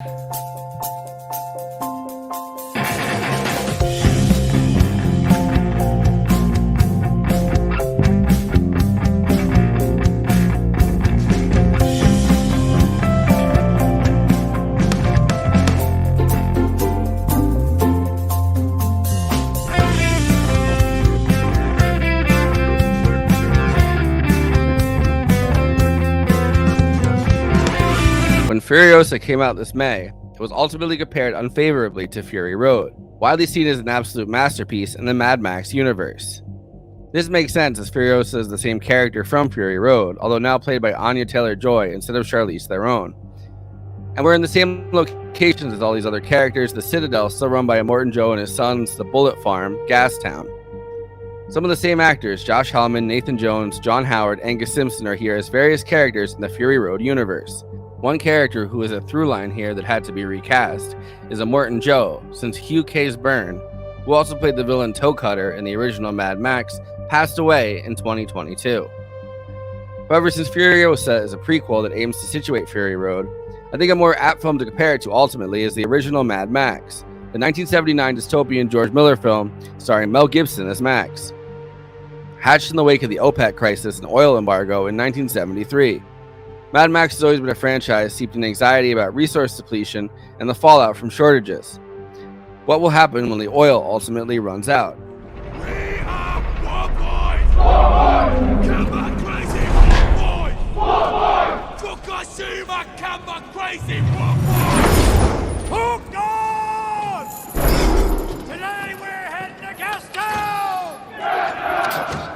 When Furiosa came out this May, it was ultimately compared unfavorably to Fury Road, widely seen as an absolute masterpiece in the Mad Max universe. This makes sense as Furiosa is the same character from Fury Road, although now played by Anya Taylor-Joy instead of Charlize Theron. And we're in the same locations as all these other characters, the Citadel still run by Immortan Joe and his sons, the Bullet Farm, Gastown. Some of the same actors, Josh Hellman, Nathan Jones, John Howard, Angus Simpson, are here as various characters in the Fury Road universe. One character who is a through line here that had to be recast is Immortan Joe, since Hugh Case Byrne, who also played the villain Toe Cutter in the original Mad Max, passed away in 2022. However, since Furiosa is a prequel that aims to situate Fury Road, I think a more apt film to compare it to ultimately is the original Mad Max, the 1979 dystopian George Miller film starring Mel Gibson as Max. Hatched in the wake of the OPEC crisis and oil embargo in 1973, Mad Max has always been a franchise steeped in anxiety about resource depletion and the fallout from shortages. What will happen when the oil ultimately runs out? We are war boys! War boys! Come on, crazy war boys! War boys! Fukushima, come on, crazy war boys! Hook on! Today we're heading to Gastown!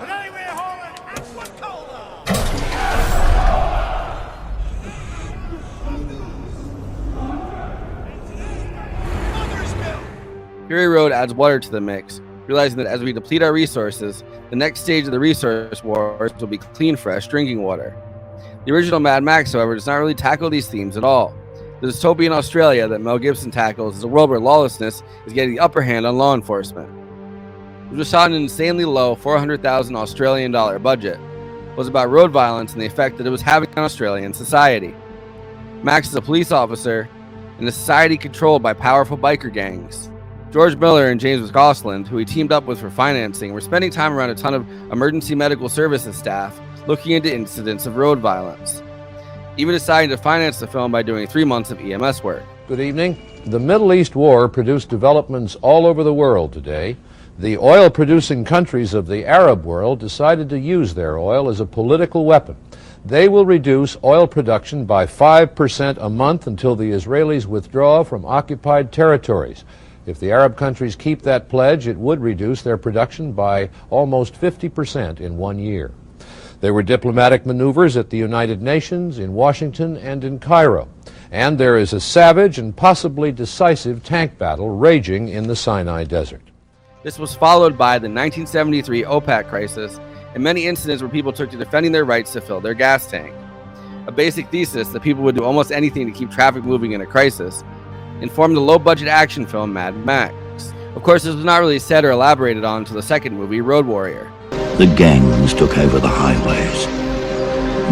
Today we're hauling aqua cola! Fury Road adds water to the mix, realizing that as we deplete our resources, the next stage of the resource wars will be clean, fresh drinking water. The original Mad Max, however, does not really tackle these themes at all. The dystopian Australia that Mel Gibson tackles is a world where lawlessness is getting the upper hand on law enforcement. It was shot an insanely low $400,000 Australian dollar budget. It was about road violence and the effect that it was having on Australian society. Max is a police officer in a society controlled by powerful biker gangs. George Miller and James Gosling, who he teamed up with for financing, were spending time around a ton of emergency medical services staff looking into incidents of road violence, even deciding to finance the film by doing 3 months of EMS work. Good evening. The Middle East War produced developments all over the world today. The oil-producing countries of the Arab world decided to use their oil as a political weapon. They will reduce oil production by 5% a month until the Israelis withdraw from occupied territories. If the Arab countries keep that pledge, it would reduce their production by almost 50% in 1 year. There were diplomatic maneuvers at the United Nations, in Washington, and in Cairo. And there is a savage and possibly decisive tank battle raging in the Sinai Desert. This was followed by the 1973 OPEC crisis and many incidents where people took to defending their rights to fill their gas tank. A basic thesis that people would do almost anything to keep traffic moving in a crisis informed the low-budget action film Mad Max. Of course, this was not really said or elaborated on until the second movie, Road Warrior. The gangs took over the highways,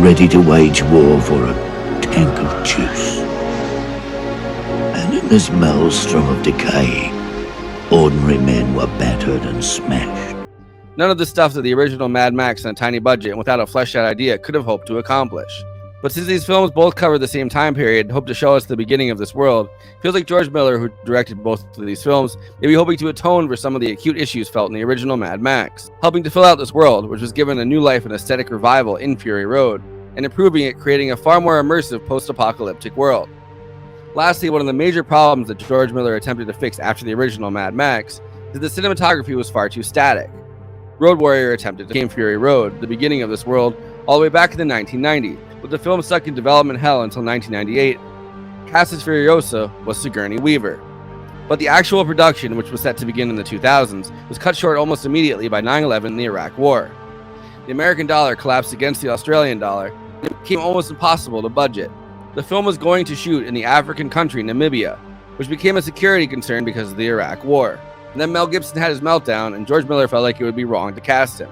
ready to wage war for a tank of juice. And in this maelstrom of decay, ordinary men were battered and smashed. None of the stuff that the original Mad Max on a tiny budget and without a fleshed-out idea could have hoped to accomplish. But since these films both cover the same time period and hope to show us the beginning of this world, it feels like George Miller, who directed both of these films, may be hoping to atone for some of the acute issues felt in the original Mad Max, helping to fill out this world, which was given a new life and aesthetic revival in Fury Road, and improving it, creating a far more immersive post-apocalyptic world. Lastly, one of the major problems that George Miller attempted to fix after the original Mad Max is that the cinematography was far too static. Road Warrior attempted to make Fury Road, the beginning of this world, all the way back in the 1990s, with the film stuck in development hell until 1998. Cast as Furiosa was Sigourney Weaver. But the actual production, which was set to begin in the 2000s, was cut short almost immediately by 9/11 and the Iraq War. The American dollar collapsed against the Australian dollar, and it became almost impossible to budget. The film was going to shoot in the African country Namibia, which became a security concern because of the Iraq War. And then Mel Gibson had his meltdown, and George Miller felt like it would be wrong to cast him.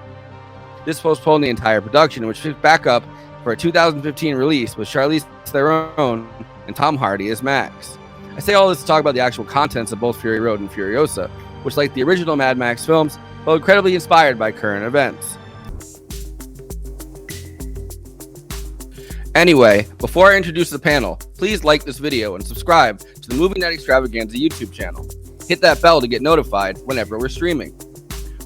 This postponed the entire production, which picked back up for a 2015 release with Charlize Theron and Tom Hardy as Max. I say all this to talk about the actual contents of both Fury Road and Furiosa, which, like the original Mad Max films, felt incredibly inspired by current events. Anyway, before I introduce the panel, please like this video and subscribe to the Movie Night Extravaganza YouTube channel. Hit that bell to get notified whenever we're streaming.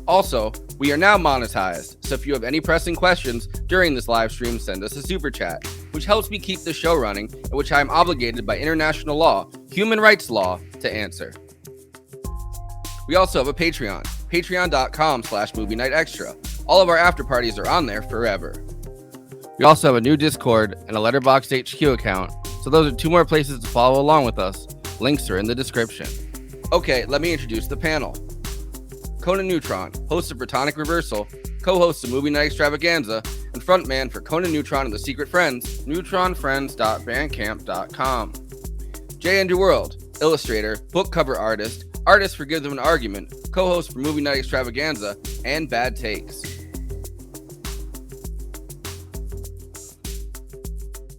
Also, we are now monetized, so if you have any pressing questions during this live stream, send us a super chat, which helps me keep the show running, and which I am obligated by international law, human rights law, to answer. We also have a Patreon, patreon.com/movie night extra. All of our after parties are on there forever. We also have a new Discord and a Letterboxd HQ account, so those are two more places to follow along with us. Links are in the description. Okay, let me introduce the panel. Conan Neutron, host of Protonic Reversal, co-host of Movie Night Extravaganza, and frontman for Conan Neutron and the Secret Friends, neutronfriends.bandcamp.com. J. Andrew World, illustrator, book cover artist, artist for Give Them an Argument, co-host for Movie Night Extravaganza, and Bad Takes.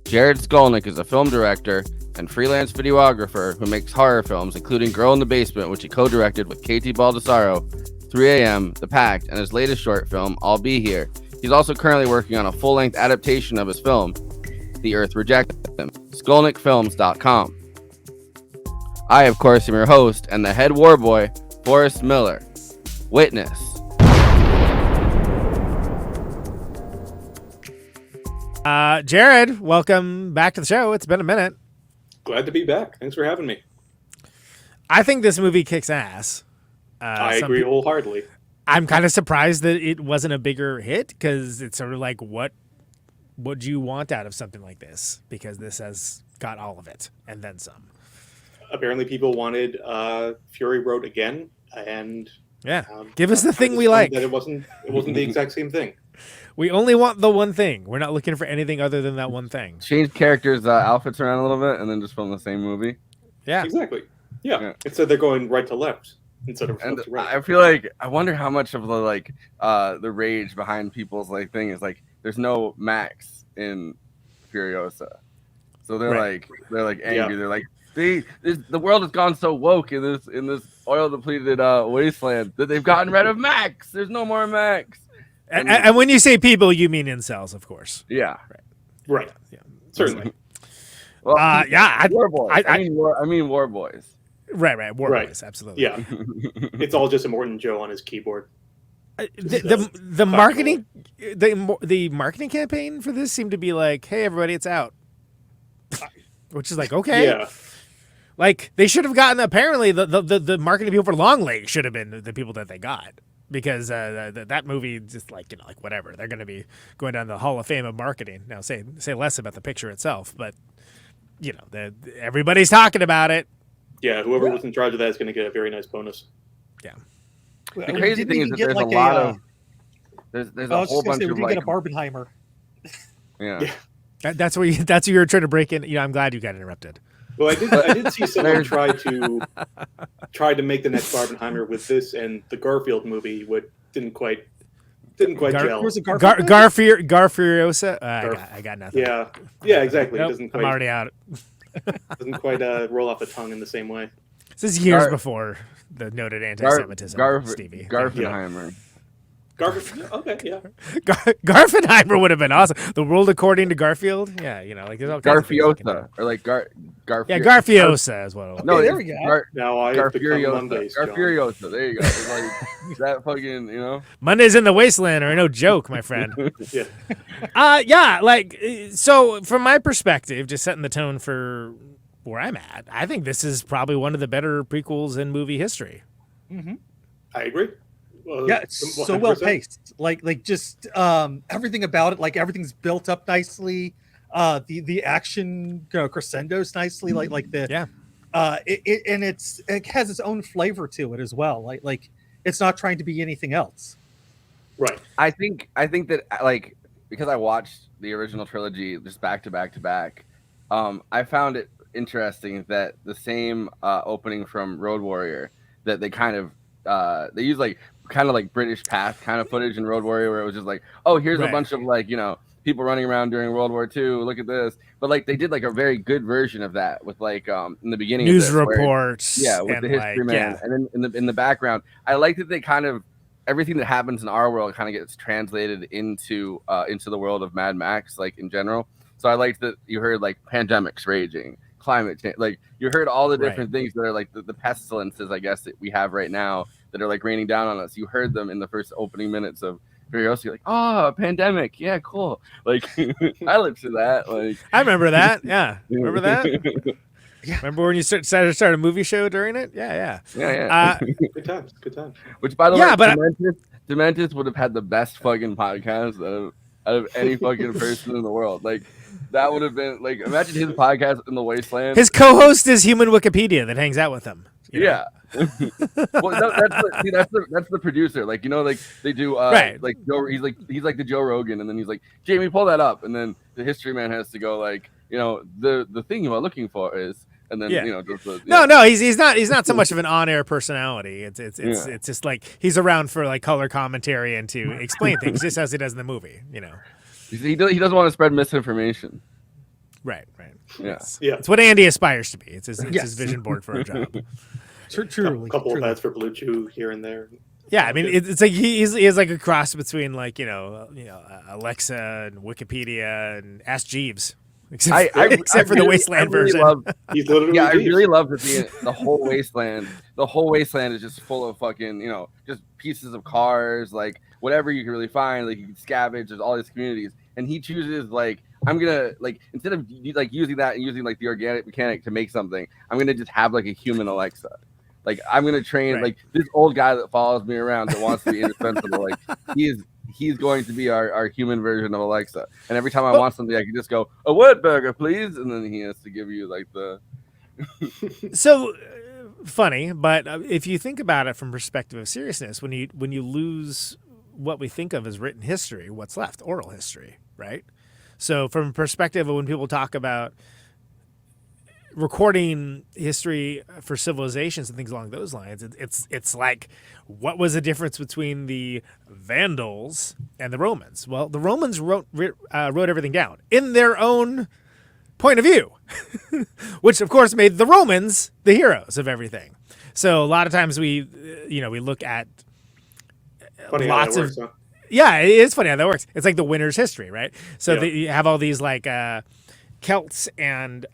Jared Skolnick is a film director and freelance videographer who makes horror films, including Girl in the Basement, which he co-directed with Katie Baldessaro, 3 a.m., The Pact, and his latest short film, I'll Be Here. He's also currently working on a full-length adaptation of his film, The Earth Rejected Him, SkolnickFilms.com. I, of course, am your host and the head war boy, Forrest Miller. Witness. Jared, welcome back to the show. It's been a minute. Glad to be back. Thanks for having me. I think this movie kicks ass. I agree wholeheartedly. I'm kind of surprised that it wasn't a bigger hit, because it's sort of like, what do you want out of something like this? Because this has got all of it and then some. Apparently, people wanted Fury Road again, and give us the thing we like. That it wasn't the exact same thing. We only want the one thing. We're not looking for anything other than that one thing. Change characters' outfits around a little bit, and then just film the same movie. Yeah, exactly. Yeah. Instead, they're going right to left instead of left to right. I feel like I wonder how much of the rage behind people's thing is there's no Max in Furiosa, so they're angry. Yeah. They're like, the world has gone so woke in this oil depleted wasteland that they've gotten rid of Max. There's no more Max. And when you say people, you mean incels, of course. Yeah. Right. Yeah. Certainly. Well, war boys. I mean war boys. Right. War boys. Absolutely. Yeah. It's all just Immortan Joe on his keyboard. The marketing, the marketing campaign for this seemed to be like, "Hey, everybody, it's out," which is like, okay. Yeah. Like, they should have gotten, apparently the marketing people for Longlegs should have been the people that they got. Because that movie, just whatever, they're going to be going down the Hall of Fame of marketing. Now, say less about the picture itself, but everybody's talking about it. Yeah, whoever was in charge of that is going to get a very nice bonus. Yeah. The crazy thing is that there's a lot of there's a whole bunch of get a Barbenheimer. Yeah. That's what you're trying to break in. I'm glad you got interrupted. Well, I did see someone try to make the next Barbenheimer with this and the Garfield movie. What didn't quite gel. Was it Furiosa? I got nothing. Yeah, exactly. Nope, It doesn't quite, I'm already out. doesn't quite roll off the tongue in the same way. This is years before the noted anti-Semitism. Stevie. Garfenheimer. Okay, yeah. Garfenheimer would have been awesome. The World According to Garfield. Yeah, there's all kinds of things Garfiosa or Garfiosa. Yeah, Garfiosa is what. No, there we go. Now I have become Mondays, John. Garfuriosa. There you go. It's like that fucking, Mondays in the Wasteland are no joke, my friend. Yeah. So from my perspective, just setting the tone for where I'm at, I think this is probably one of the better prequels in movie history. Mm-hmm. I agree. Yeah, it's so well paced. Just everything about it. Everything's built up nicely. The action crescendos nicely. It has its own flavor to it as well. It's not trying to be anything else. Right. I think that because I watched the original trilogy just back to back. I found it interesting that the same opening from Road Warrior that they kind of they use kind of British path kind of footage in Road Warrior, where it was just oh, here's a bunch of people running around during World War II. Look at this. But like they did like a very good version of that with like in the beginning news of this, reports. with and the history man, and then in the background, I like that they kind of everything that happens in our world kind of gets translated into the world of Mad Max, like in general. So I liked that you heard like pandemics raging, climate change, like you heard all the different things that are like the pestilences, I guess, that we have right now that are like raining down on us. You heard them in the first opening minutes of Furiosa. You're like, oh, a pandemic, yeah, cool. Like I lived through that. Like I remember that. Yeah, remember that. Yeah. Remember when you started a movie show during it? Yeah. Good times. Which, by the way, but Dementus would have had the best fucking podcast out of any fucking person in the world. Like that would have been like, imagine his podcast in the Wasteland. His co-host is Human Wikipedia that hangs out with him. Yeah. Well, that's the producer. Like, you know, like they do. Like Joe, he's like the Joe Rogan, and then he's like, Jamie, pull that up, and then the history man has to go like, you know, the thing you are looking for is. And then you know, no, he's not so much of an on-air personality. It's just like he's around for like color commentary and to explain things, just as he does in the movie. You know, he doesn't want to spread misinformation. Right. Yeah. It's what Andy aspires to be. It's his vision board for a job. Truly, a couple of ads for Blue Chew here and there. Yeah, I mean, it's like he is like a cross between like you know Alexa and Wikipedia and Ask Jeeves. Except for the Wasteland version. I really love that the whole Wasteland. The whole Wasteland is just full of fucking, you know, just pieces of cars, like whatever you can really find. Like you can scavenge. There's all these communities, and he chooses like, I'm gonna like, instead of like using that and using like the organic mechanic to make something, I'm gonna just have like a human Alexa. Like I'm gonna train like this old guy that follows me around that wants to be indispensable. Like he's going to be our human version of Alexa. And every time I want something, I can just go, a word burger, please. And then he has to give you like the. So funny, but if you think about it from perspective of seriousness, when you lose what we think of as written history, what's left? Oral history, right? So from a perspective of when people talk about recording history for civilizations and things along those lines, it's like, what was the difference between the Vandals and the Romans? Well, the Romans wrote everything down in their own point of view, which of course made the Romans the heroes of everything. So a lot of times we look at lots of yeah, it is funny how that works. It's like the winner's history, right? So you have all these like Celts and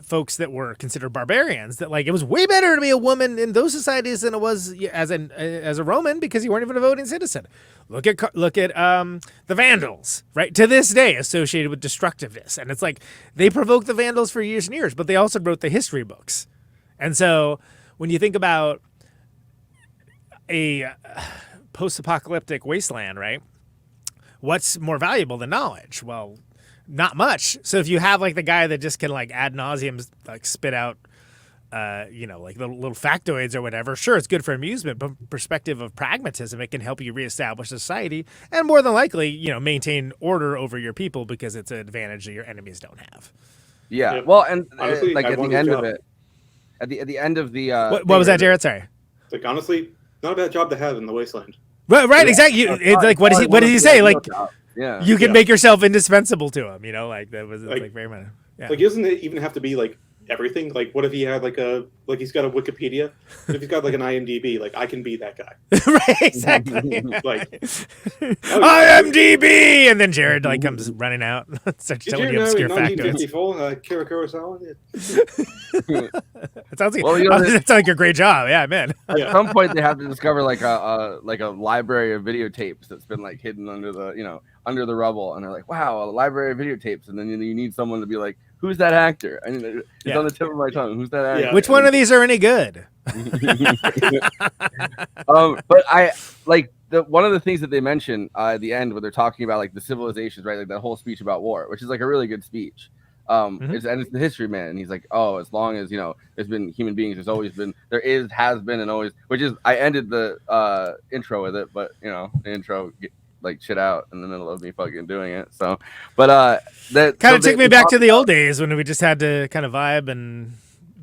folks that were considered barbarians, that like it was way better to be a woman in those societies than it was as a Roman, because you weren't even a voting citizen. Look at the Vandals, right? To this day associated with destructiveness. And it's like they provoked the Vandals for years and years, but they also wrote the history books. And so when you think about a post-apocalyptic wasteland, right? What's more valuable than knowledge? Well, not much. So if you have like the guy that just can like ad nauseum like spit out, like little factoids or whatever, sure, it's good for amusement, but from perspective of pragmatism, it can help you reestablish society and more than likely, maintain order over your people, because it's an advantage that your enemies don't have. Yeah. Well, and honestly, like at the end of it, at the end of the what was that, Jared? Sorry. Like honestly, not a bad job to have in the Wasteland. Right, exactly. It's like what does he say? Like, yeah, you can make yourself indispensable to him. Like that was like very much. Yeah. Like, doesn't it even have to be like everything? Like, what if he had like he's got a Wikipedia? What if he's got like an IMDb? Like, I can be that guy. Right, exactly. Like, IMDb, and then Jared like comes running out, starts telling you obscure factoids. Kira Kurosawa. It sounds like a great job. Yeah, man. At some point, they have to discover like a library of videotapes that's been like hidden under the rubble, and they're like, wow, a library of videotapes, and then you need someone to be like, who's that actor? I mean, it's on the tip of my tongue. Who's that actor? Yeah. Which one of these are any good? But I like one of the things that they mention at the end, where they're talking about like the civilizations, right? Like that whole speech about war, which is like a really good speech. It's the history man, and he's like, oh, as long as there's been human beings, there's always been, has been, and always. Which is, I ended the intro with it, but the intro like shit out in the middle of me fucking doing it. So, but that kind of took me back to the old days when we just had to kind of vibe and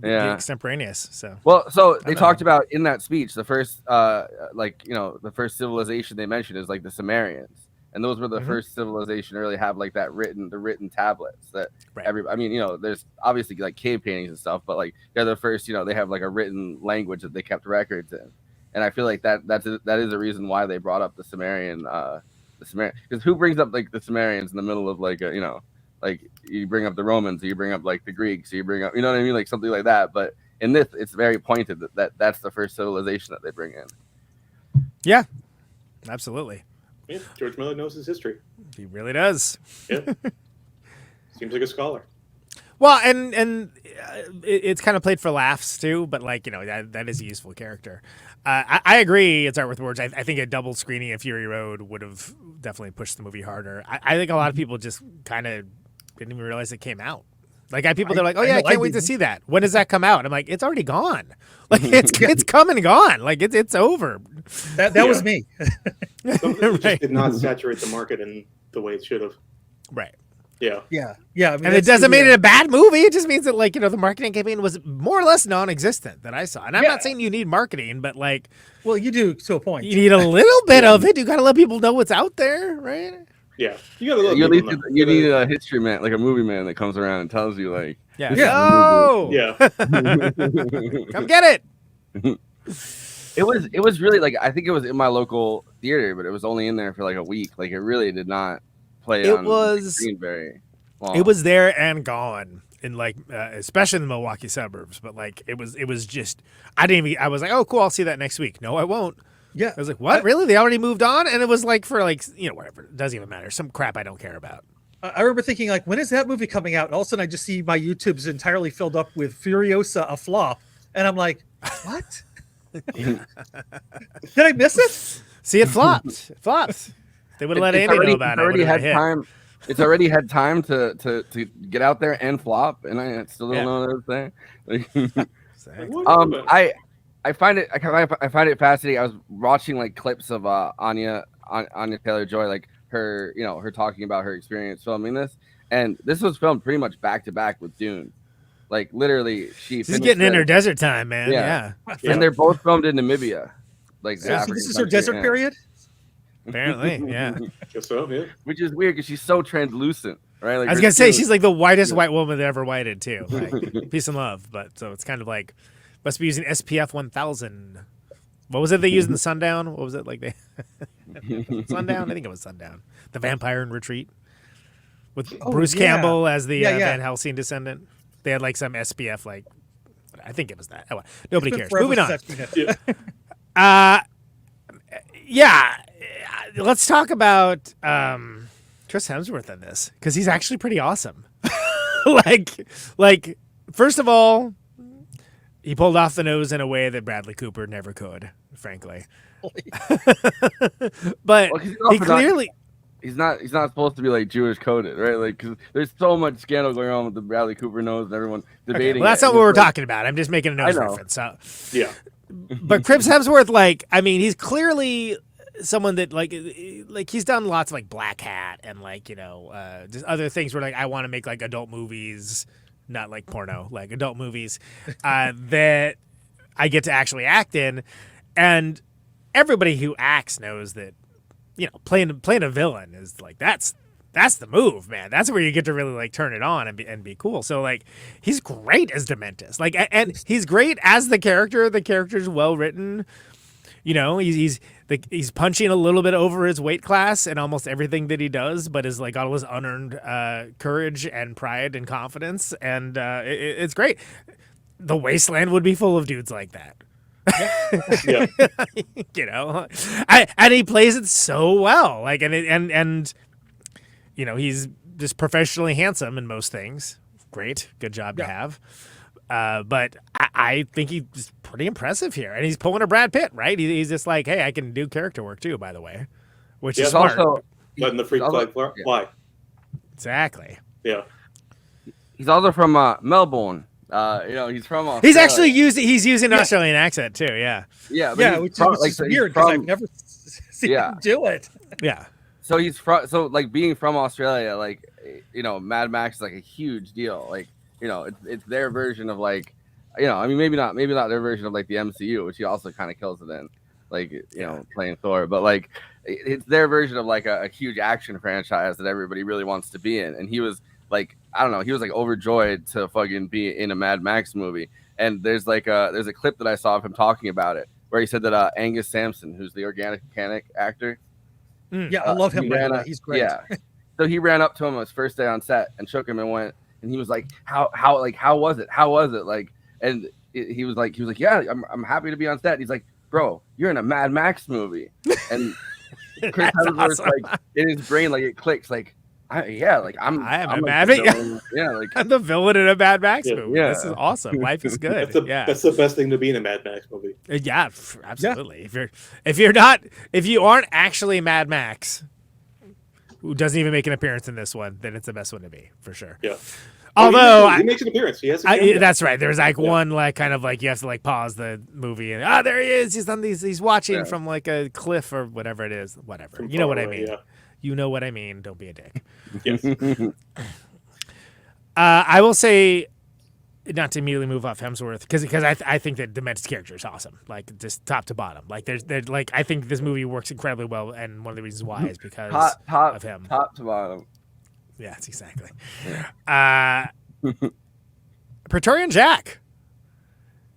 be extemporaneous. So they talked about in that speech the first the first civilization they mentioned is like the Sumerians, and those were the Mhm. first civilization to really have like the written tablets that Right. I mean, there's obviously like cave paintings and stuff, but like they're the first, they have like a written language that they kept records in, and I feel like that is the reason why they brought up the Sumerian, because who brings up like the Sumerians in the middle of like like you bring up the Romans, or you bring up like the Greeks, or you bring up, you know what I mean, like something like that, but in this, it's very pointed that's the first civilization that they bring in. Yeah, absolutely. Yeah, George Miller knows his history. He really does. Yeah. Seems like a scholar. Well, and it's kind of played for laughs too, but like that is a useful character. I agree. It's art with words. I think a double screening of Fury Road would have definitely pushed the movie harder. I think a lot of people just kind of didn't even realize it came out. Like I had people, they're like, "Oh yeah, I can't wait to see that." When does that come out? I'm like, "It's already gone. Like it's come and gone. Like it's over." That was me. Something just did not saturate the market in the way it should have. Right. Yeah. Yeah. I mean, And it doesn't mean it a bad movie. It just means that like the marketing campaign was more or less non-existent that I saw. And I'm not saying you need marketing, but like, well, you do to a point. you need a little bit of it. You got to let people know what's out there, right? Yeah, you gotta let You people know. need a history man, like a movie man that comes around and tells you like, Yeah. Yo! Yeah. Come get it. It was really like, I think it was in my local theater, but it was only in there for like a week. Like it really did not play on the screen very long. It was there and gone in like especially in the Milwaukee suburbs, but like it was just I was like, "Oh, cool, I'll see that next week." No, I won't. Yeah. I was like, "What? Really? They already moved on?" And it was like for like, whatever. It doesn't even matter. Some crap I don't care about. I remember thinking like, when is that movie coming out? And all of a sudden I just see my YouTube's entirely filled up with Furiosa, a flop. And I'm like, what? Did I miss it? See, it flopped. It flopped. They would have let Andy know about it. It's already had time to get out there and flop, and I still don't know what I was saying. I find it fascinating. I was watching like clips of Anya Taylor-Joy, like her, her talking about her experience filming this, and this was filmed pretty much back to back with Dune. Like literally, she's getting in her desert time, man. Yeah. And they're both filmed in Namibia. Like, so this is her desert period. Apparently, yeah. Guess so, yeah. Which is weird because she's so translucent, right? Like I was gonna say she's like the whitest white woman that ever whited too. Like, peace and love, but so it's kind of like must be using SPF 1000. What was it they used in the Sundown? What was it like they Sundown? I think it was Sundown. The Vampire in Retreat with Bruce Campbell as the Van Helsing descendant. They had like some SPF, like I think it was that. Oh, well, nobody cares. Moving on. Let's talk about Chris Hemsworth in this because he's actually pretty awesome. like first of all, he pulled off the nose in a way that Bradley Cooper never could, frankly. But he clearly. He's not supposed to be like Jewish coded, right? Like, because there's so much scandal going on with the Bradley Cooper nose and everyone debating. Okay, well, that's not what we're talking about. I'm just making a nose reference. So. Yeah. But Chris Hemsworth, like, I mean, he's clearly someone that like he's done lots of like Black Hat and like just other things where like I want to make like adult movies, not like porno, like adult movies that I get to actually act in, and everybody who acts knows that. Playing a villain is like that's the move, man. That's where you get to really like turn it on and be cool. So like he's great as Dementus, like, and he's great as the character. The character's well written. He's punching a little bit over his weight class in almost everything that he does, but is like all his unearned courage and pride and confidence, and it's great. The Wasteland would be full of dudes like that. Yeah. And he plays it so well. Like, and he's just professionally handsome in most things. Great, good job to have. But I think he's pretty impressive here, and he's pulling a Brad Pitt, right? He's just like, hey, I can do character work too, by the way, which is smart. Also letting the freak flag fly. Exactly. Yeah. He's also from Melbourne. He's from Australia. He's actually using an Australian accent too. Yeah. Yeah. Which is weird because I've never seen him do it. Yeah. So he's being from Australia, like, Mad Max is like a huge deal. Like, it's their version of like, maybe not their version of like the MCU, which he also kind of kills it in. like playing Thor, but like it's their version of like a huge action franchise that everybody really wants to be in. And he was like, I don't know, he was like overjoyed to fucking be in a Mad Max movie. And there's a clip that I saw of him talking about it where he said that Angus Sampson, who's the organic mechanic actor, Yeah, I love him. By the way. He's great. Yeah. So he ran up to him on his first day on set and shook him and went, and he was like, how was it? How was it? Like, and he was like, yeah, I'm happy to be on set. He's like, bro, you're in a Mad Max movie. And Chris Hemsworth, like, in his brain, like, it clicks, like, I'm a Mad Max. Yeah, like I'm the villain in a Mad Max movie. Yeah. This is awesome. Life is good. That's the best thing to be in a Mad Max movie. Yeah, absolutely. Yeah. If you aren't actually Mad Max, who doesn't even make an appearance in this one, then it's the best one to be for sure. Yeah. Although he makes an appearance, he has. That's right. There's like one like kind of like you have to like pause the movie and there he is. He's on these. He's watching from like a cliff or whatever it is. Whatever. From you know what away, I mean. Yeah. You know what I mean. Don't be a dick. Yes. I will say, not to immediately move off Hemsworth, because I think that Dementus character is awesome, like just top to bottom. Like there's like I think this movie works incredibly well, and one of the reasons why is because of him. Top to bottom. Yes, exactly. Yeah. Praetorian Jack,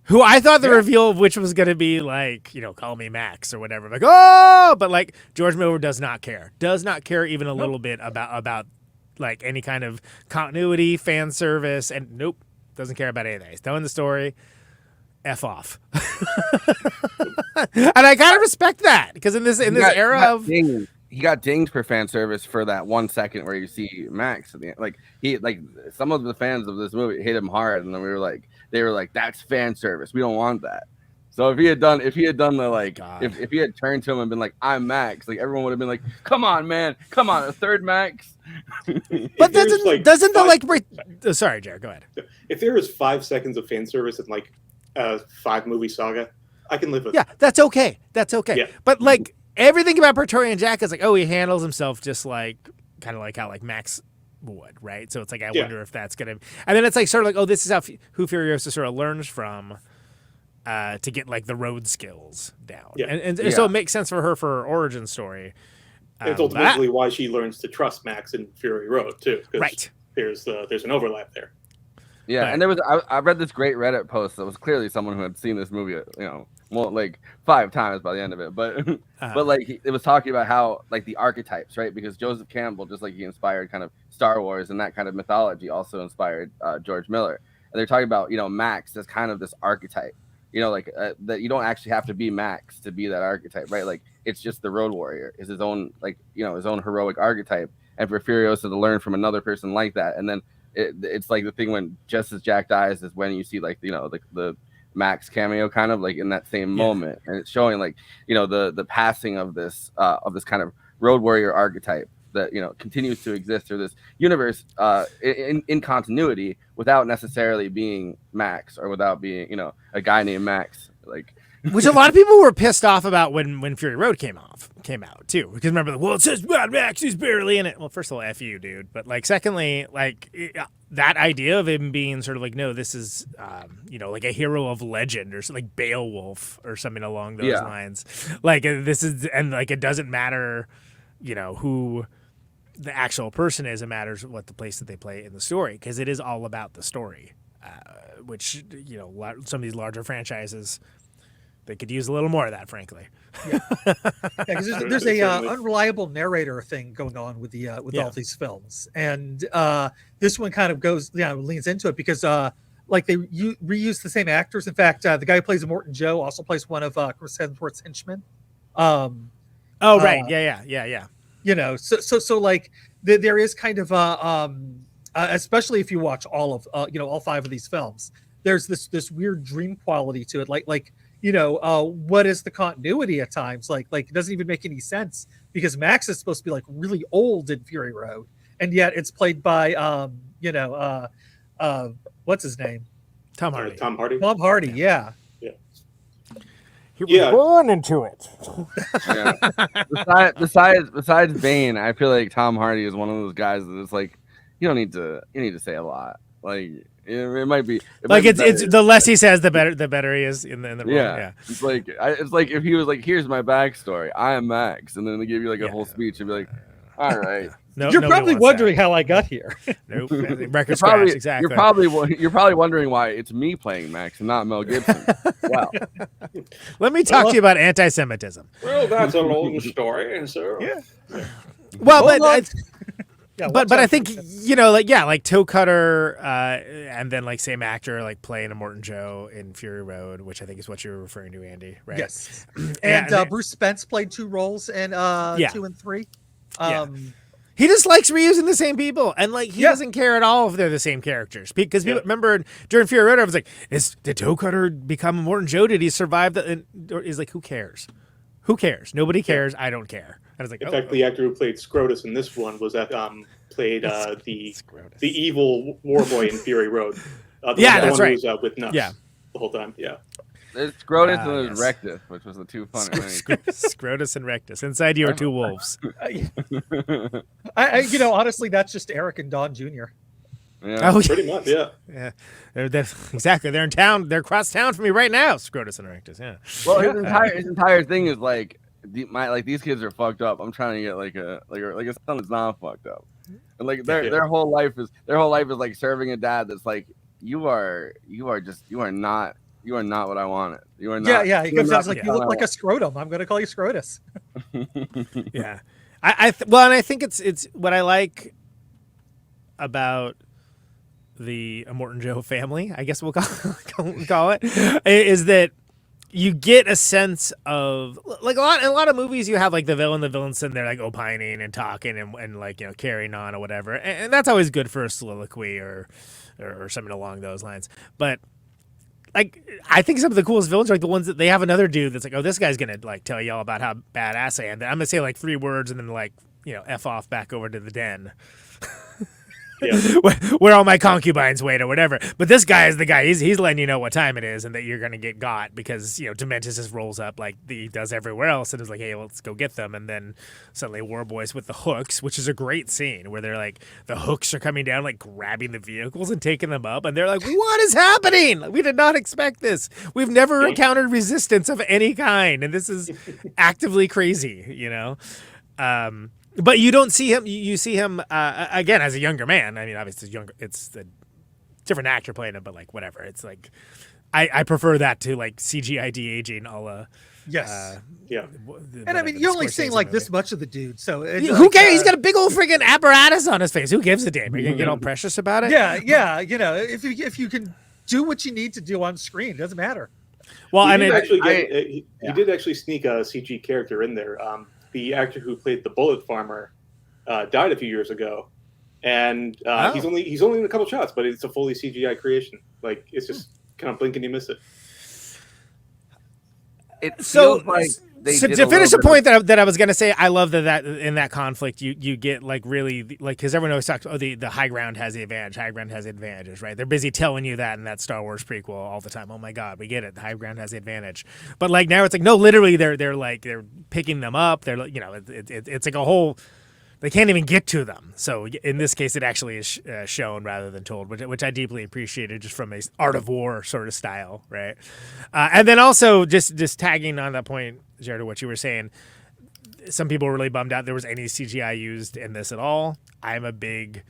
who I thought the reveal of which was going to be like, call me Max or whatever. Like, but like George Miller does not care even a little bit about like any kind of continuity, fan service, and doesn't care about anything. He's telling the story. F off. And I kind of respect that because in this era of. He got dinged for fan service for that 1 second where you see Max at the end. Like some of the fans of this movie hit him hard, and then they were like, that's fan service. We don't want that. So if he had done the like, if he had turned to him and been like, I'm Max, like everyone would have been like, come on, man, come on, a third Max. But sorry, Jared, go ahead. If there was 5 seconds of fan service in like a 5-movie saga, I can live with. Yeah, that's okay. Yeah. But like. Everything about Praetorian Jack is like, he handles himself just like, kind of like how like Max would, right? So it's like, I wonder if that's going to, and then it's like sort of like, this is who Furiosa sort of learns from to get like the road skills down. Yeah. And so it makes sense for her origin story. It's ultimately why she learns to trust Max in Fury Road too. Right. There's an overlap there. Yeah. Right. And there was, I read this great Reddit post that was clearly someone who had seen this movie, like 5 times by the end of it, but like it was talking about how like the archetypes, right? Because Joseph Campbell, just like he inspired kind of Star Wars and that kind of mythology, also inspired George Miller. And they're talking about Max as kind of this archetype, that you don't actually have to be Max to be that archetype, right? Like it's just the road warrior is his own his own heroic archetype, and for Furiosa to learn from another person like that, and then it's like the thing when just as Jack dies is when you see like the Max cameo kind of like in that same moment, and it's showing like the passing of this kind of road warrior archetype that continues to exist through this universe in continuity without necessarily being Max or without being a guy named Max, like which a lot of people were pissed off about when Fury Road came out too, because remember it says Mad Max, he's barely in it. Well, first of all, F you, dude, but like secondly, like that idea of him being sort of like, no, this is like a hero of legend or something like Beowulf or something along those lines. Like this is, and like it doesn't matter, who the actual person is. It matters what the place that they play in the story, because it is all about the story, which some of these larger franchises. They could use a little more of that, frankly. Yeah, because there's a unreliable narrator thing going on with the all these films, and this one kind of leans into it because like they reuse the same actors. In fact, the guy who plays Immortan Joe also plays one of Chris Hemsworth's henchmen. Right, yeah. So like there is kind of especially if you watch all of all 5 of these films, there's this weird dream quality to it, like. What is the continuity at times? Like it doesn't even make any sense because Max is supposed to be like really old in Fury Road, and yet it's played by what's his name? Tom Hardy. Tom Hardy. Tom Hardy. Yeah. He was born into it. Yeah. Besides Bane, I feel like Tom Hardy is one of those guys that is like you need to say a lot. Like It might be. Like it's the less he says, the better he is in the role. Yeah. It's like if he was like, "Here's my backstory. I am Max," and then they give you like a whole speech and be like, "All right." No, You're probably wondering how I got here. Nope. Record scratch, exactly. You're probably wondering why it's me playing Max and not Mel Gibson. Wow. Let me talk to you about anti-Semitism. Well, that's a long story, so Yeah. Well, but Yeah, but I think like Toe Cutter, and then like same actor like playing Immortan Joe in Fury Road, which I think is what you were referring to, Andy, right? Yes. And Bruce Spence played 2 roles in 2 and 3. He just likes reusing the same people, and like he doesn't care at all if they're the same characters. Because people remember during Fury Road, I was like, did Toe Cutter become Immortan Joe? Did he survive? He's like, who cares? Who cares? Nobody cares. I don't care. And I was like, in fact, the actor who played Scrotus in this one was played the evil war boy in Fury Road. That's right. Who was with nuts the whole time. Yeah. There's Scrotus and there's Rectus, which was the 2 funny things. Scrotus and Rectus. Inside you are 2 wolves. Honestly, that's just Eric and Don Jr. Yeah. Oh, Pretty much, yeah. Yeah, exactly. They're in town. They're across town from me right now. Scrotus and Rectus. Yeah. Well, his entire thing is like these kids are fucked up. I'm trying to get like a son that's not fucked up, and like their whole life is like serving a dad that's like you are not what I wanted. You are not. Yeah. He comes out like, you look like a scrotum. I'm going to call you Scrotus. Yeah. I think it's what I like about the Immortan Joe family, I guess we'll call it, is that you get a sense of like a lot of movies. You have like the villain sitting there like opining and talking and like carrying on or whatever, and that's always good for a soliloquy or something along those lines. But like, I think some of the coolest villains are like the ones that they have another dude that's like, oh, this guy's gonna like tell y'all about how badass I am. I'm gonna say like 3 words and then like f off back over to the den. Where all my concubines wait or whatever. But this guy is the guy. He's letting you know what time it is and that you're gonna get got because Dementus just rolls up like he does everywhere else and is like, hey, let's go get them. And then suddenly War Boys with the hooks, which is a great scene where they're like the hooks are coming down like grabbing the vehicles and taking them up, and they're like, what is happening? We did not expect this. We've never encountered resistance of any kind, and this is actively crazy. But you don't see him. You see him again as a younger man. I mean, obviously, younger. It's a different actor playing him, but like whatever. It's like I prefer that to like CGI de-aging a la. Yes. And I mean, you're only seeing like this much of the dude, so who cares? He's got a big old freaking apparatus on his face. Who gives a damn? Are you gonna get all precious about it? Yeah. If you can do what you need to do on screen, it doesn't matter. Well, he did actually sneak a CG character in there. The actor who played the Bullet Farmer died a few years ago, and he's only in a couple shots, but it's a fully CGI creation. Like it's just kind of blink and you miss it. It feels like to finish the point that I was going to say, I love that in that conflict you get like really like because everyone always talks the high ground has the advantage. High ground has the advantages, right? They're busy telling you that in that Star Wars prequel all the time. Oh my God, we get it. The high ground has the advantage. But like now it's like no, literally they're picking them up. They're it's like a whole. They can't even get to them. So in this case, it actually is shown rather than told, which I deeply appreciated just from a art of war sort of style, right? And then also just tagging on that point, Jared, what you were saying, some people were really bummed out there was any CGI used in this at all. I'm a big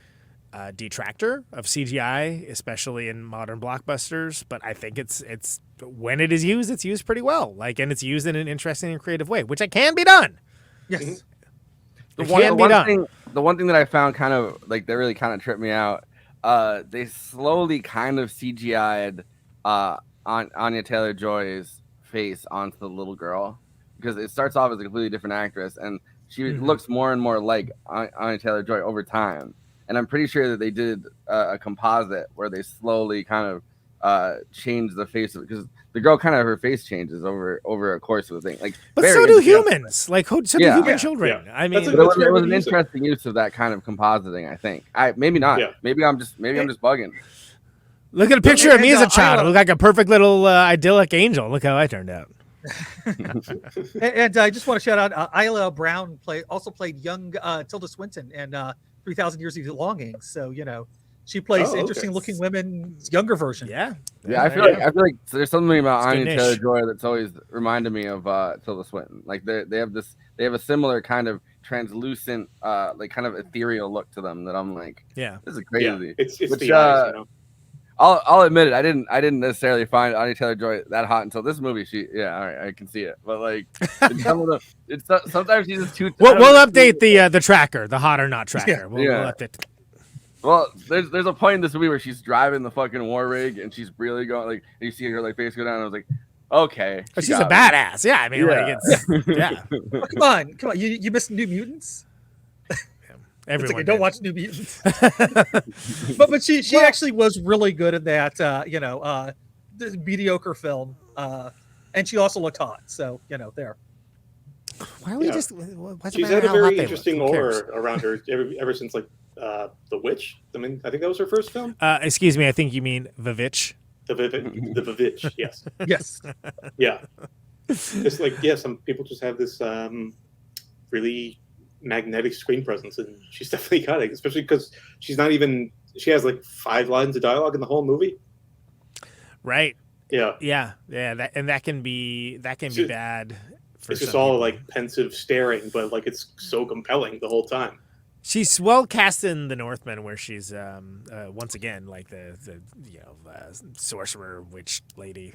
detractor of CGI, especially in modern blockbusters, but I think it's when it is used, it's used pretty well. And it's used in an interesting and creative way, which it can be done. Yes. The one thing that I found kind of like that really kind of tripped me out, they slowly kind of CGI'd Anya Taylor-Joy's face onto the little girl because it starts off as a completely different actress and she looks more and more like Anya Taylor-Joy over time. And I'm pretty sure that they did a composite where they slowly kind of changed the face of it because the girl kind of her face changes over a course of the thing. But so do humans. So do human children. Yeah. I mean, it was an interesting use of that kind of compositing. I think. Maybe not. Yeah. Maybe I'm just bugging. Look at a picture of me as a child. I look like a perfect little idyllic angel. Look how I turned out. And I just want to shout out Isla also played young Tilda Swinton in 3,000 Years of Longing. So She plays Oh, okay. interesting looking women's younger version. Yeah. Yeah, I feel like there's something about It's good Anya niche. Taylor-Joy that's always reminded me of Tilda Swinton. Like they have a similar kind of translucent, like kind of ethereal look to them that I'm like, Yeah. this is Yeah, crazy. it's Which, the eyes, you know. I'll admit it. I didn't necessarily find Anya Taylor-Joy that hot until this movie. All right, I can see it. But like, sometimes she's just too. We'll update the tracker, the hot or not tracker. Yeah. We'll update. Well, there's a point in this movie where she's driving the fucking war rig and she's really going like, and you see her like face go down. And I was like, okay, She's a badass. Yeah, I mean, like it's yeah. Oh, come on. You missed New Mutants? Everyone It's like, don't watch New Mutants. but she actually was really good at that. The mediocre film, and she also looked hot. So there. Why are we just? She's had a very interesting aura around her ever since like The Witch. I mean, I think that was her first film. Excuse me, I think you mean The Vitch. The Vivitch, yes. Yes. Yeah. It's like, some people just have this really magnetic screen presence, and she's definitely got it, especially because she has like 5 lines of dialogue in the whole movie. Right. Yeah. That can be bad. It's just all like pensive staring, but like it's so compelling the whole time. She's well cast in The Northman, where she's once again like the sorcerer witch lady.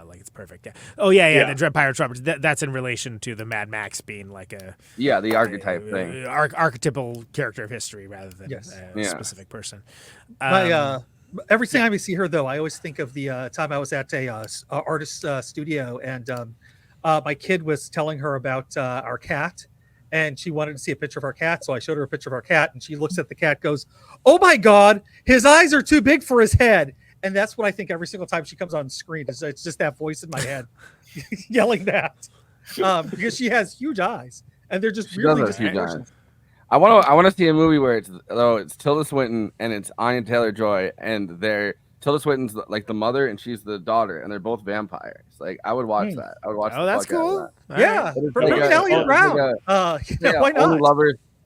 Like it's perfect. Yeah. Oh yeah. The Dread Pirate Roberts. That's in relation to the Mad Max being like the archetype thing, archetypal character of history rather than a specific person. Every time I see her, though, I always think of the time I was at a artist studio, and my kid was telling her about our cat, and she wanted to see a picture of our cat. So I showed her a picture of our cat, and she looks at the cat, goes, "Oh my God, his eyes are too big for his head." And that's what I think every single time she comes on screen. It's just that voice in my head yelling that, because she has huge eyes, and they're just really just huge eyes. I want to see a movie where it's Tilda Swinton and it's Anya Taylor-Joy, and Tilda Swinton's like the mother and she's the daughter, and they're both vampires. Like I would watch that. I would watch. Oh, that's cool. Yeah, Elliot Brown. Why not?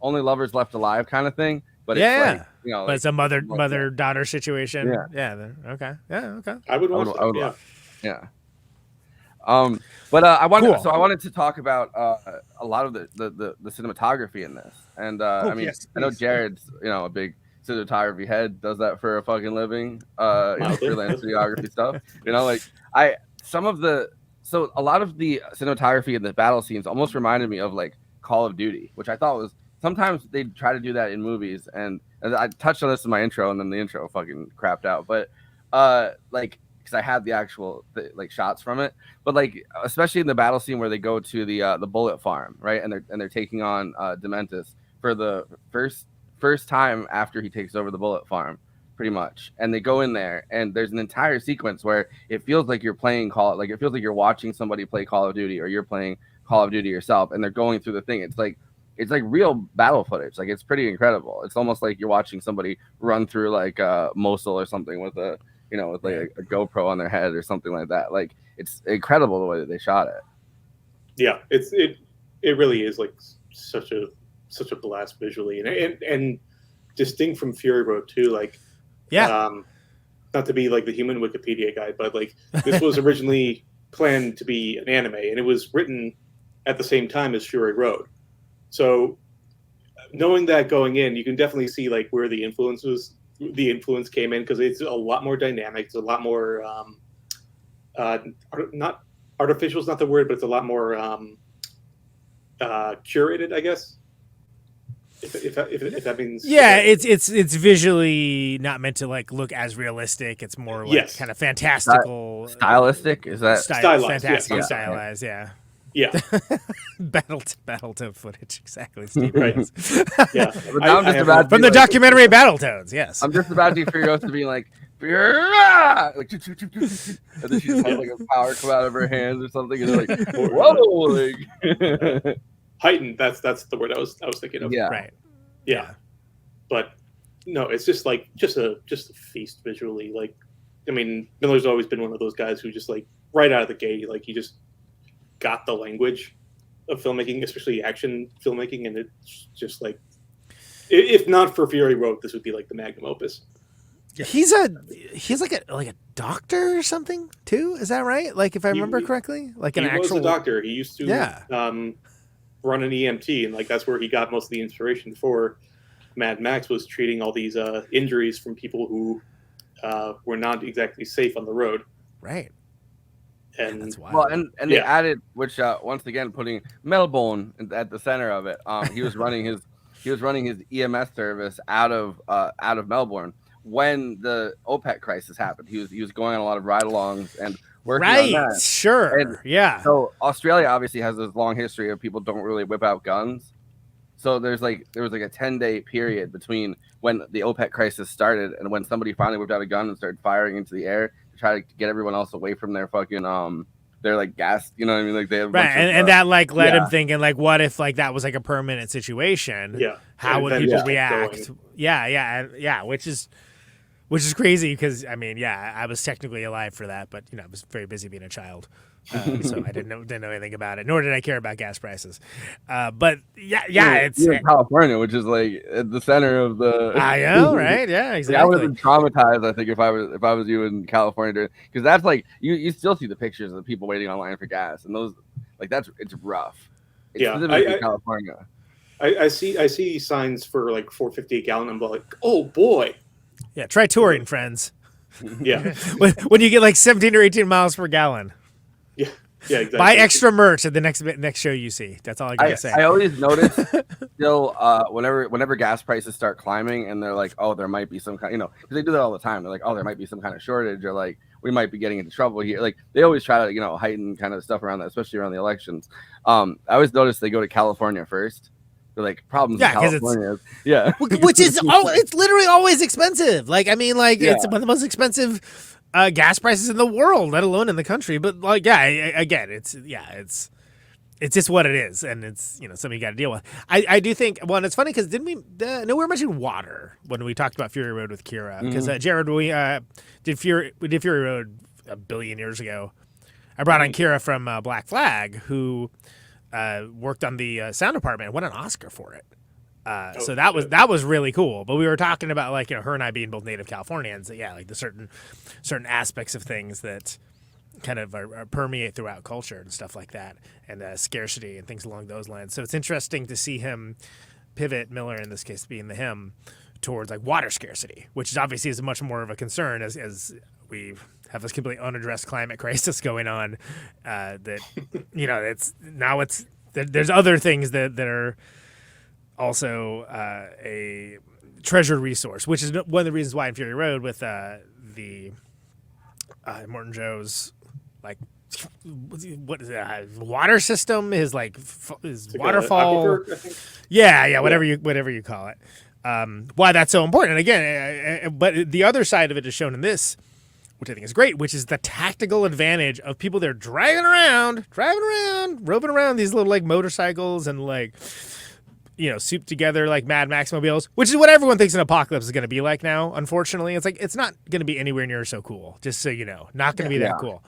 Only lovers left alive kind of thing. But it's like, but it's a mother daughter situation. Yeah. Okay. I would watch. Yeah. But I wanted to talk about a lot of the cinematography in this, and I know Jared's a big cinematography head, does that for a fucking living, freelance videography stuff. A lot of the cinematography in the battle scenes almost reminded me of like Call of Duty, which I thought was. Sometimes they try to do that in movies, and I touched on this in my intro, and then the intro fucking crapped out. But because I had the actual shots from it, but like especially in the battle scene where they go to the bullet farm, right, and they're taking on Dementus for the first time after he takes over the bullet farm, pretty much, and they go in there, and there's an entire sequence where it feels like you're playing it feels like you're watching somebody play Call of Duty, or you're playing Call of Duty yourself, and they're going through the thing. It's like real battle footage. Like it's pretty incredible. It's almost like you're watching somebody run through like Mosul or something with a GoPro on their head or something like that. Like it's incredible the way that they shot it. Yeah, it really is like such a blast visually, and distinct from Fury Road too. Like, not to be like the human Wikipedia guy, but like this was originally planned to be an anime, and it was written at the same time as Fury Road. So knowing that going in, you can definitely see like where the influence came in, because it's a lot more dynamic. It's a lot more not artificial is not the word, but it's a lot more curated, I guess. If that means it's visually not meant to like look as realistic. It's more like kind of fantastical, stylistic. Is that stylized? Fantastic, stylized. Yeah. Battletoad footage, exactly. Steve. Right. Yeah. I'm just about from the documentary Battletoads. Yes. I'm just about to be Furiosa to be like, like, and then she just has like a power come out of her hands or something, and they're like, whoa, like heightened. That's the word I was thinking of. Yeah. Right. Yeah. But no, it's just like just a feast visually. Like, I mean, Miller's always been one of those guys who just like right out of the gate, like he just got the language of filmmaking, especially action filmmaking, and it's just like, if not for Fury Road, this would be like the magnum opus. He's like a doctor or something too. Is that right? Like if I remember correctly, like an he actual was a doctor. He used to run an EMT, and like that's where he got most of the inspiration for Mad Max, was treating all these injuries from people who were not exactly safe on the road. Right. And that's wild. Well, and they added, which once again putting Melbourne at the center of it. He was running his EMS service out of Melbourne when the OPEC crisis happened. He was going on a lot of ride-alongs and working on that. Sure. And yeah. So Australia obviously has this long history of people don't really whip out guns. So there was like a 10-day period between when the OPEC crisis started and when somebody finally whipped out a gun and started firing into the air to try to get everyone else away from their fucking their like gas, you know what I mean? Like they have right, and that like led him thinking like, what if like that was like a permanent situation? Yeah. How would people react? Yeah, which is crazy because I mean, I was technically alive for that, but I was very busy being a child. So I didn't know anything about it, nor did I care about gas prices. But it's in California, which is like at the center of the. I know, right? Yeah, exactly. I would have been traumatized, I think, if I was you in California, because that's like you still see the pictures of the people waiting online for gas, and those like it's rough. It's specifically in California. I see signs for like $4.50 a gallon. I'm like, oh boy. Yeah, try touring, friends. Yeah. when you get like 17 or 18 miles per gallon. Yeah, exactly. Buy extra merch at the next show you see. That's all I gotta say. I always notice still whenever gas prices start climbing and they're like, oh, there might be some kind, because they do that all the time. They're like, oh, there might be some kind of shortage, or like we might be getting into trouble here. Like they always try to heighten kind of stuff around that, especially around the elections. I always notice they go to California first. They're like problems in California. Which is it's literally always expensive. Like I mean, like it's one of the most expensive gas prices in the world, let alone in the country. But like, again, it's just what it is, and it's something you got to deal with. I do think. Well, and it's funny because didn't we? No, we were mentioning water when we talked about Fury Road with Kira, because Jared, we did Fury Road a billion years ago. I brought on Kira from Black Flag, who worked on the sound department and won an Oscar for it. So that was really cool. But we were talking about like her and I being both native Californians. Like the certain aspects of things that kind of permeate throughout culture and stuff like that, and scarcity and things along those lines. So it's interesting to see him pivot, Miller in this case being the him, towards like water scarcity, which obviously is much more of a concern as we have this completely unaddressed climate crisis going on. That there's other things that are also a treasured resource, which is one of the reasons why in Fury Road with the Immortan Joe's like what is it, water system, his waterfall, aquifer, I think. Whatever you call it. Why that's so important. And again, but the other side of it is shown in this, which I think is great, which is the tactical advantage of people that are driving around, roving around these little like motorcycles and like souped together like Mad Max mobiles, which is what everyone thinks an apocalypse is going to be like now. Unfortunately, it's like it's not going to be anywhere near so cool. Just so you know, not going to be that cool.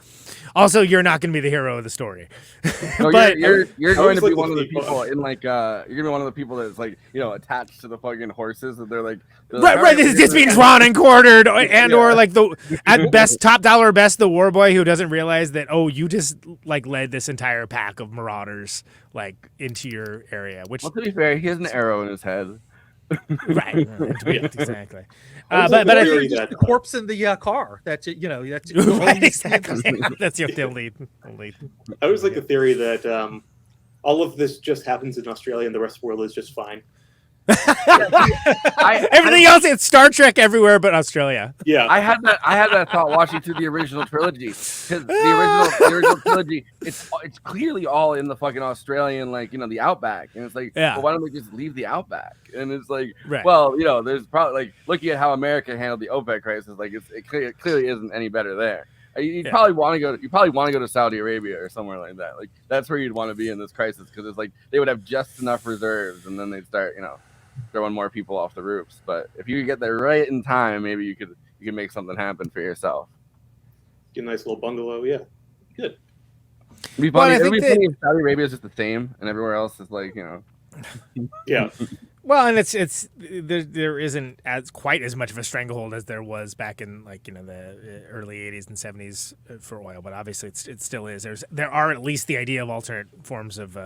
Also, you're not going to be the hero of the story. No, but you're going to be one of the people in like you're going to be one of the people that's like attached to the fucking horses that they're like right. This means drawn and quartered, or like the at best top dollar best the war boy who doesn't realize that you just like led this entire pack of marauders like into your area. Which, well, to be fair, he has an arrow in his head. Right. Exactly. But I think just the corpse in the car. That's that's right. Exactly. That's the lead. I always like the theory that all of this just happens in Australia and the rest of the world is just fine. Everything else, it's Star Trek everywhere but Australia. Yeah, I had that thought watching through the original trilogy, because the original trilogy, it's clearly all in the fucking Australian, like the outback, and it's like, well, why don't we just leave the outback? And it's like, well, there's probably like looking at how America handled the OPEC crisis, like it clearly isn't any better there. You'd probably want to go to Saudi Arabia or somewhere like that. Like that's where you'd want to be in this crisis, because it's like they would have just enough reserves, and then they'd start, throwing more people off the roofs. But if you could get there right in time, maybe you could make something happen for yourself. Get a nice little bungalow, yeah, good. It'd be funny. It'd be funny if Saudi Arabia is just the same, and everywhere else is like, Yeah. Well, and there isn't as quite as much of a stranglehold as there was back in the early 80s and 70s for oil, but obviously it still is. There are at least the idea of alternate forms of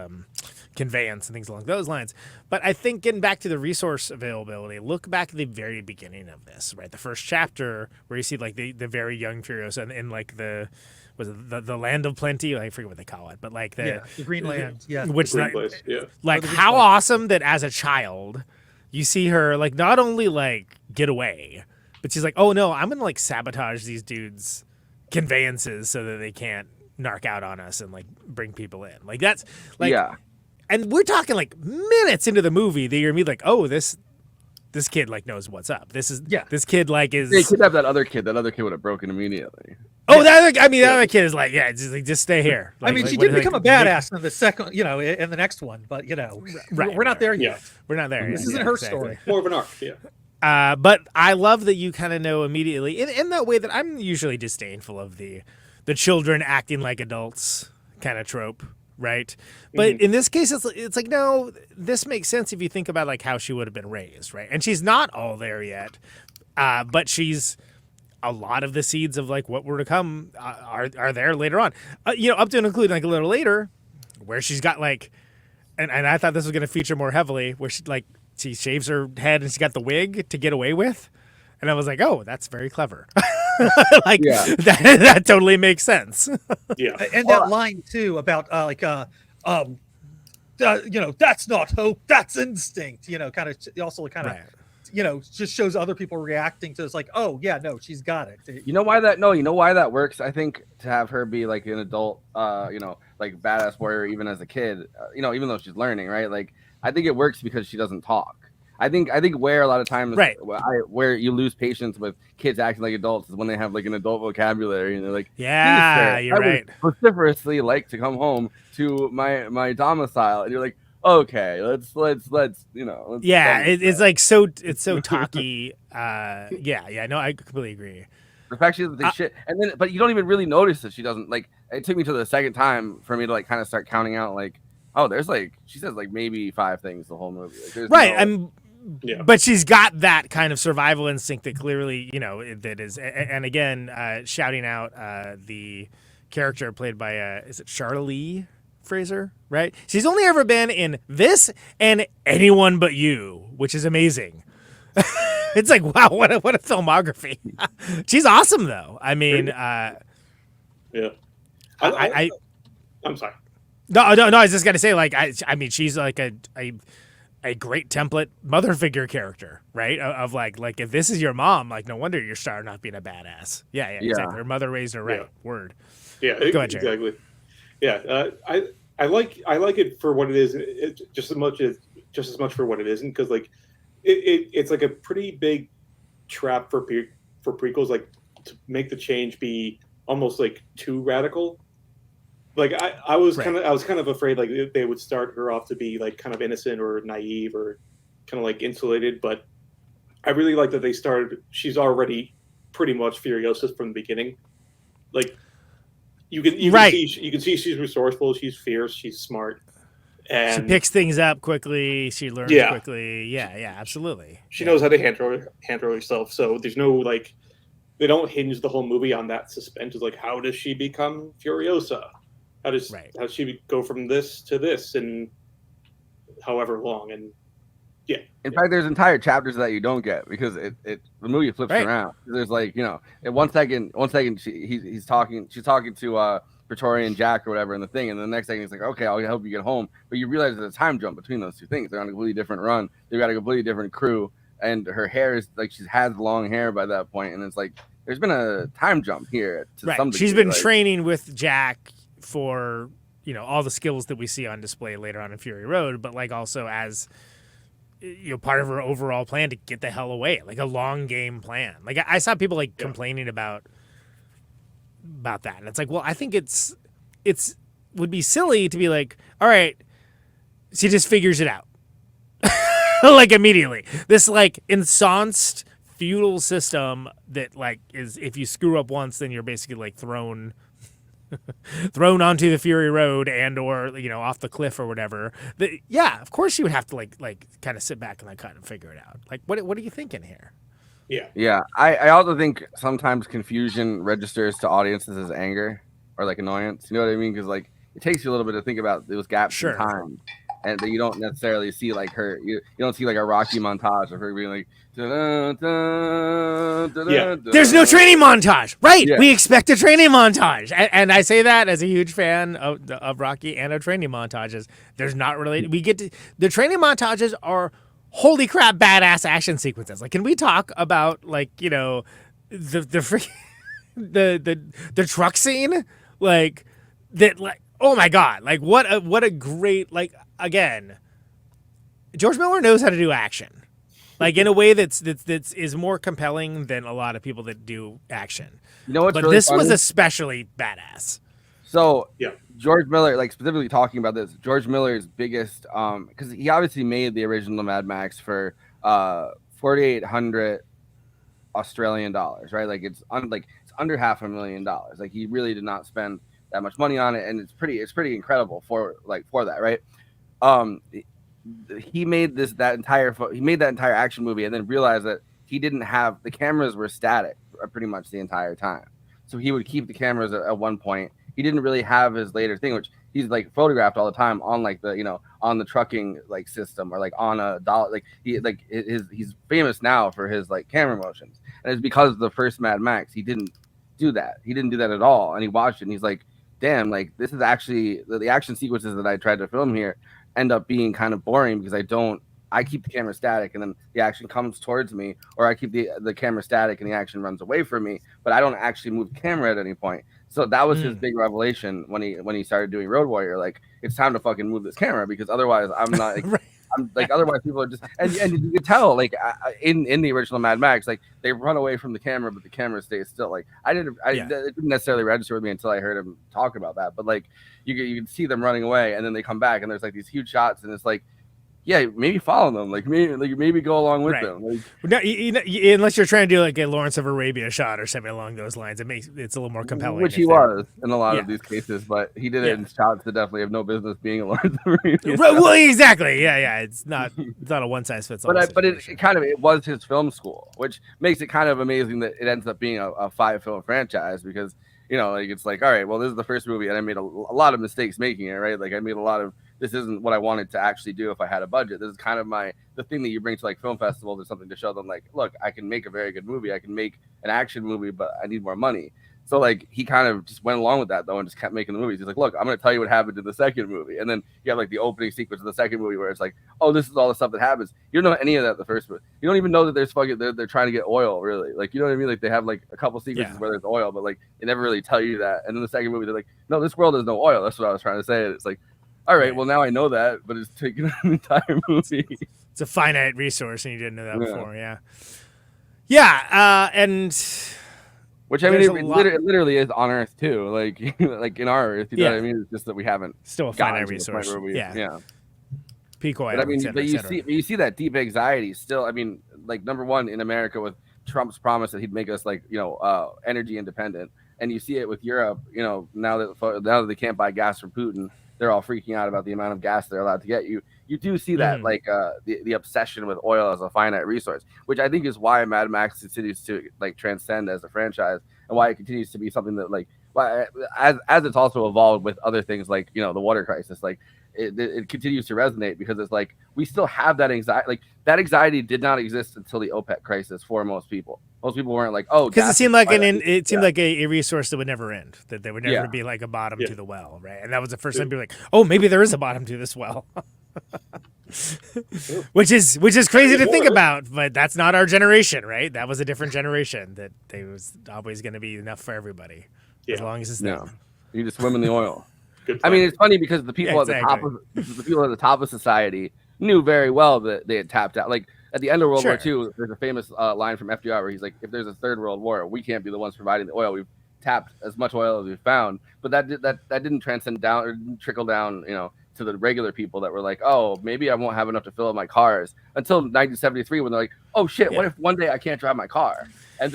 conveyance and things along those lines. But I think getting back to the resource availability, look back at the very beginning of this, right? The first chapter where you see like the very young Furiosa in like the land of plenty. I forget what they call it, but like the Green Land, which Green place, yeah. like how awesome that as a child you see her like not only like get away, but she's like, oh no, I'm gonna like sabotage these dudes' conveyances so that they can't narc out on us and like bring people in. Like that's like, and we're talking like minutes into the movie that you're like, oh this kid like knows what's up. This kid like is. They could have that other kid. That other kid would have broken immediately. Oh, the other kid is like, just stay here. Like, I mean, she did become a badass in the second, in the next one, but we're not there yet. We're not there. This isn't her story. More of an arc, yeah. But I love that you kind of know immediately in that way that I'm usually disdainful of the children acting like adults kind of trope, right? But in this case, it's like, no, this makes sense if you think about like how she would have been raised, right? And she's not all there yet, but she's. A lot of the seeds of like what were to come are there later on, up to and including like a little later, where she's got like, and I thought this was going to feature more heavily, where she shaves her head and she's got the wig to get away with, and I was like, oh, that's very clever. Like that totally makes sense. Yeah, and that line too about that's not hope, that's instinct. Just shows other people reacting to it's like, oh yeah, no, she's got it. You know why that works? I think to have her be like an adult, like badass warrior, even as a kid, even though she's learning, right? Like, I think it works because she doesn't talk. I think where a lot of times, right, where you lose patience with kids acting like adults is when they have like an adult vocabulary and they're like, you're right. I would vociferously like to come home to my domicile, and you're like, okay, let's it's like it's so talky. No, I completely agree. The fact she doesn't think shit, and then but you don't even really notice that she doesn't. Like, it took me to the second time for me to like kind of start counting out like, oh, there's like, she says like maybe 5 things the whole movie, like, right? But she's got that kind of survival instinct that clearly, that is, and again, shouting out the character played by is it Charlize Fraser, right? She's only ever been in this and Anyone But You, which is amazing. It's like, wow, what a filmography. She's awesome though. I mean, yeah. I'm sorry. No. I was just gonna say, like, I mean, she's like a great template mother figure character, right? Of like if this is your mom, like, no wonder you're starting off being a badass. Yeah, exactly. Her mother raised her right. Word. Yeah, go ahead, Jared. Exactly. Yeah, I like it for what it is, just as much for what it isn't, because like it's like a pretty big trap for prequels, like to make the change be almost like too radical. Like I was kind of afraid like they would start her off to be like kind of innocent or naive or kind of like insulated, but I really like that she's already pretty much Furiosa from the beginning. Like you can see she's resourceful, she's fierce, she's smart, and she picks things up quickly. She learns quickly. Yeah, absolutely. She knows how to handle herself. So there's no like, they don't hinge the whole movie on that suspense. It's like, how does she become Furiosa? How does she go from this to this in however long? And in fact, there's entire chapters that you don't get because the movie flips around. There's like, in one second she's talking to Pretoria and Jack or whatever in the thing, and the next second he's like, okay, I'll help you get home. But you realize there's a time jump between those two things. They're on a completely different run. They've got a completely different crew, and her hair is like, she has long hair by that point, and it's like there's been a time jump here to some degree. She's been training with Jack for all the skills that we see on display later on in Fury Road, but like also as part of her overall plan to get the hell away, like a long game plan. Like I saw people like complaining about that, and it's like, well, I think it's would be silly to be like, all right, she just figures it out like immediately. This like ensconced feudal system that like is, if you screw up once, then you're basically like thrown thrown onto the Fury Road and or off the cliff or whatever. Yeah, of course you would have to like kind of sit back and kind of figure it out. Like what are you thinking here? Yeah. I also think sometimes confusion registers to audiences as anger or like annoyance. You know what I mean? Because like it takes you a little bit to think about those gaps in time, and that you don't necessarily see like her. You don't see like a Rocky montage of her being like. There's no training montage, right? Yeah. We expect a training montage, and I say that as a huge fan of Rocky and of training montages. There's not really the training montages are. Holy crap, badass action sequences. Like, can we talk about the truck scene? Like that, like, oh my god, like what a great, like, again, George Miller knows how to do action. Like in a way that's is more compelling than a lot of people that do action. You know what's but really this funny? was especially badass. So George Miller, like specifically talking about this, George Miller's biggest, because he obviously made the original Mad Max for 4,800 Australian dollars, right? Like it's under $500,000. Like he really did not spend that much money on it, and it's pretty incredible for that, right? He made that entire action movie, and then realized that he didn't have the cameras were static pretty much the entire time. So he would keep the cameras at one point. He didn't really have his later thing, which he's like photographed all the time on like the on the trucking like system or like on a dollar. Like he's famous now for his like camera motions, and it's because of the first Mad Max he didn't do that. He didn't do that at all, and he watched it and he's like, damn, like this is actually the action sequences that I tried to film here end up being kind of boring because I keep the camera static and then the action comes towards me, or I keep the camera static and the action runs away from me, but I don't actually move the camera at any point. So that was his big revelation when he started doing Road Warrior. Like, it's time to fucking move this camera because otherwise I'm not. Like, right. I'm like otherwise people are just and you could tell like in the original Mad Max, like they run away from the camera, but the camera stays still. Like it didn't necessarily register with me until I heard him talk about that. But like you can see them running away and then they come back and there's like these huge shots and it's like. Yeah, maybe follow them. Like maybe go along with them. Like, no, unless you're trying to do like a Lawrence of Arabia shot or something along those lines, it's a little more compelling. Which he was in a lot of these cases, but he did it in shots that definitely have no business being a Lawrence of Arabia. Right, well, exactly. Yeah. It's not a one size fits all. But it was his film school, which makes it kind of amazing that it ends up being a 5-film franchise because like it's like all right, well this is the first movie and I made a lot of mistakes making it, right? Like I made a lot of. This isn't what I wanted to actually do if I had a budget. This is kind of the thing that you bring to like film festivals or something to show them like, look, I can make a very good movie. I can make an action movie, but I need more money. So like he kind of just went along with that though and just kept making the movies. He's like, look, I'm going to tell you what happened in the second movie. And then you have like the opening sequence of the second movie where it's like, oh, this is all the stuff that happens. You don't know any of that the first movie. You don't even know that there's they're trying to get oil really. Like, you know what I mean? Like they have like a couple sequences where there's oil, but like they never really tell you that. And then the second movie, they're like, no, this world has no oil. That's what I was trying to say. And it's like, all right, well, now I know that, but it's taking an entire movie. It's a finite resource, and you didn't know that before, Yeah, and... Which, I mean, it literally is on Earth, too. Like, like in our Earth, you know what I mean? It's just that we haven't... Still a finite resource. Peak oil, but I mean, you see that deep anxiety still. I mean, like, number one, in America with Trump's promise that he'd make us, like, energy independent. And you see it with Europe, now that they can't buy gas from Putin, they're all freaking out about the amount of gas they're allowed to get. You do see that, like the obsession with oil as a finite resource, which I think is why Mad Max continues to like transcend as a franchise, and why it continues to be something that like, as it's also evolved with other things like the water crisis, like it continues to resonate because it's like we still have that anxiety. Like that anxiety did not exist until the OPEC crisis for most people. Most people weren't like, oh, because it seemed like a resource that would never end, that there would never be like a bottom to the well, right? And that was the first time people were like, oh, maybe there is a bottom to this well, which is crazy to think about, but that's not our generation, right? That was a different generation that there was always going to be enough for everybody as long as it's there. You just swim in the oil. I mean, it's funny because the people at the top of society knew very well that they had tapped out. Like at the end of World War II, there's a famous line from FDR where he's like, "If there's a third world war, we can't be the ones providing the oil. We've tapped as much oil as we've found." But that didn't transcend down or didn't trickle down, to to the regular people that were like, oh, maybe I won't have enough to fill up my cars until 1973 when they're like, oh shit, what if one day I can't drive my car? And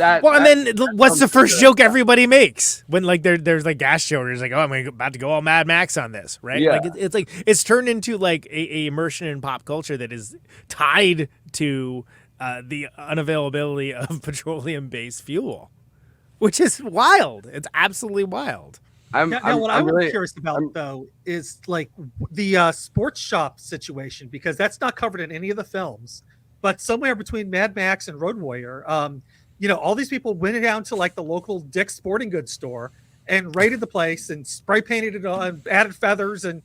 what's the first joke everybody makes when like there's like gas shortage? Like, oh, I'm about to go all Mad Max on this, right? Yeah. Like it's like it's turned into like a immersion in pop culture that is tied to the unavailability of petroleum-based fuel, which is wild. It's absolutely wild. I'm really curious about though is like the sports shop situation, because that's not covered in any of the films. But somewhere between Mad Max and Road Warrior, all these people went down to like the local Dick's Sporting Goods store and raided the place and spray painted it on, added feathers, and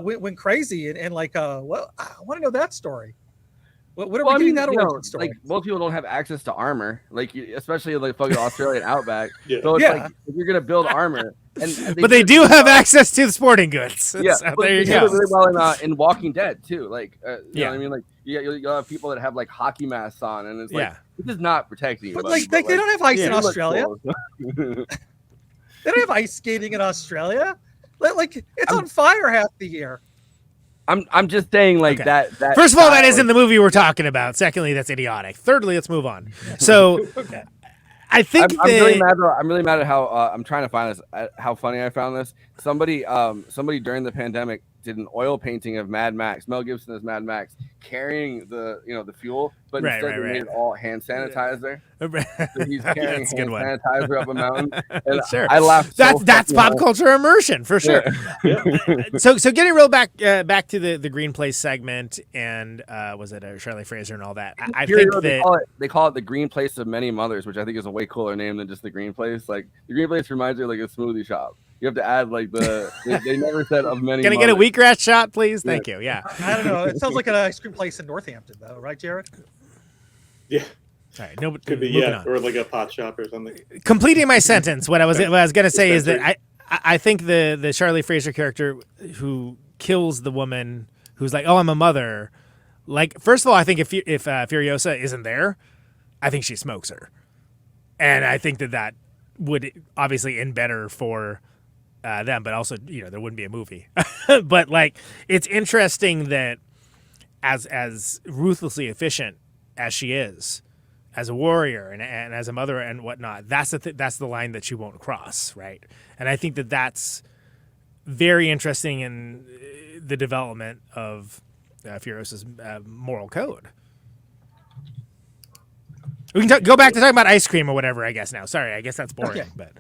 went crazy. And like, well, I want to know that story. What are we getting that origin story? Like, most people don't have access to armor, like especially like fucking Australian outback. Yeah. So it's like if you're gonna build armor, but they do have access to the sporting goods. Yeah, so there you go. go. Really well in Walking Dead too. Like, you know what I mean? Like, you'll have people that have like hockey masks on, and it's like this is not protecting you. But like, they don't have ice in Australia. They don't have ice skating in Australia. Like, it's on fire half the year. I'm just saying like that. First of all, that isn't the movie we're talking about. Secondly, that's idiotic. Thirdly, let's move on. So, I think I'm really mad. I'm really mad at how I'm trying to find this. How funny I found this. Somebody during the pandemic did an oil painting of Mad Max, Mel Gibson as Mad Max, carrying the fuel, but instead they made it all hand sanitizer. So he's carrying hand sanitizer up a mountain. And sure, I laughed. That's pop culture immersion for sure. So getting real back to the Green Place segment, and was it Charlie Fraser and all that? I think they call it the Green Place of Many Mothers, which I think is a way cooler name than just the Green Place. Like the Green Place reminds me of like a smoothie shop. You have to add like they never said of many. Can I get a wheatgrass shot, please? Thank you. Yeah. I don't know. It sounds like an ice cream place in Northampton, though, right, Jared? Yeah. All right. No, could be or like a pot shop or something. Completing my sentence, what I was going to say is that I think the Charlie Fraser character who kills the woman who's like, oh, I'm a mother. Like, first of all, I think if Furiosa isn't there, I think she smokes her, and I think that would obviously end better for them, but also there wouldn't be a movie. But like, it's interesting that as ruthlessly efficient as she is, as a warrior and as a mother and whatnot, that's the line that she won't cross, right? And I think that's very interesting in the development of Furiosa's moral code. We can go back to talking about ice cream or whatever, I guess, now. Sorry, I guess that's boring. Okay. But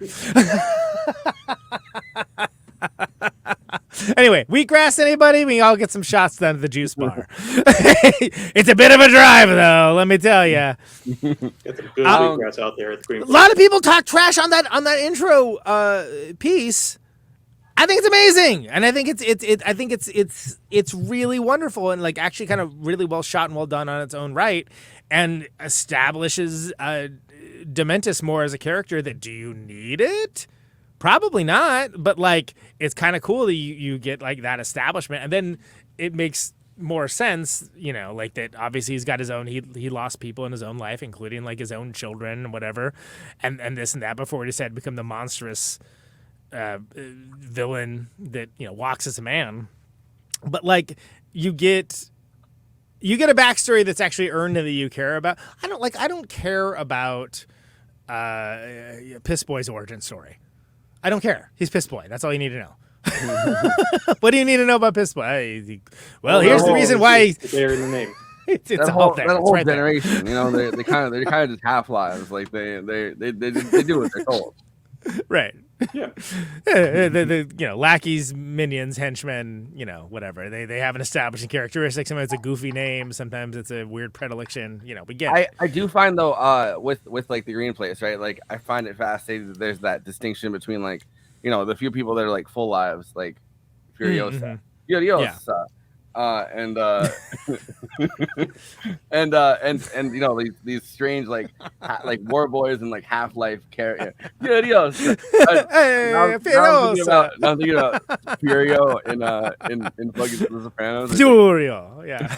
anyway, wheatgrass, anybody? We all get some shots down at the juice bar. It's a bit of a drive, though, let me tell you. Get some good wheatgrass out there at the Green Place. A lot of people talk trash on that intro piece. I think it's amazing, and I think it's really wonderful, and like actually kind of really well shot and well done on its own right, and establishes Dementus more as a character. That do you need it? Probably not, but like it's kind of cool that you get like that establishment, and then it makes more sense, like that. Obviously, he's got his own. He lost people in his own life, including like his own children and whatever, and this and that before he decided to become the monstrous villain that walks as a man. But like you get a backstory that's actually earned and that you care about. I don't care about Piss Boy's origin story. I don't care. He's Piss Boy. That's all you need to know. What do you need to know about Piss Boy? Here's the reason why it's there in the name. It's that whole right generation, they kind of just half lives. Like they do what they're told. Right. Yeah. The lackeys, minions, henchmen, whatever. They have an establishing characteristic. Sometimes it's a goofy name. Sometimes it's a weird predilection. We get it. I do find though, with like the Green Place, right? Like I find it fascinating that there's that distinction between like, the few people that are like full lives, like Furiosa. Furiosa. And these strange like war boys and like Half-Life character. Furiosa. I'm thinking about Furio in fucking The Sopranos. Furio, yeah.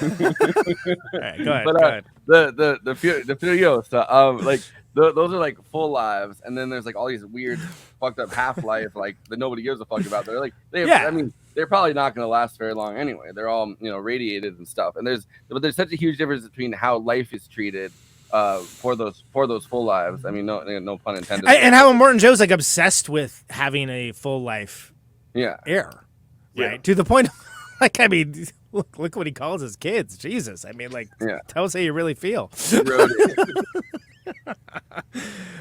All right, go ahead. But go ahead. The Furiosa, like those are like full lives, and then there's like all these weird fucked up Half-Life like that nobody gives a fuck about. They're like I mean. they're probably not going to last very long anyway. They're all radiated and stuff. And there's such a huge difference between how life is treated for those full lives. I mean, no pun intended. And how Immortan Joe's like obsessed with having a full life. Yeah. Heir. Right. To the point. Like, I mean, look what he calls his kids. Jesus. I mean, like, tell us how you really feel.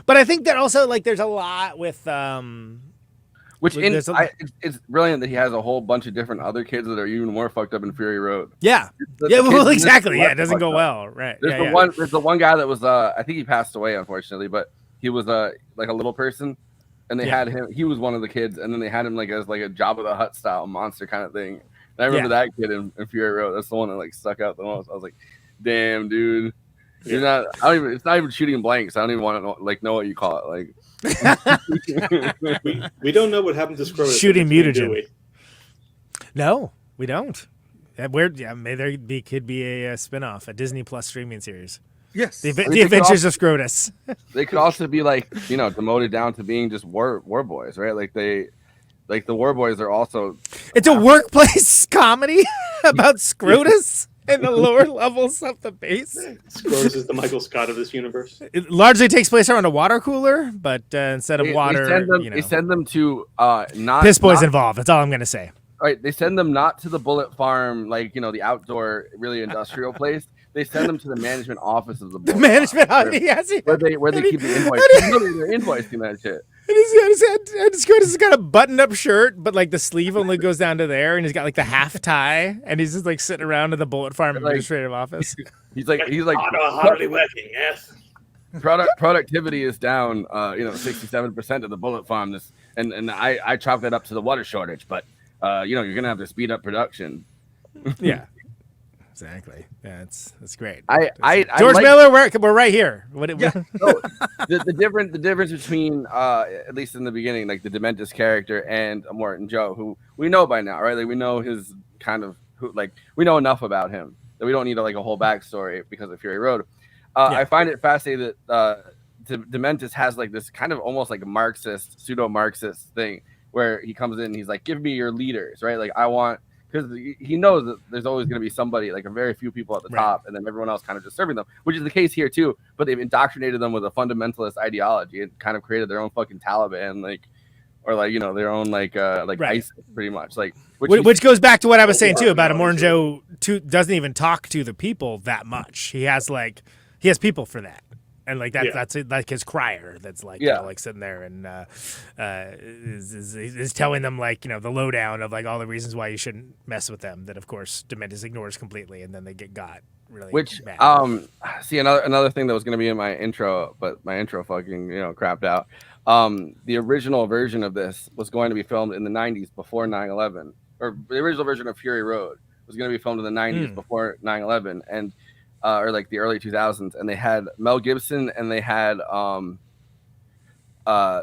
But I think that also, like, there's a lot with it's brilliant that he has a whole bunch of different other kids that are even more fucked up in Fury Road. Yeah. Well, exactly. Yeah, it doesn't go well. Right. There's the one guy that was I think he passed away, unfortunately, but he was like a little person, and they had him. He was one of the kids, and then they had him like as like a Jabba the Hutt style monster kind of thing. And I remember that kid in Fury Road. That's the one that like stuck out the most. I was like, damn, dude. You're not. It's not even shooting blanks. I don't even want to know what you call it. Like, we don't know what happened to Scrotus. Shooting mutagen. No, we don't. Maybe could be a spinoff, a Disney Plus streaming series. Yes, the Adventures of Scrotus. They could also be like demoted down to being just war boys, right? Like the war boys are also. It's a workplace comedy about Scrotus. And the lower levels of the base. Scrotus is the Michael Scott of this universe. It largely takes place around a water cooler, but instead of water, they send them to not piss boys involved. That's all I'm gonna say. Right, they send them not to the bullet farm, like the outdoor, really industrial place. They send them to the management office of the bullet management farm, where they keep the invoice. They're invoicing that shit. And Scrotus has got a button-up shirt, but like the sleeve only goes down to there, and he's got like the half tie, and he's just like sitting around in the bullet farm administrative office. He's like hardly working. Yes. Productivity is down, 67% of the bullet farm. And I chalk that up to the water shortage, but you're gonna have to speed up production. Yeah. Exactly. Yeah, it's great. George Miller, we're right here. The difference between at least in the beginning, like the Dementus character and Immortan Joe, who we know by now, right? Like we know his we know enough about him that we don't need a whole backstory because of Fury Road. I find it fascinating that Dementus has like this kind of almost like a Marxist, pseudo-Marxist thing where he comes in and he's like, give me your leaders, right? Like I want. Because he knows that there's always going to be somebody, like a very few people at the top, and then everyone else kind of just serving them, which is the case here too. But they've indoctrinated them with a fundamentalist ideology and kind of created their own fucking Taliban, their own ISIS, pretty much. Which goes back to what I was saying too about Immortan Joe. Doesn't even talk to the people that much. He has people for that. And that's like his crier that's like sitting there and is telling them the lowdown of like all the reasons why you shouldn't mess with them that of course Dementus ignores completely, and then they get got really mad. See another thing that was going to be in my intro, but my intro fucking crapped out. The original version of this was going to be filmed in the 90s before 9/11, or the original version of Fury Road was going to be filmed in the 90s before 9/11, and or like the early 2000s, and they had Mel Gibson and they had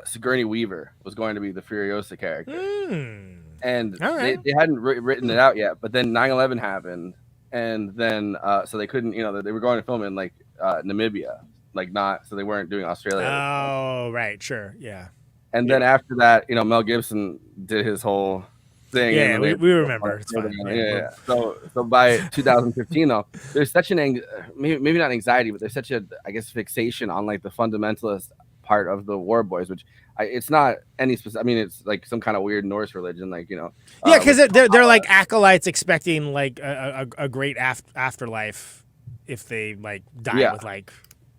Sigourney Weaver was going to be the Furiosa character, and they hadn't written it out yet. But then 9/11 happened, and then so they couldn't, they were going to film in Namibia, so they weren't doing Australia. Oh, right, sure, yeah. And then after that, Mel Gibson did his whole thing. Yeah, we remember. It's fine. Yeah. So by 2015, though, there's such maybe not anxiety, but there's such a, I guess, fixation on the fundamentalist part of the War Boys, which it's not any specific. I mean, it's like some kind of weird Norse religion, Yeah, because they're like acolytes expecting a great afterlife if they die with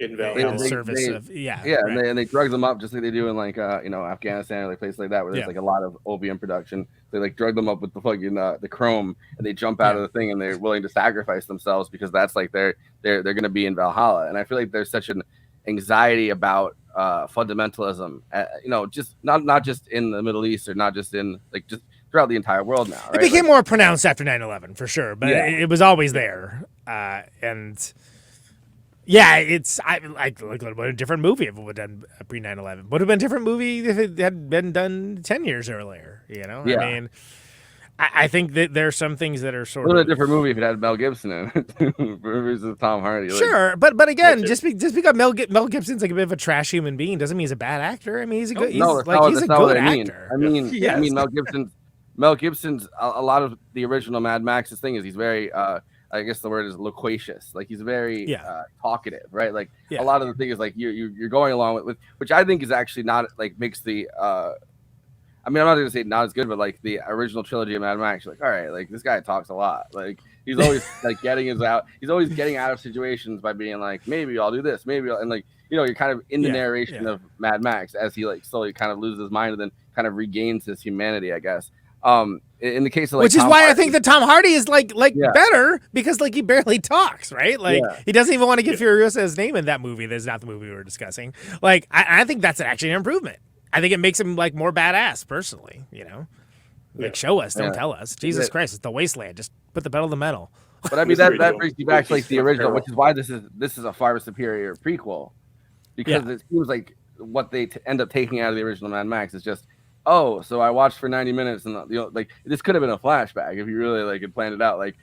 in service of and they drug them up just like they do in Afghanistan or places like that where there's a lot of opium production. They drug them up with the fucking the chrome, and they jump out of the thing, and they're willing to sacrifice themselves because that's they're going to be in Valhalla. And I feel like there's such an anxiety about fundamentalism, just not just in the Middle East or not just in just throughout the entire world now. Right? It became more pronounced after 9/11 for sure, but it was always there, and. Yeah, it's like a different movie if it would have done pre 9/11. Would have been a different movie if it had been done 10 years earlier. Yeah. I mean, I think that there are some things that are sort of a different movie if it had Mel Gibson in it versus Tom Hardy. Sure, but again, just because Mel Gibson's like a bit of a trash human being doesn't mean he's a bad actor. I mean, he's a good. He's a good actor. I mean Mel Gibson. Mel Gibson's a lot of the original Mad Max's thing is he's very I guess the word is loquacious. Like he's very talkative, right? Like a lot of the thing is like you're going along with which I think is actually not like makes the I mean, I'm not going to say not as good, but like the original trilogy of Mad Max, you're like, all right, like this guy talks a lot. Like he's always like he's always getting out of situations by being like, maybe I'll do this, maybe and like, you know, you're kind of in the narration of Mad Max as he like slowly kind of loses his mind and then kind of regains his humanity, I guess. In the case of like, which is why I think that Tom Hardy is like better because like he barely talks, right? Like he doesn't even want to give Furiosa his name in that movie. That's not the movie we were discussing. Like I think that's actually an improvement. I think it makes him like more badass personally, you know, like show us, don't tell us. Jesus Christ, it's the Wasteland. Just put the pedal to the metal. But I mean, that brings you back to like the original, which is why this is a far superior prequel because it seems like what they end up taking out of the original Mad Max is just, oh, so I watched for 90 minutes and you know, like this could have been a flashback if you really like had planned it out. Like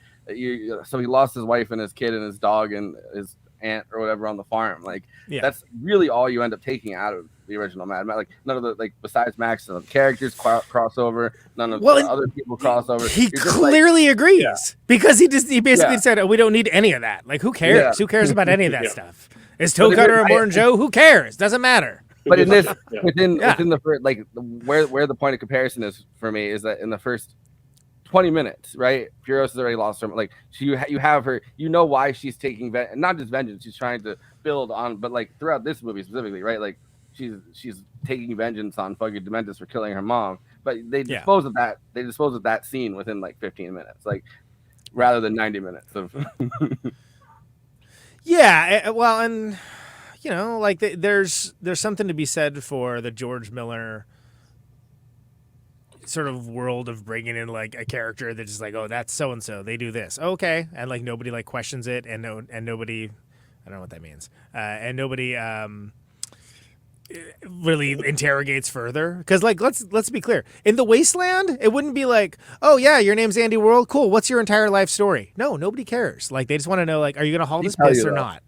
so he lost his wife and his kid and his dog and his aunt or whatever on the farm. Like that's really all you end up taking out of the original Mad Max. Like none of the like besides Max, none of the characters crossover, none of the other people crossover. He clearly agrees because he basically said, oh, we don't need any of that. Like who cares? Who cares about any of that stuff? Is Toe Cutter or Immortan Joe? Who cares? Doesn't matter. But in this, within the first, like where the point of comparison is for me is that in the first 20 minutes, right? Furiosa's already lost her. Like you have her, you know why she's taking not just vengeance, she's trying to build on, but like throughout this movie specifically, right? Like she's taking vengeance on fucking Dementus for killing her mom. But they dispose of that. They dispose of that scene within like 15 minutes, like rather than 90 minutes of. Well, and you know, like there's something to be said for the George Miller sort of world of bringing in like a character that's just like, oh, that's so and so, they do this, okay, and like nobody like questions it, and nobody, I don't know what that means, and nobody really interrogates further, because like let's be clear, in the Wasteland it wouldn't be like, oh yeah, your name's Andy World, cool, what's your entire life story? No, nobody cares. Like they just want to know, like, are you gonna haul this piss or not?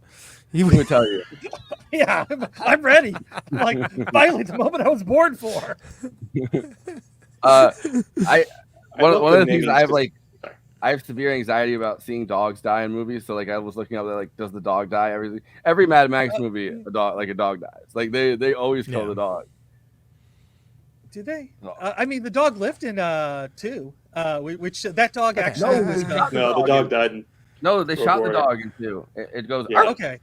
He would tell you. Yeah, I'm ready. Like finally the moment I was born for. One of the things I have severe anxiety about seeing dogs die in movies. So like I was looking up there, like, does the dog die? Every Mad Max movie, a dog dies. Like they always kill the dog. Did they? I mean, the dog lived in 2, which that dog actually. No, the dog died. No, they shot the dog in 2. It goes. Yeah. Okay.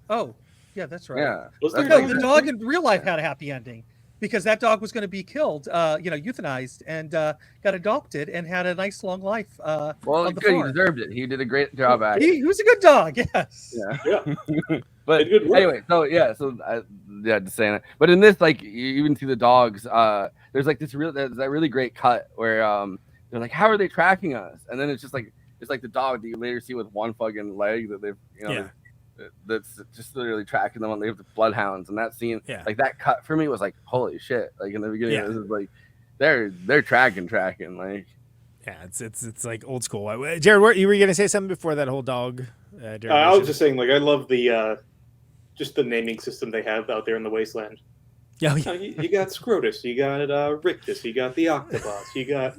Oh, yeah, that's right. Yeah. No, the dog in real life had a happy ending because that dog was going to be killed, euthanized, and got adopted and had a nice long life. Well, good. He deserved it. He did a great job at it. He was a good dog. Yes. Yeah. But anyway, just saying it. But in this, like, you even see the dogs. There's that really great cut where they're like, "How are they tracking us?" And then it's like the dog that you later see with one fucking leg that they've that's just literally tracking them. They have the bloodhounds, and that scene, like that cut for me was like, holy shit! Like in the beginning, this is like they're tracking like. Yeah, it's like old school. Jared, you were gonna say something before that whole dog? I was just saying, like, I love the just the naming system they have out there in the Wasteland. Yeah, you got Scrotus, you got Rictus, you got the Octobus, you got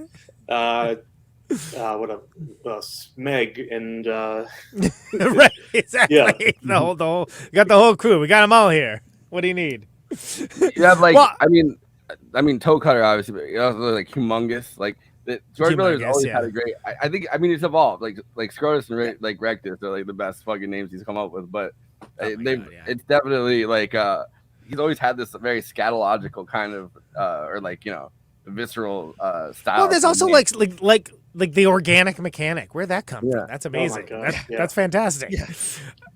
Smeg and right, exactly. Yeah. The whole got the whole crew. We got them all here. What do you need? You have like, I mean, Toe Cutter obviously, but you also like humongous. Like George Miller's always had a great. I think it's evolved. Like Scrotus and like Rectus are like the best fucking names he's come up with. But it's definitely like he's always had this very scatological kind of or like visceral style. Well, there's also like the organic mechanic. Where'd that come from? That's amazing. That's fantastic. Yeah.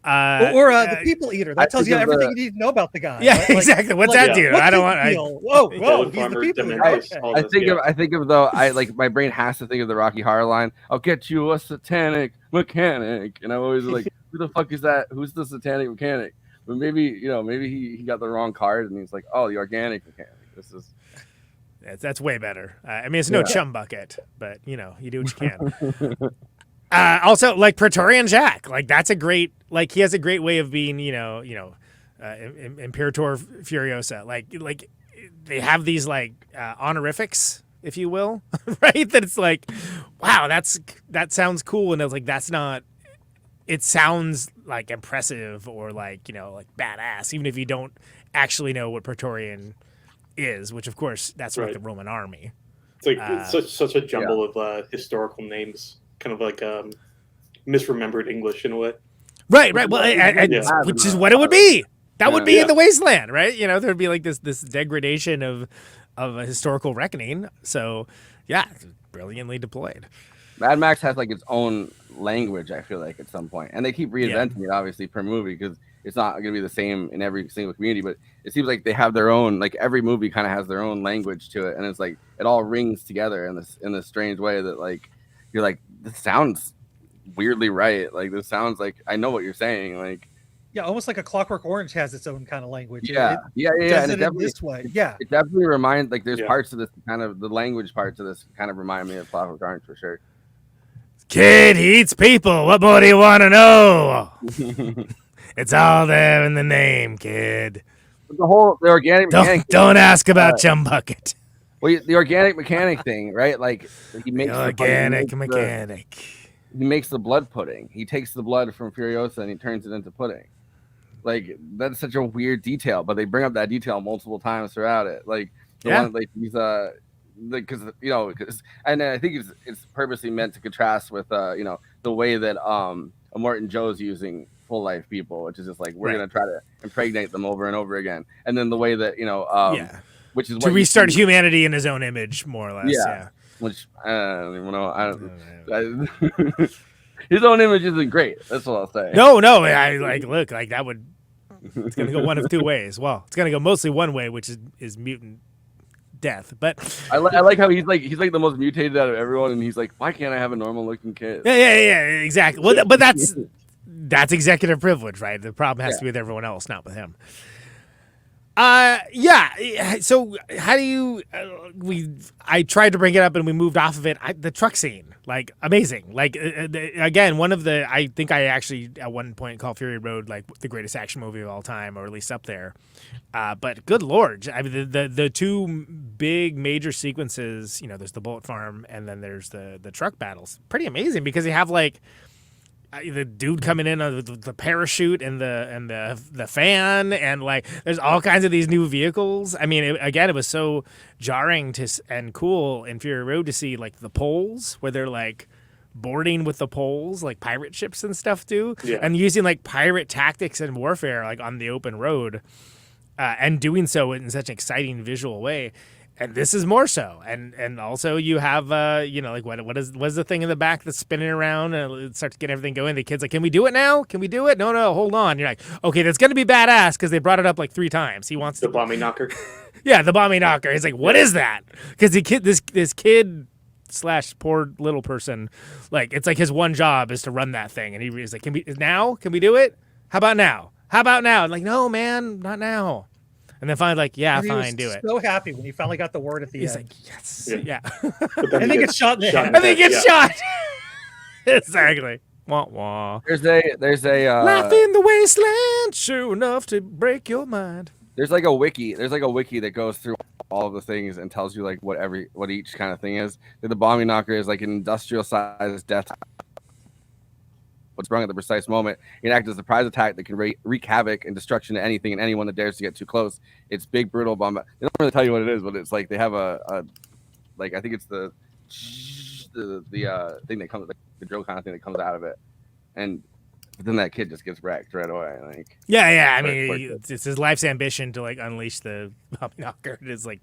The people eater. That tells you everything you need to know about the guy. Yeah, right? Exactly. What's that do? I don't want. Whoa! He's the people eater. I think of though. I like my brain has to think of the Rocky Horror line. I'll get you a satanic mechanic, and I'm always like, who the fuck is that? Who's the satanic mechanic? But maybe he got the wrong card, and he's like, oh, the organic mechanic. This is. That's way better. I mean, it's no chum bucket, but you do what you can. Also, like Praetorian Jack, like that's a great, like he has a great way of being, Imperator Furiosa. Like they have these like honorifics if you will, right? That it's like, wow, that sounds cool, and I was like, that's not. It sounds like impressive or like, you know, like badass, even if you don't actually know what Praetorian is, which of course that's like the Roman army. It's like it's such a jumble of historical names, kind of like misremembered English in a way. Right. Well, which is what it would be. That would be in the Wasteland, right? You know, there'd be like this degradation of a historical reckoning. So, yeah, brilliantly deployed. Mad Max has like its own language, I feel like, at some point, and they keep reinventing it obviously per movie, because it's not going to be the same in every single community, but it seems like they have their own, like every movie kind of has their own language to it, and it's like it all rings together in this strange way that like you're like, this sounds weirdly right, like this sounds like I know what you're saying, like almost like a Clockwork Orange has its own kind of language. Yeah. Does it in this way. It definitely reminds, like there's parts of this kind of, the language parts of this kind of remind me of Clockwork Orange for sure. Kid, he eats people. What more do you want to know? It's all there in the name, kid. The organic mechanic. Don't ask about Chum Bucket. Well, the organic mechanic thing, right? Like he makes mechanic. He makes the blood pudding. He takes the blood from Furiosa and he turns it into pudding. Like that's such a weird detail, but they bring up that detail multiple times throughout it. Like the one, like he's because you know, and I think it's purposely meant to contrast with you know, the way that Immortan Joe's using full life people, which is just like we're gonna try to impregnate them over and over again, and then the way that, you know, which is to restart humanity in his own image, more or less. Yeah. Which I don't even know. His own image isn't great. That's what I'll say. No, I like look like that would. It's gonna go one of two ways. Well, it's gonna go mostly one way, which is mutant death. But I like how he's like the most mutated out of everyone, and he's like, why can't I have a normal looking kid? Yeah, exactly. Well, but that's executive privilege, right? The problem has to be with everyone else, not with him. So how do you? I tried to bring it up and we moved off of it. The truck scene, like amazing. Like again, one of the, I think I actually at one point called Fury Road like the greatest action movie of all time, or at least up there. But good Lord, I mean the two big major sequences. You know, there's the bullet farm and then there's the truck battles. Pretty amazing because you have like the dude coming in on the parachute and the fan, and like there's all kinds of these new vehicles. I mean, it was so jarring and cool in Fury Road to see like the poles where they're like boarding with the poles like pirate ships and stuff do, and using like pirate tactics and warfare like on the open road, and doing so in such an exciting visual way. And this is more so, and also you have you know, like what is the thing in the back that's spinning around and it starts getting everything going. The kid's like, "Can we do it now? Can we do it? No, hold on." You're like, "Okay, that's gonna be badass," because they brought it up like 3 times. He wants the bombing knocker. Yeah, the bombing knocker. He's like, "What is that?" Because this kid / poor little person, like it's like his one job is to run that thing, and he's like, "Can we now? Can we do it? How about now? How about now?" I'm like, "No, man, not now." And then finally, like, yeah, fine, do it. So happy when he finally got the word at the end. He's like, yes, yeah. And then gets shot in the head. And then gets shot. Exactly. Wah wah. There's a life in the wasteland, sure enough to break your mind. There's like a wiki. There's like a wiki that goes through all of the things and tells you like what each kind of thing is. The bombing knocker is like an industrial sized death. What's wrong at the precise moment. It acts as a surprise attack that can wreak havoc and destruction to anything and anyone that dares to get too close. It's big, brutal bomb. They don't really tell you what it is, but it's like they have a like, I think it's the thing that comes, like the drill kind of thing that comes out of it, and then that kid just gets wrecked right away. Like yeah. I mean, it's his life's ambition to like unleash the bombing knocker. It's like,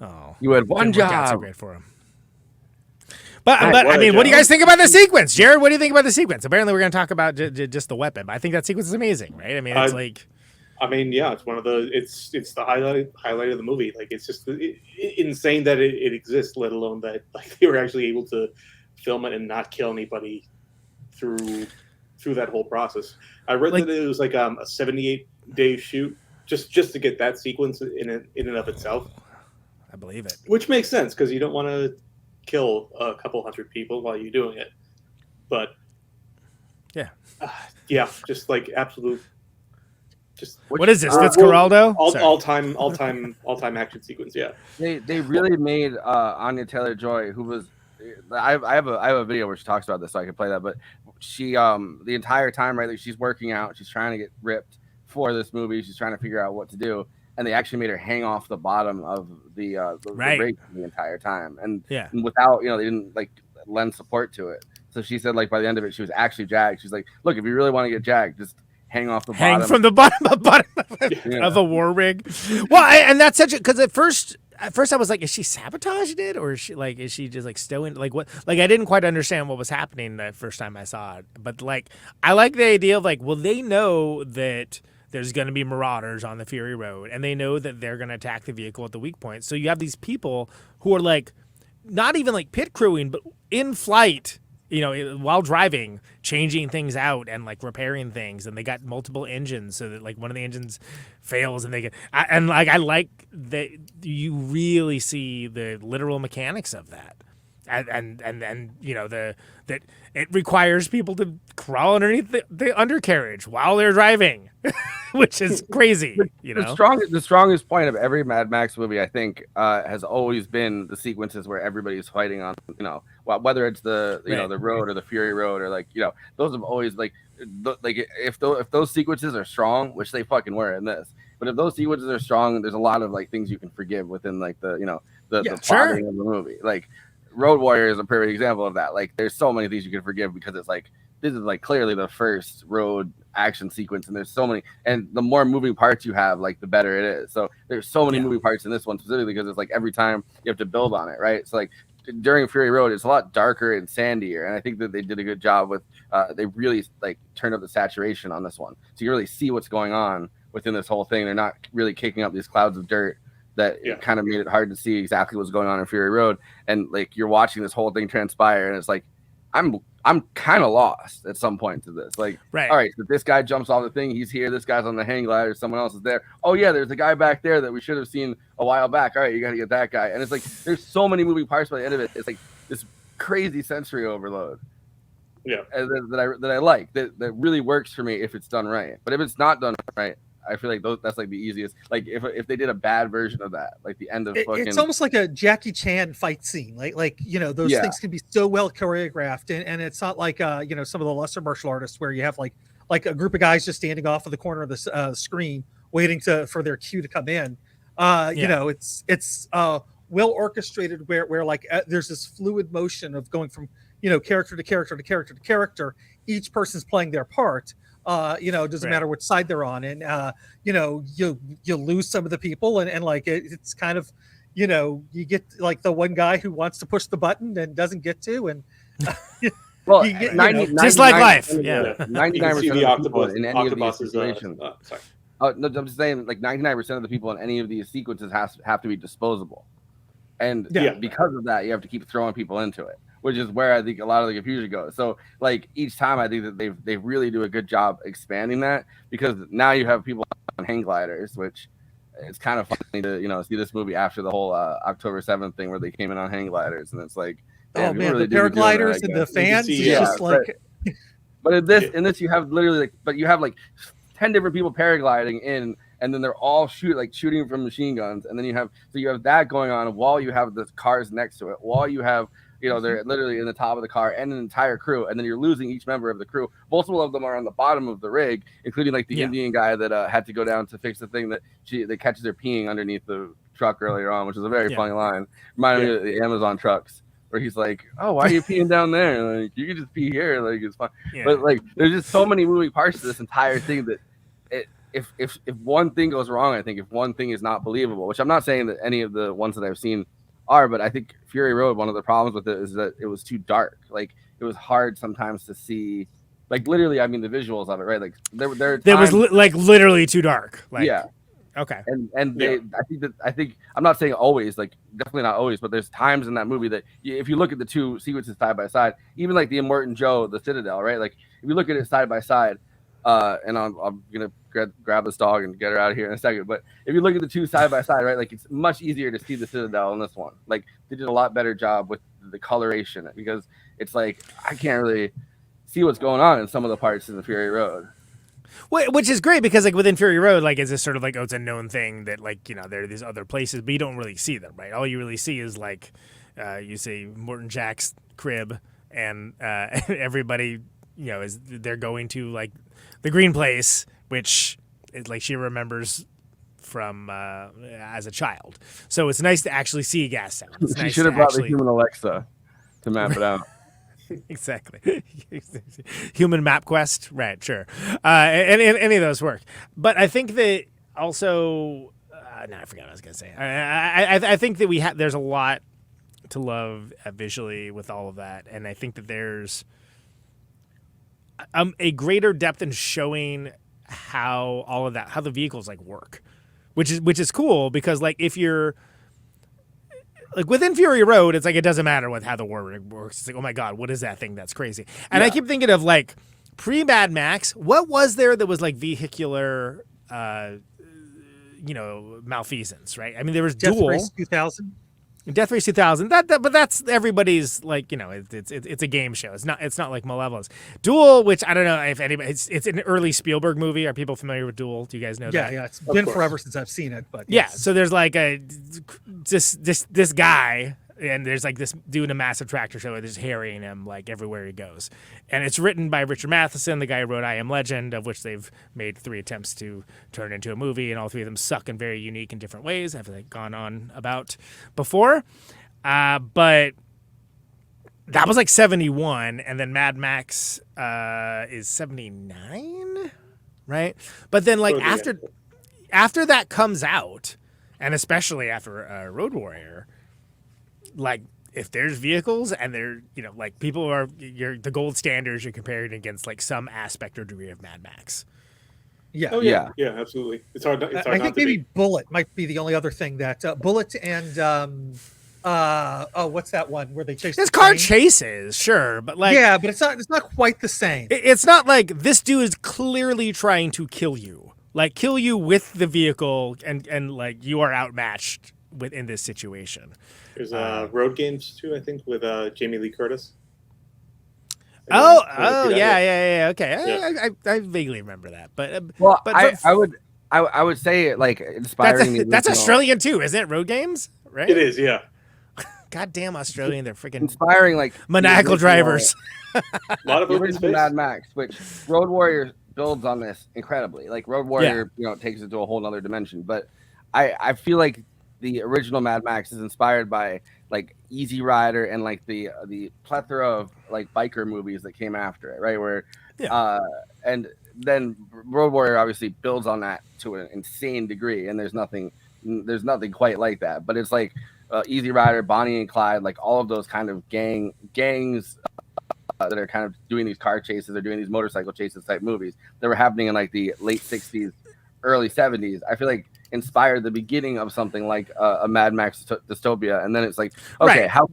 oh, you had one job. So great for him. But I mean, what do you guys think about the sequence, Jared? What do you think about the sequence? Apparently, we're going to talk about just the weapon, but I think that sequence is amazing, right? I mean, it's like, I mean, yeah, it's one of the it's the highlight of the movie. Like, it's just insane that it exists, let alone that like they were actually able to film it and not kill anybody through that whole process. I read that it was like a 78-day shoot just to get that sequence in and of itself. I believe it, which makes sense because you don't want to kill a couple hundred people while you're doing it, but yeah, just like absolute Just what is this? Fitzcarraldo? All time action sequence. Yeah. They really made Anya Taylor-Joy, who was I have a video where she talks about this, so I can play that. But she the entire time, right, like she's working out, she's trying to get ripped for this movie, she's trying to figure out what to do, and they actually made her hang off the bottom of the rig the entire time, and without they didn't like lend support to it. So she said like by the end of it she was actually jagged. She's like, look, if you really want to get jagged, just hang off the bottom. Hang from the bottom of a war rig. Well, and that's such a because at first I was like, is she sabotaging it, or is she just like stowing like what? Like I didn't quite understand what was happening the first time I saw it. But like I like the idea of like, well, they know that there's going to be marauders on the Fury Road, and they know that they're going to attack the vehicle at the weak point. So you have these people who are like not even like pit crewing, but in flight, while driving, changing things out and like repairing things, and they got multiple engines so that like one of the engines fails and they get I like that you really see the literal mechanics of that, and that it requires people to crawl underneath the undercarriage while they're driving, which is crazy. The strongest point of every Mad Max movie, I think, has always been the sequences where everybody's fighting on, whether it's the the road or the Fury Road, or like those have always like if those sequences are strong, which they fucking were in this, but if those sequences are strong, there's a lot of like things you can forgive within like the plotting of the movie. Like Road Warrior is a perfect example of that. Like there's so many things you can forgive because it's like this is like clearly the first road action sequence, and there's so many, and the more moving parts you have, like the better it is. So there's so many moving parts in this one specifically because it's like every time you have to build on it, right? So like during Fury Road, it's a lot darker and sandier, and I think that they did a good job with they really like turned up the saturation on this one, so you really see what's going on within this whole thing. They're not really kicking up these clouds of dirt that kind of made it hard to see exactly what's going on in Fury Road, and like you're watching this whole thing transpire, and it's like I'm kind of lost at some point to this. Like, all right, so this guy jumps off the thing, he's here, this guy's on the hang glider, someone else is there. Oh yeah, there's a guy back there that we should have seen a while back. All right, you got to get that guy. And it's like there's so many moving parts by the end of it. It's like this crazy sensory overload. Yeah, that I like that really works for me if it's done right. But if it's not done right, I feel like that's like the easiest. Like if they did a bad version of that, like the end of fucking, it's almost like a Jackie Chan fight scene. Like those things can be so well choreographed, and it's not like some of the lesser martial artists where you have like a group of guys just standing off of the corner of the screen waiting for their cue to come in. It's well orchestrated where like there's this fluid motion of going from character to character to character to character. Each person's playing their part. It doesn't matter which side they're on, and you lose some of the people, and like it's kind of you get like the one guy who wants to push the button and doesn't get to, and well, just like life, 99% of the people in any of these situations. No, I'm just saying, like 99% of the people in any of these sequences have to be disposable, and because of that, you have to keep throwing people into it, which is where I think a lot of the confusion goes. So like each time I think that they really do a good job expanding that, because now you have people on hang gliders, which it's kind of funny to see this movie after the whole October 7th thing where they came in on hang gliders, and it's like, oh man, really the paragliders and the fans, just like. But in this you have literally you have like 10 different people paragliding in, and then they're all shooting from machine guns, and then you have that going on while you have the cars next to it, while you have they're literally in the top of the car and an entire crew, and then you're losing each member of the crew. Multiple of them are on the bottom of the rig, including like the Indian guy that had to go down to fix the thing that catches her peeing underneath the truck earlier on, which is a very funny line. Reminded me of the Amazon trucks where he's like, "Oh, why are you peeing down there? Like you can just pee here. Like it's fine." Yeah. But like there's just so many moving parts to this entire thing that if one thing goes wrong, I think if one thing is not believable, which I'm not saying that any of the ones that I've seen are, but I think Fury Road, one of the problems with it is that it was too dark. Like it was hard sometimes to see, like literally, I mean the visuals of it, right? Like there was like literally too dark. Like, okay. And I think I'm not saying always, like definitely not always, but there's times in that movie that if you look at the two sequences side by side, even like the Immortan Joe, the Citadel, right? Like if you look at it side by side, and I'm gonna grab this dog and get her out of here in a second. But if you look at the two side by side, right, like it's much easier to see the Citadel in this one. Like they did a lot better job with the coloration, because it's like I can't really see what's going on in some of the parts in the Fury Road. Which is great because like within Fury Road, like it's just sort of like, oh, it's a known thing that like, there are these other places, but you don't really see them, right? All you really see is like you see Morton Jack's crib and everybody, they're going to like the green place, which is like she remembers from as a child. So it's nice to actually see a gas town. It's She nice should have to brought actually... the human Alexa to map it out. Exactly. Human map quest, right? Sure. Any of those work, but I think that also. No, I forgot what I was gonna say. I think that there's a lot to love visually with all of that, and I think that there's a greater depth in showing how all of that, how the vehicles like work, which is cool because like if you're like within Fury Road, it's like it doesn't matter how the war works. It's like, oh my god, what is that thing? That's crazy. And I keep thinking of like pre Mad Max. What was there that was like vehicular, malfeasance, right? I mean, there was Death Duel, Race 2000. Death Race 2000. But that's everybody's like, it's a game show. It's not like Malevolence. Duel, which I don't know if anybody. It's an early Spielberg movie. Are people familiar with Duel? Do you guys know that? Yeah, it's been forever since I've seen it, but yeah. So there's like this guy, and there's like this dude in a massive tractor trailer that's harrying him like everywhere he goes. And it's written by Richard Matheson, the guy who wrote I Am Legend, of which they've made 3 attempts to turn into a movie, and all 3 of them suck in very unique and different ways. I've like gone on about before. But that was like 71, and then Mad Max is 79, right? But then like after that comes out, and especially after Road Warrior, like if there's vehicles and they're like people are the gold standards, you're comparing against like some aspect or degree of Mad Max. Yeah. Oh yeah, absolutely. It's hard. I think maybe Bullet might be the only other thing that Bullet and what's that one where they chase? It's car chases, sure, but like but it's not quite the same. It's not like this dude is clearly trying to kill you with the vehicle, and like you are outmatched in this situation. There's Road Games too, I think, with Jamie Lee Curtis. Yeah. Okay, Yeah. I vaguely remember that, but I would say like inspiring. That's Australian too, isn't it? Road Games, right? It is, yeah. Goddamn Australian, they're freaking inspiring, like maniacal drivers. A lot of open space. Mad Max, which Road Warrior builds on this incredibly. Like Road Warrior, takes it to a whole nother dimension. But I feel like the original Mad Max is inspired by like Easy Rider and like the plethora of like biker movies that came after it, right? Where and then Road Warrior obviously builds on that to an insane degree, and there's nothing quite like that. But it's like Easy Rider, Bonnie and Clyde, like all of those kind of gangs that are kind of doing these car chases or doing these motorcycle chases type movies that were happening in like the late 60s, early 70s. I feel like inspired the beginning of something like a Mad Max dystopia, and then it's like, okay, right. how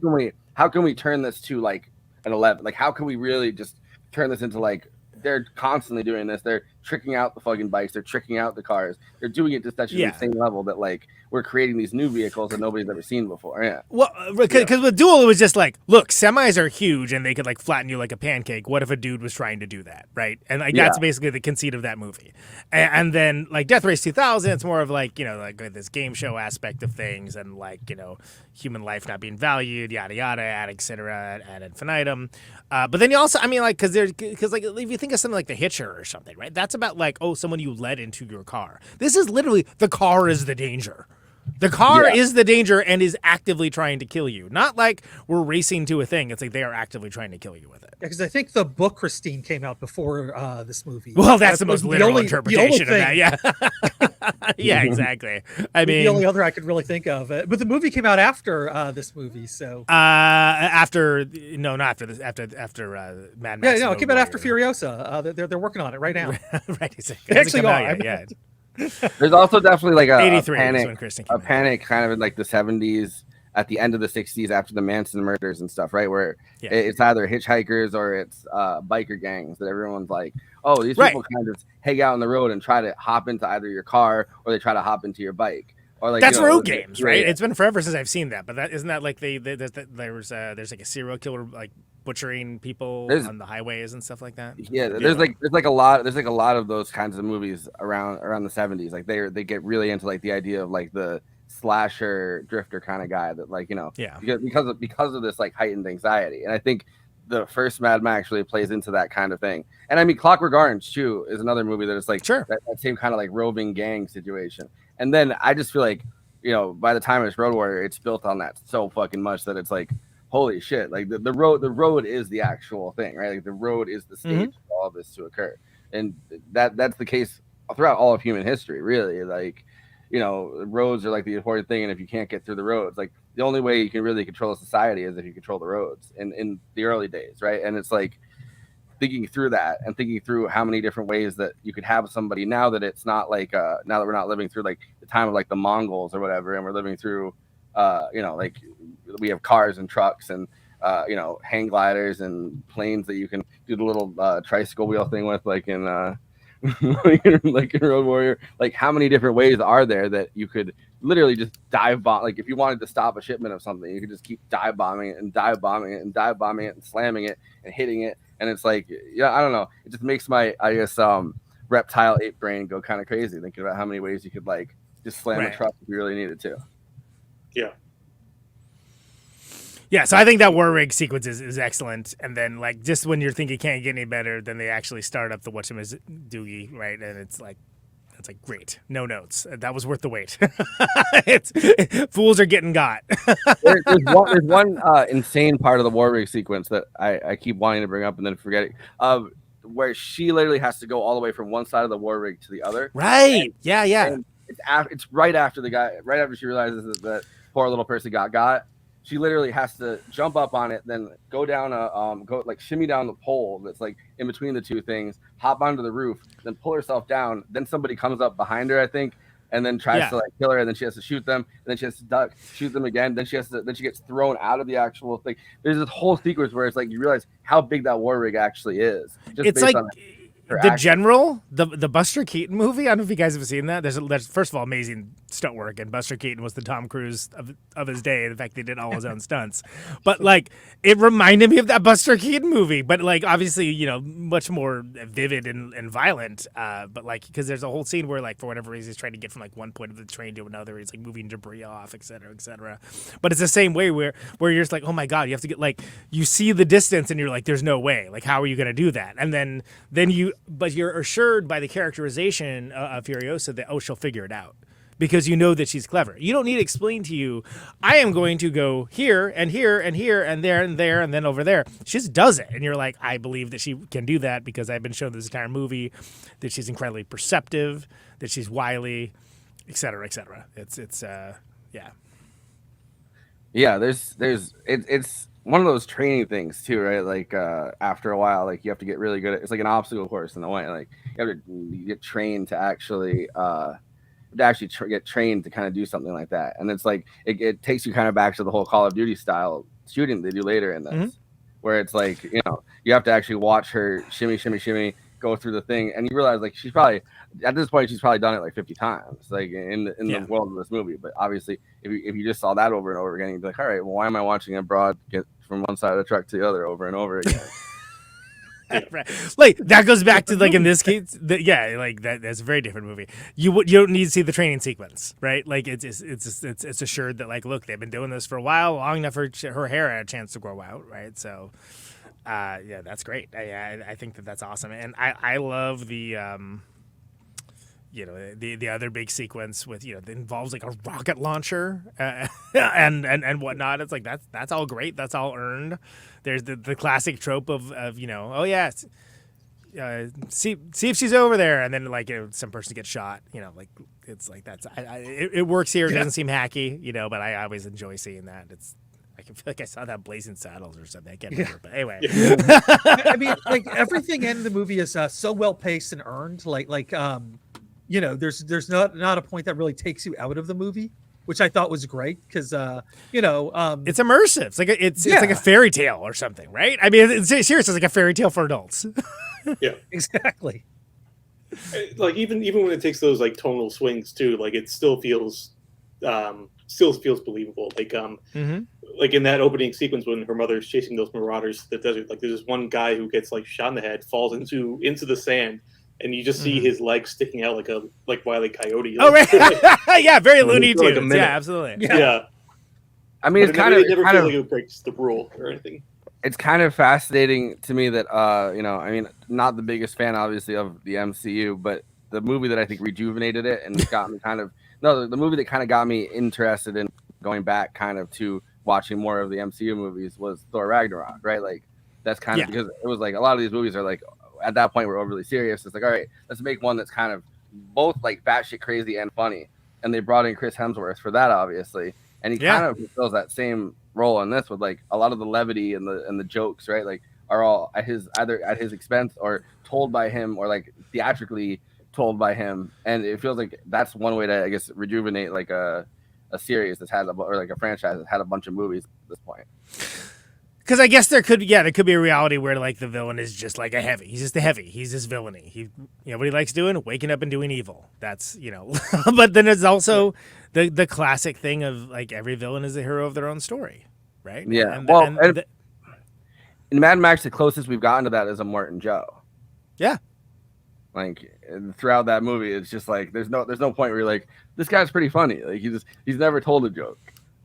can we turn this to like an 11? Like how can we really just turn this into like, they're constantly doing this, they're tricking out the fucking bikes, they're tricking out the cars, they're doing it to such an insane level that like we're creating these new vehicles that nobody's ever seen before. Well, because with Duel it was just like, look, semis are huge and they could like flatten you like a pancake. What if a dude was trying to do that, right? And like that's basically the conceit of that movie. And then like Death Race 2000, it's more of like, like this game show aspect of things, and like, human life not being valued, yada yada, ad etc. ad infinitum. But then you also, I mean, like, because like if you think of something like The Hitcher or something, right? That's about like, oh, someone you led into your car. This is literally the car is the danger. The car is the danger and is actively trying to kill you. Not like we're racing to a thing. It's like they are actively trying to kill you with it. Because I think the book Christine came out before this movie. Well, that's the most literal interpretation of that. Yeah, yeah, exactly. I mean, the only other I could really think of, but the movie came out after this movie. So after Mad Max. Yeah, no, it came out after Furiosa. They're working on it right now. Right, they actually are. Yeah. There's also definitely like a 83 panic kind of in like the 70s at the end of the 60s after the Manson murders and stuff, right? Where it's either hitchhikers or it's biker gangs that everyone's like, oh, these people kind of hang out on the road and try to hop into either your car or they try to hop into your bike. Or like That's road like, games, right? It's been forever since I've seen that, but isn't that like there's like a serial killer like butchering people on the highways and stuff like that? Yeah, there's like a lot of those kinds of movies around the 70s. Like they get really into like the idea of like the slasher drifter kind of guy that like because of this like heightened anxiety. And I think the first Mad Max really plays into that kind of thing. And I mean, Clockwork Orange too is another movie that is like that same kind of like roving gang situation. And then I just feel like, by the time it's Road Warrior, it's built on that so fucking much that it's like, holy shit! Like the road is the actual thing, right? Like the road is the stage for all of this to occur, and that's the case throughout all of human history, really. Like, roads are like the important thing, and if you can't get through the roads, like the only way you can really control a society is if you control the roads. In the early days, right? And it's like thinking through that and thinking through how many different ways that you could have somebody now that it's not like now that we're not living through like the time of like the Mongols or whatever, and we're living through like we have cars and trucks and hang gliders and planes that you can do the little tricycle wheel thing with, like in like in Road Warrior. Like how many different ways are there that you could literally just dive bomb? Like if you wanted to stop a shipment of something, you could just keep dive bombing it and dive bombing it and dive bombing it and slamming it and hitting it. And it's like, I don't know. It just makes my, I guess, reptile ape brain go kind of crazy thinking about how many ways you could like just slam a truck if you really needed to. Yeah. Yeah, so I think that war rig sequence is excellent, and then like just when you're thinking it can't get any better, then they actually start up the whatchamajoogie, right? And it's like great, no notes. That was worth the wait. Fools are getting got. there's one insane part of the war rig sequence that I keep wanting to bring up and then forgetting, where she literally has to go all the way from one side of the war rig to the other. Right? And it's right after she realizes that poor little person got. She literally has to jump up on it, then go down shimmy down the pole that's like in between the two things, hop onto the roof, then pull herself down. Then somebody comes up behind her, I think, and then tries to like kill her, and then she has to shoot them, and then she has to duck, shoot them again. Then she gets thrown out of the actual thing. There's this whole sequence where it's like you realize how big that war rig actually is. It's like the General, the Buster Keaton movie. I don't know if you guys have seen that. There's first of all amazing stunt work, and Buster Keaton was the Tom Cruise of his day. In fact, they did all his own stunts. But like, it reminded me of that Buster Keaton movie. But like, obviously, much more vivid and violent. But like, because there's a whole scene where like for whatever reason he's trying to get from like one point of the train to another. He's like moving debris off, et cetera, et cetera. But it's the same way where you're just like, oh my god, you have to get like you see the distance and you're like, there's no way. Like, how are you going to do that? And then but you're assured by the characterization of Furiosa that, she'll figure it out because you know that she's clever. You don't need to explain to you, I am going to go here and here and here and there and there and then over there. She just does it. And you're like, I believe that she can do that because I've been shown this entire movie that she's incredibly perceptive, that she's wily, et cetera, et cetera. It's yeah. Yeah, it's one of those training things too, right? Like after a while, like you have to get really good at. It's like an obstacle course in a way. Like you have to get trained to actually get trained to kind of do something like that. And it's like it takes you kind of back to the whole Call of Duty style shooting they do later in this, where it's like you have to actually watch her shimmy, shimmy, shimmy, go through the thing, and you realize like she's probably at this point she's probably done it like 50 times, like in the world of this movie. But obviously, if you just saw that over and over again, you'd be like, all right, well, why am I watching a broad get from one side of the truck to the other over and over again? Right. Like that goes back to like in this case, that's a very different movie. You don't need to see the training sequence, right? Like it's assured that like, look, they've been doing this for a while, long enough for her hair had a chance to grow out, right? So, that's great. I think that's awesome, and I love the the other big sequence with that involves like a rocket launcher and whatnot. It's like that's all great. That's all earned. There's the classic trope of see if she's over there, and then like some person gets shot. Like it's like that's it works here. It doesn't seem hacky, but I always enjoy seeing that. I can feel like I saw that Blazing Saddles or something. I can't remember, but anyway. I mean, like everything in the movie is so well paced and earned. There's not a point that really takes you out of the movie, which I thought was great because it's immersive. It's like it's like a fairy tale or something, right? I mean, seriously, it's like a fairy tale for adults. Yeah, exactly. Like even when it takes those like tonal swings too, like it still feels still feels believable. Like in that opening sequence when her mother's chasing those marauders to the desert, like there's this one guy who gets like shot in the head, falls into the sand, and you just see his legs sticking out like Wile E. Coyote. Oh, right. Yeah, very Looney like Tunes. Yeah, absolutely. Yeah. I mean, it never feels like it breaks the rule or anything. It's kind of fascinating to me that I mean, not the biggest fan obviously of the MCU, but the movie that I think rejuvenated it and got me the movie that kind of got me interested in going back kind of to watching more of the MCU movies was Thor Ragnarok, right? Like that's kind of because it was like a lot of these movies are like at that point we're overly serious. It's like, all right, let's make one that's kind of both like batshit crazy and funny. And they brought in Chris Hemsworth for that, obviously. And he kind of fulfills that same role in this with like a lot of the levity and the jokes, right? Like are all either at his expense or told by him or like theatrically told by him. And it feels like that's one way to, I guess, rejuvenate like a series that's had or like a franchise that's had a bunch of movies at this point. Because I guess there could be a reality where like the villain is just like a heavy. He's just a heavy. He's just villainy. He, what he likes doing, waking up and doing evil. That's But then it's also the classic thing of like every villain is the hero of their own story, right? Yeah. In Mad Max, the closest we've gotten to that is Immortan Joe. Yeah. Like throughout that movie, it's just like there's no point where you're like, this guy's pretty funny. Like he's never told a joke.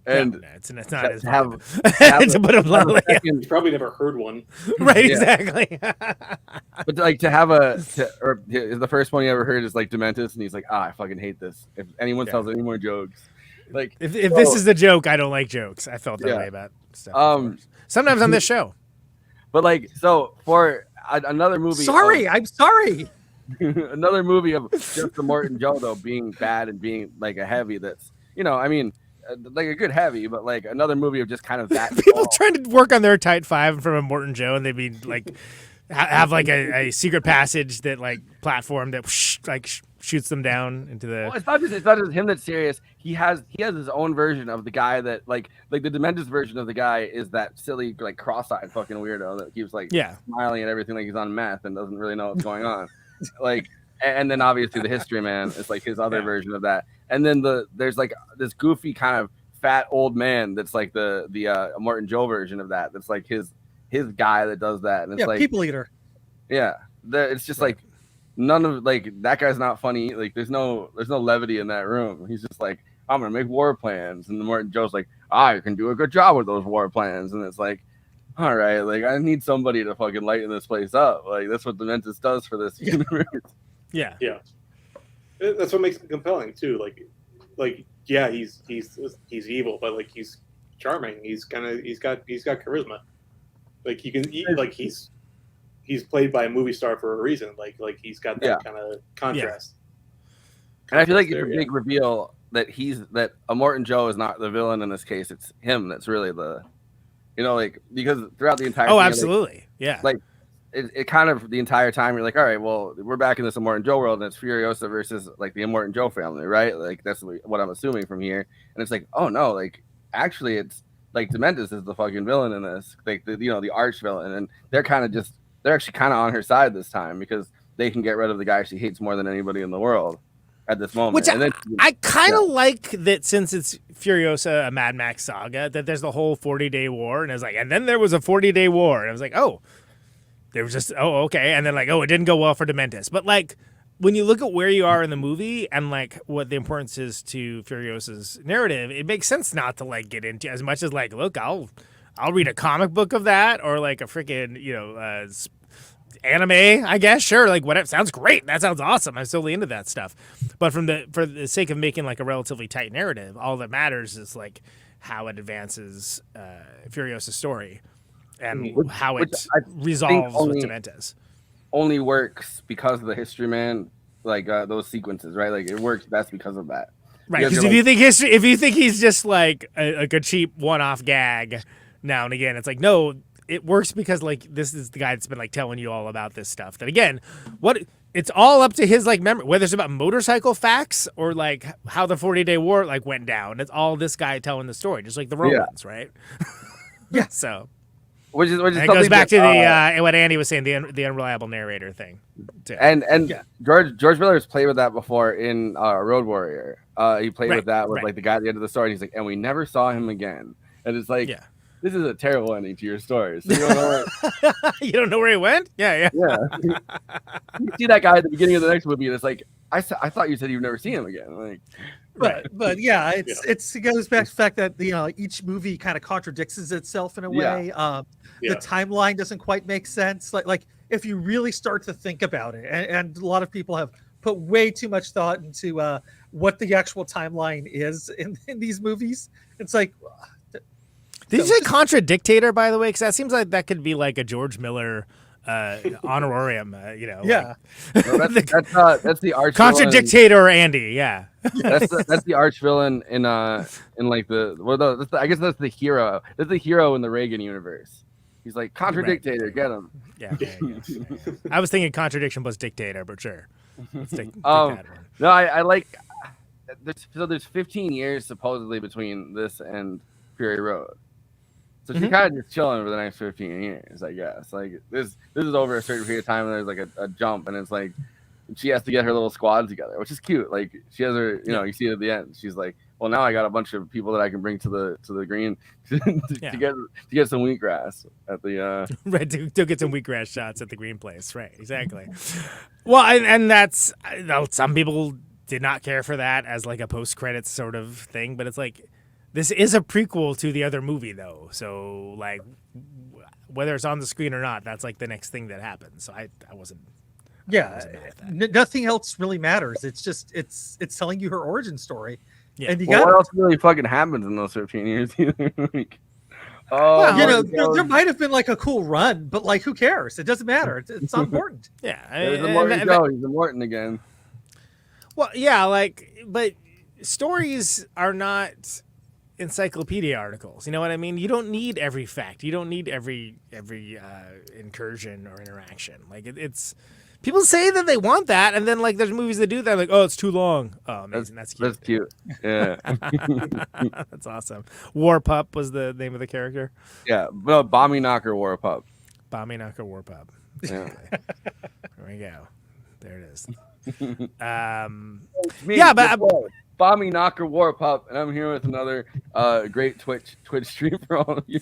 And it's not as have to put him bluntly. He's probably never heard one. Right, exactly. But like the first one you ever heard is like Dementus, and he's like, I fucking hate this. If anyone tells any more jokes, like if this is the joke, I don't like jokes. I felt that way about stuff. Sometimes on this show. But like, so for another movie. I'm sorry. Another movie of just Immortan Joe though being bad and being like a heavy that's I mean. Like a good heavy, but like another movie of just kind of that. People trying to work on their tight five from Immortan Joe, and they'd be like, have like a secret passage that like platform that shoots them down into the. Well, it's not just him that's serious. He has his own version of the guy that like the Dementus version of the guy is that silly like cross-eyed fucking weirdo that keeps like smiling at everything like he's on meth and doesn't really know what's going on. Like, and then obviously the History Man is like his other version of that. And then there's like this goofy kind of fat old man that's like the Immortan Joe version of that. That's like his guy that does that. And it's like people eater. Yeah, it's just like none of like that guy's not funny. Like there's no levity in that room. He's just like, I'm gonna make war plans, and Immortan Joe's like, I can do a good job with those war plans. And it's like, all right, like I need somebody to fucking lighten this place up. Like that's what Dementus does for this universe. Yeah. That's what makes it compelling too. Like yeah, he's evil, but like he's charming. He's got charisma. Like you can like he's played by a movie star for a reason. Like he's got that kind of contrast. And I feel like it's a big reveal that Immortan Joe is not the villain in this case. It's him that's really the, like because throughout the entire. Oh, absolutely, Like it kind of the entire time you're like, all right, well, we're back in this Immortan Joe world, and it's Furiosa versus like the Immortan Joe family, right? Like that's what I'm assuming from here. And it's like, oh no, like actually, it's like Dementus is the fucking villain in this, like the arch villain, and they're actually kind of on her side this time because they can get rid of the guy she hates more than anybody in the world at this moment. Which I kind of like that since it's Furiosa, a Mad Max Saga, that there's the whole 40-day war, and I was like, and then there was a 40-day war, and I was like, oh. There was just, okay. And then like, it didn't go well for Dementus. But like, when you look at where you are in the movie and like what the importance is to Furiosa's narrative, it makes sense not to like get into as much as like, look, I'll read a comic book of that or like a freaking, anime, I guess. Sure. Like whatever. Sounds great. That sounds awesome. I'm totally into that stuff. But for the sake of making like a relatively tight narrative, all that matters is like how it advances Furiosa's story. And how it resolves with Dementus. Only works because of the History Man, like those sequences, right? Like it works best because of that. Right. Because if you think he's just like a cheap one-off gag now and again, it's like no, it works because like this is the guy that's been like telling you all about this stuff. That again, it's all up to his like memory, whether it's about motorcycle facts or like how the 40-day war like went down. It's all this guy telling the story, just like the Romans, right? Yeah. So. which is And it something goes back that, to the what Andy was saying, the unreliable narrator thing. Too. and George Miller's played with that before in Road Warrior. He played with that with like the guy at the end of the story. And he's like, and we never saw him again. And it's like, this is a terrible ending to your story. So you don't know you don't know where he went? Yeah. You see that guy at the beginning of the next movie, and it's like, I thought you said you've never seen him again. Like, but yeah, it goes back to the fact that each movie kind of contradicts itself in a way. The timeline doesn't quite make sense. Like if you really start to think about it, and a lot of people have put way too much thought into what the actual timeline is in these movies. It's like, did you say contradictator, by the way? Because that seems like that could be like a George Miller honorarium. Yeah, that's the arch contradictator Andy. Yeah, that's the arch villain in like I guess that's the hero. That's the hero in the Reagan universe. He's like contradictator, get him. Yeah. I was thinking contradiction plus dictator, but sure. Let's take that one. No, I like. There's 15 years supposedly between this and Fury Road. So she's kind of just chilling for the next 15 years, I guess. Like this is over a certain period of time, and there's like a jump, and it's like she has to get her little squad together, which is cute. Like she has her, you see it at the end. She's like, well, now I got a bunch of people that I can bring to the green to get some wheatgrass at the right to get some wheatgrass shots at the green place. Right, exactly. Well, and that's some people did not care for that as like a post-credits sort of thing, but it's like. This is a prequel to the other movie, though. So, like, whether it's on the screen or not, that's like the next thing that happens. So I wasn't. Nothing else really matters. It's just it's telling you her origin story. Yeah. And what else really fucking happens in those 15 years? There might have been like a cool run, but like, who cares? It doesn't matter. It's not important. Yeah, he's Immortan again. Well, yeah, but stories are not encyclopedia articles. You know what I mean? You don't need every fact. You don't need every incursion or interaction. Like it's people say that they want that, and then like there's movies that do that. Like, oh, it's too long. Oh, amazing. That's cute. That's cute. Yeah, that's awesome. War Pup was the name of the character. Yeah, well, Bomby Knocker War Pup. Bomby Knocker War Pup. Yeah. There we go. There it is. But. Bomby Knocker War Pup, and I'm here with another great Twitch stream for all of you.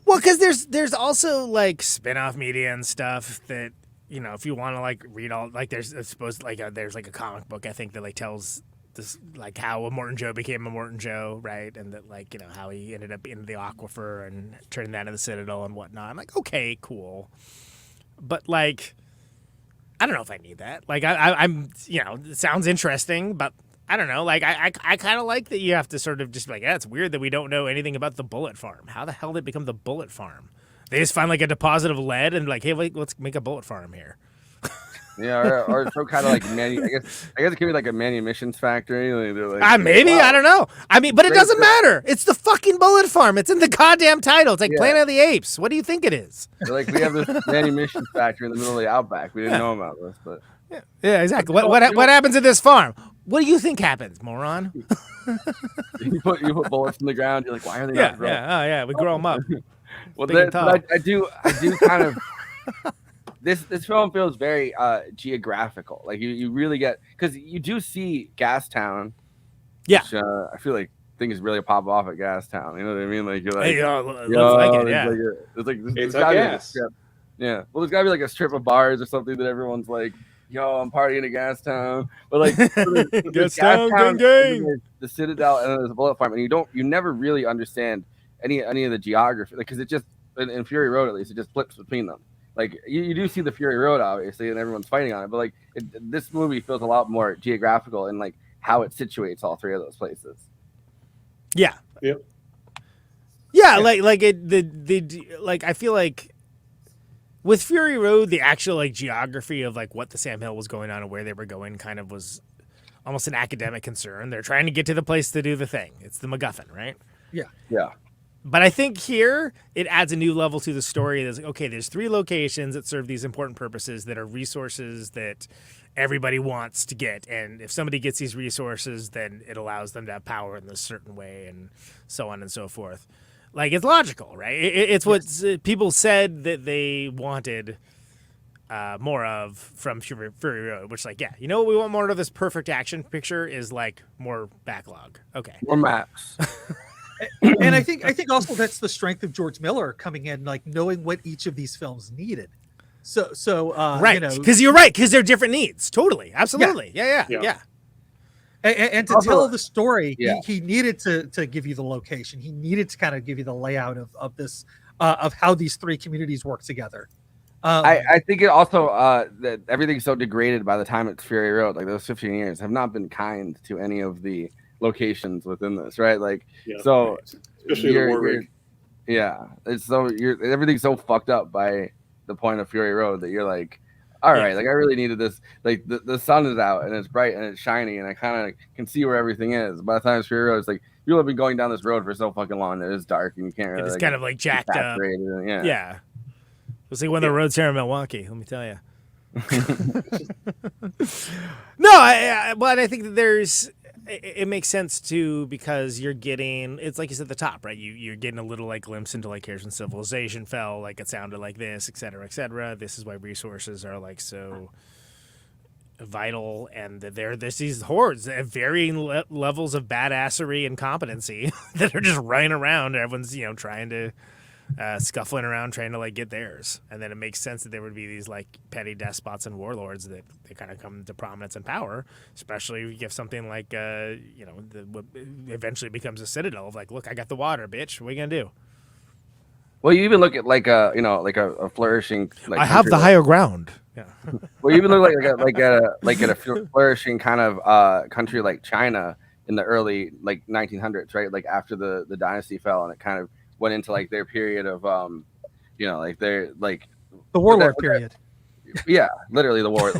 Well, because there's also like spin-off media and stuff that if you want to like read all like there's supposed there's like a comic book I think that like tells this like how Immortan Joe became Immortan Joe, right? And that like how he ended up in the aquifer and turning that into the Citadel and whatnot. I'm like, okay, cool, but like. I don't know if I need that. Like I'm, it sounds interesting, but I don't know. Like I kind of like that you have to sort of just be like, it's weird that we don't know anything about the bullet farm. How the hell did it become the bullet farm? They just find like a deposit of lead and like, hey, let's make a bullet farm here. Yeah, or some kind of like I guess it could be like a manumissions factory. Like, maybe I don't know. I mean, but it doesn't matter. It's the fucking bullet farm. It's in the goddamn title. It's like Planet of the Apes. What do you think it is? They're like we have this manumissions factory in the middle of the outback. We didn't know about this, but yeah, exactly. What happens at this farm? What do you think happens, moron? you put bullets in the ground. You're like, why are they not growing? Yeah, we grow them up. Well, I do kind of. This film feels very geographical. Like you really get because you do see Gastown. Yeah, which, I feel like things really pop off at Gastown. You know what I mean? Like you're like, it's like gas. Yeah. Well, there's gotta be like a strip of bars or something that everyone's like, yo, I'm partying at Gastown. But like, Gastown, gang. The Citadel, and then there's a bullet farm, and you never really understand any of the geography, like because it just in Fury Road at least it just flips between them. Like you do see the Fury Road obviously, and everyone's fighting on it, but like this movie feels a lot more geographical in like how it situates all three of those places. Yeah. Yep. Yeah, like I feel like with Fury Road, the actual like geography of like what the Sam Hill was going on and where they were going kind of was almost an academic concern. They're trying to get to the place to do the thing. It's the MacGuffin, right? Yeah. Yeah. But I think here it adds a new level to the story. There's like, okay, there's 3 locations that serve these important purposes that are resources that everybody wants to get. And if somebody gets these resources, then it allows them to have power in this certain way and so on and so forth. Like, it's logical, right? It's what people said that they wanted more of from Fury Road, which, like, yeah, you know what we want more of this perfect action picture is, like, more backlog. Okay. More maps. And I think also that's the strength of George Miller coming in, like knowing what each of these films needed. So right, you know, because you're right, because they're different needs. Totally, absolutely, yeah. And to Also, tell the story, yeah. he needed to give you the location. He needed to kind of give you the layout of this of how these three communities work together. I think it also that everything's so degraded by the time it's Fury Road. Like those 15 years have not been kind to any of the locations within this, right? Like so, especially the war rig. Yeah, it's so everything's so fucked up by the point of Fury Road that you're like, all right, like I really needed this. Like the sun is out and it's bright and it's shiny and I kind of can see where everything is. By the time it's Fury Road, it's like people have been going down this road for so fucking long that it's dark and you can't really. It's like, kind of like jacked up. Yeah. It's like one of the roads here in Milwaukee. Let me tell you. No, but I think that it makes sense too because you're getting, it's like you said at the top, right? You're getting a little like glimpse into like here's when civilization fell, like it sounded like this, et cetera, et cetera. This is why resources are like so vital, and there's these hordes at varying levels of badassery and competency that are just running around. Everyone's trying to scuffling around trying to like get theirs, and then it makes sense that there would be these like petty despots and warlords that they kind of come to prominence and power, especially if you give something like what eventually becomes a Citadel of like, look, I got the water, bitch, what are you gonna do? Well, you even look at like a flourishing. Like, I have the higher ground. Yeah. Well, you even look at a flourishing kind of country like China in the early like 1900s, right? Like after the dynasty fell, and it kind of went into like their period of like their like the warlord period. Yeah, literally the warlord.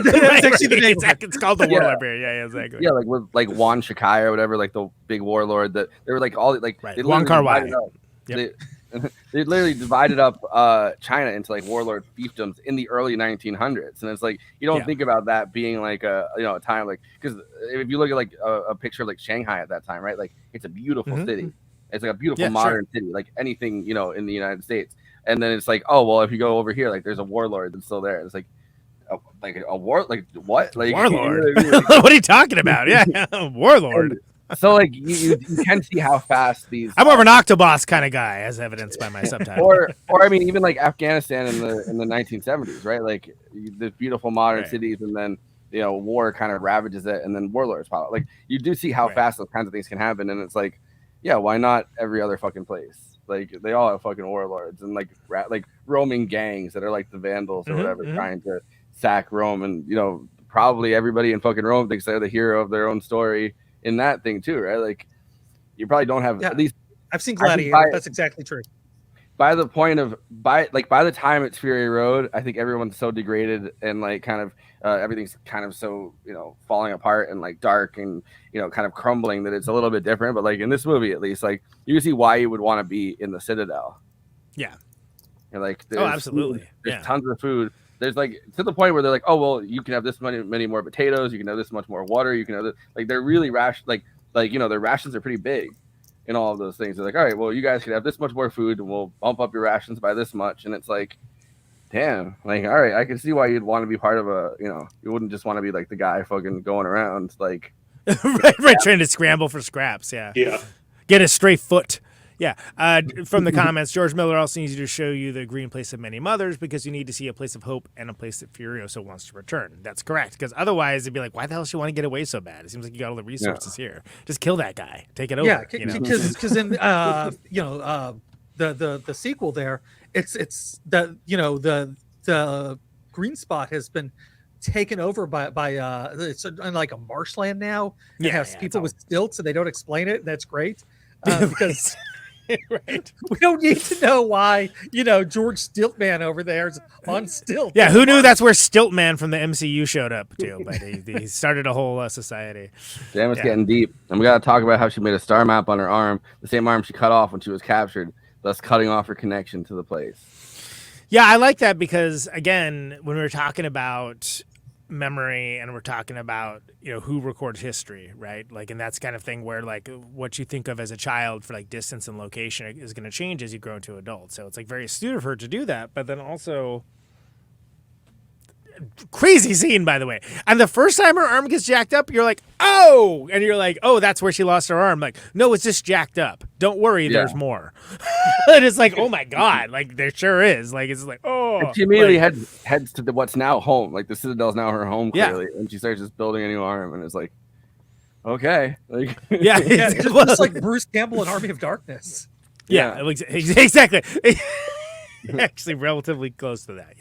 That's actually the name. It's called the warlord period. Yeah, exactly. Yeah, like with like Wan Shikai or whatever, like the big warlord that they were like all like right. They Wong Kar-wai. Yep. They literally divided up China into like warlord fiefdoms in the early 1900s, and it's like you don't think about that being like a time like, because if you look at like a picture of like Shanghai at that time, right? Like it's a beautiful city. It's like a beautiful modern city, like anything in the United States. And then it's like, oh well, if you go over here, like there's a warlord that's still there. It's like, a war, like what? Like warlord? What are you talking about? Yeah, warlord. So like you can see how fast these. I'm more of an Octoboss kind of guy, as evidenced by my subtitle. or I mean, even like Afghanistan in the 1970s, right? Like the beautiful modern cities, and then war kind of ravages it, and then warlords pop up. Like you do see how fast those kinds of things can happen, and it's like, yeah, why not every other fucking place? Like they all have fucking warlords and like roaming gangs that are like the Vandals or whatever, trying to sack Rome, and probably everybody in fucking Rome thinks they're the hero of their own story in that thing too, right? Like you probably don't have at least. I've seen Gladiator. That's exactly true. By the the time it's Fury Road, I think everyone's so degraded and like kind of everything's kind of so falling apart and like dark and kind of crumbling that it's a little bit different. But like in this movie, at least, like you can see why you would want to be in the Citadel. Yeah. And like absolutely. There's tons of food. There's like to the point where they're like, oh well, you can have this many more potatoes. You can have this much more water. You can have this. Like they're really their rations are pretty big. And all of those things. They're like, all right, well, you guys can have this much more food, and we'll bump up your rations by this much. And it's like, damn, like, all right, I can see why you'd want to be part of you wouldn't just want to be like the guy fucking going around, like, right, trying to scramble for scraps. Yeah. Get a straight foot. Yeah. From the comments, George Miller also needs to show you the green place of many mothers because you need to see a place of hope and a place that Furiosa wants to return. That's correct. Because otherwise, it'd be like, why the hell does she want to get away so bad? It seems like you got all the resources here. Just kill that guy. Take it over. Yeah, because in the sequel there, it's the green spot has been taken over by it's like a marshland now. It has people with stilts, and they don't explain it. And that's great because. Right. We don't need to know why, George Stiltman over there is on stilt. Yeah, who knew that's where Stiltman from the MCU showed up too? But he started a whole society. Damn, it's getting deep. And we got to talk about how she made a star map on her arm, the same arm she cut off when she was captured, thus cutting off her connection to the place. Yeah, I like that because, again, when we were talking about memory and we're talking about, who records history, right? Like, and that's kind of thing where like what you think of as a child for like distance and location is going to change as you grow into adult. So it's like very astute of her to do that, but then also crazy scene, by the way. And the first time her arm gets jacked up, you're like, oh, and you're like, oh, that's where she lost her arm. Like, no, it's just jacked up. Don't worry, there's more. And it's like, oh my God, like there sure is. Like, it's like, oh. And she immediately heads to what's now home. Like the Citadel's now her home, clearly. Yeah. And she starts just building a new arm, and it's like, okay. Like, yeah, just like Bruce Campbell in Army of Darkness. Yeah. Exactly. Actually, relatively close to that,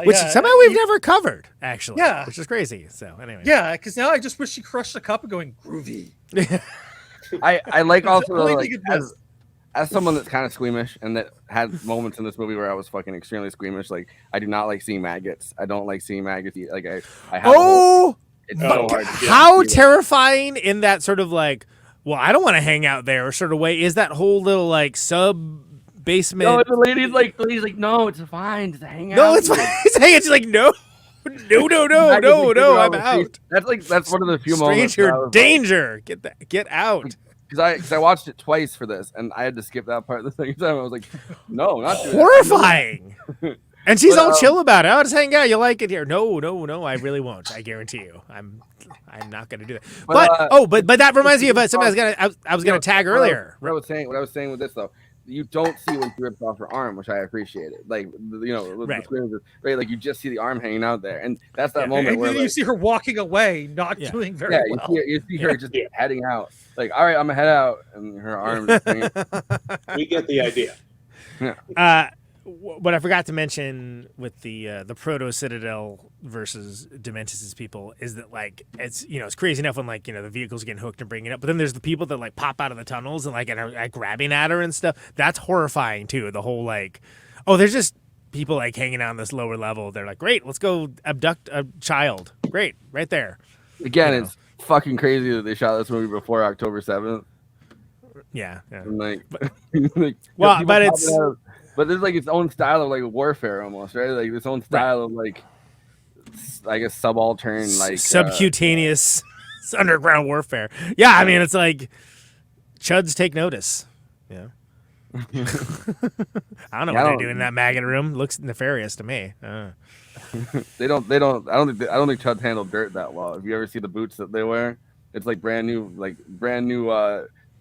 which somehow we've never covered, actually, which is crazy. So anyway, because now I just wish she crushed the cup and going groovy. I like also like, as someone that's kind of squeamish and that had moments in this movie where I was fucking extremely squeamish. Like I do not like seeing maggots. I don't like seeing maggots. Like I have it's so hard. How terrifying in that sort of like, well, I don't want to hang out there sort of way is that whole little like sub basement. No, the lady's like, no, it's fine. Just hang out. No, it's fine. It's hanging. She's like, no, I'm out. That's one of the few moments. Stranger danger. Like, get out. Because I watched it twice for this, and I had to skip that part at the same time. I was like, no, not doing horrifying. And she's all chill about it. Oh, just hang out. You like it here? No, I really won't. I guarantee you. I'm not going to do that. But that reminds me of something I was gonna tag earlier. What I was saying with this though. You don't see when she rips off her arm, which I appreciated. Like, right. Like you just see the arm hanging out there, and that's that moment where you see her walking away, not doing very well. You see her just heading out. Like, all right, I'm gonna head out, and her arm. Just we get the idea. Yeah. What I forgot to mention with the proto Citadel versus Dementus' people is that like it's crazy enough when like the vehicles are getting hooked and bringing it up, but then there's the people that like pop out of the tunnels and like and are grabbing at her and stuff. That's horrifying too. The whole like, oh, there's just people like hanging out on this lower level. They're like, great, let's go abduct a child. Great, right there. Again, it's fucking crazy that they shot this movie before October 7th. Yeah. And like, well, but it's. But there's like its own style of like warfare almost, right? Like its own style of like, I guess subaltern, like subcutaneous underground warfare. Yeah, I mean it's like chuds take notice. Yeah. I don't know what they're doing in that maggot room. Looks nefarious to me. They don't. I don't think chuds handle dirt that well. If you ever see the boots that they wear, it's like brand new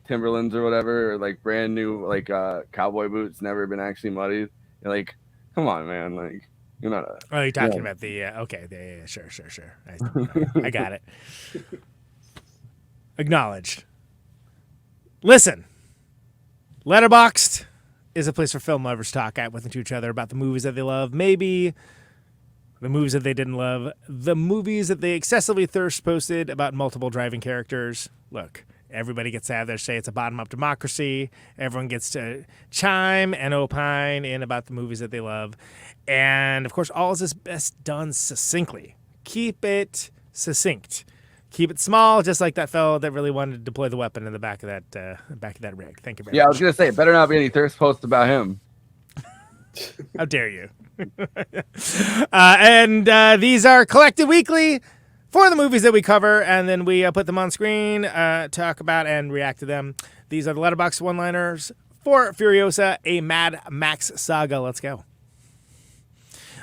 Timberlands or whatever, or like brand new like cowboy boots, never been actually muddied. You're like, come on, man, like you're not. You're talking about the okay, yeah, sure. I got it. Acknowledged. Listen, Letterboxd is a place for film lovers to talk with each other about the movies that they love, maybe the movies that they didn't love, the movies that they excessively thirst posted about multiple driving characters. Look. Everybody gets to have their say. It's a bottom-up democracy. Everyone gets to chime and opine in about the movies that they love. And, of course, all of this is best done succinctly. Keep it succinct. Keep it small, just like that fellow that really wanted to deploy the weapon in the back of that rig. Thank you very much. Yeah, I was going to say, it better not be any thirst posts about him. How dare you. And these are collected weekly for the movies that we cover, and then we put them on screen, talk about and react to them. These are the Letterboxd one-liners for Furiosa, a Mad Max Saga. Let's go.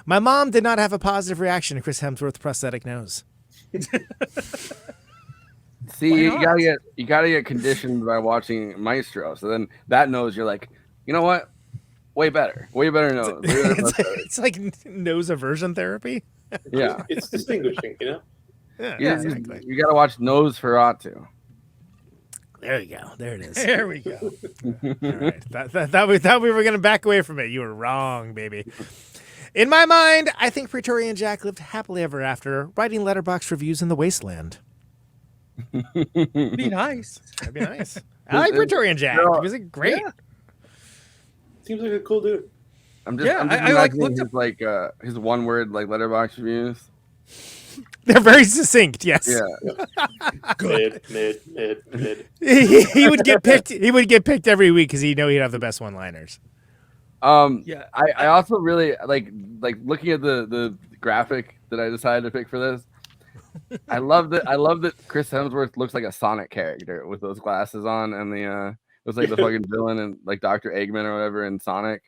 My mom did not have a positive reaction to Chris Hemsworth's prosthetic nose. See, you gotta get conditioned by watching Maestro. So then that nose, you're like, you know what? Way better nose. It's like nose aversion therapy. Yeah, it's distinguishing, Yeah, exactly. You got to watch Nosferatu. There you go. There it is. There we go. All right. Thought we were going to back away from it. You were wrong, baby. In my mind, I think Praetorian Jack lived happily ever after, writing letterbox reviews in the Wasteland. Be nice. That'd be nice. I like Praetorian Jack. He was great. Yeah. Seems like a cool dude. I'm just imagining his one word like letterbox reviews. They're very succinct, yes. Yeah. Mid. He would get picked. He would get picked every week because he'd have the best one-liners. Yeah. I also really like looking at the graphic that I decided to pick for this. I love that Chris Hemsworth looks like a Sonic character with those glasses on, and the looks like the fucking villain and like Dr. Eggman or whatever in Sonic.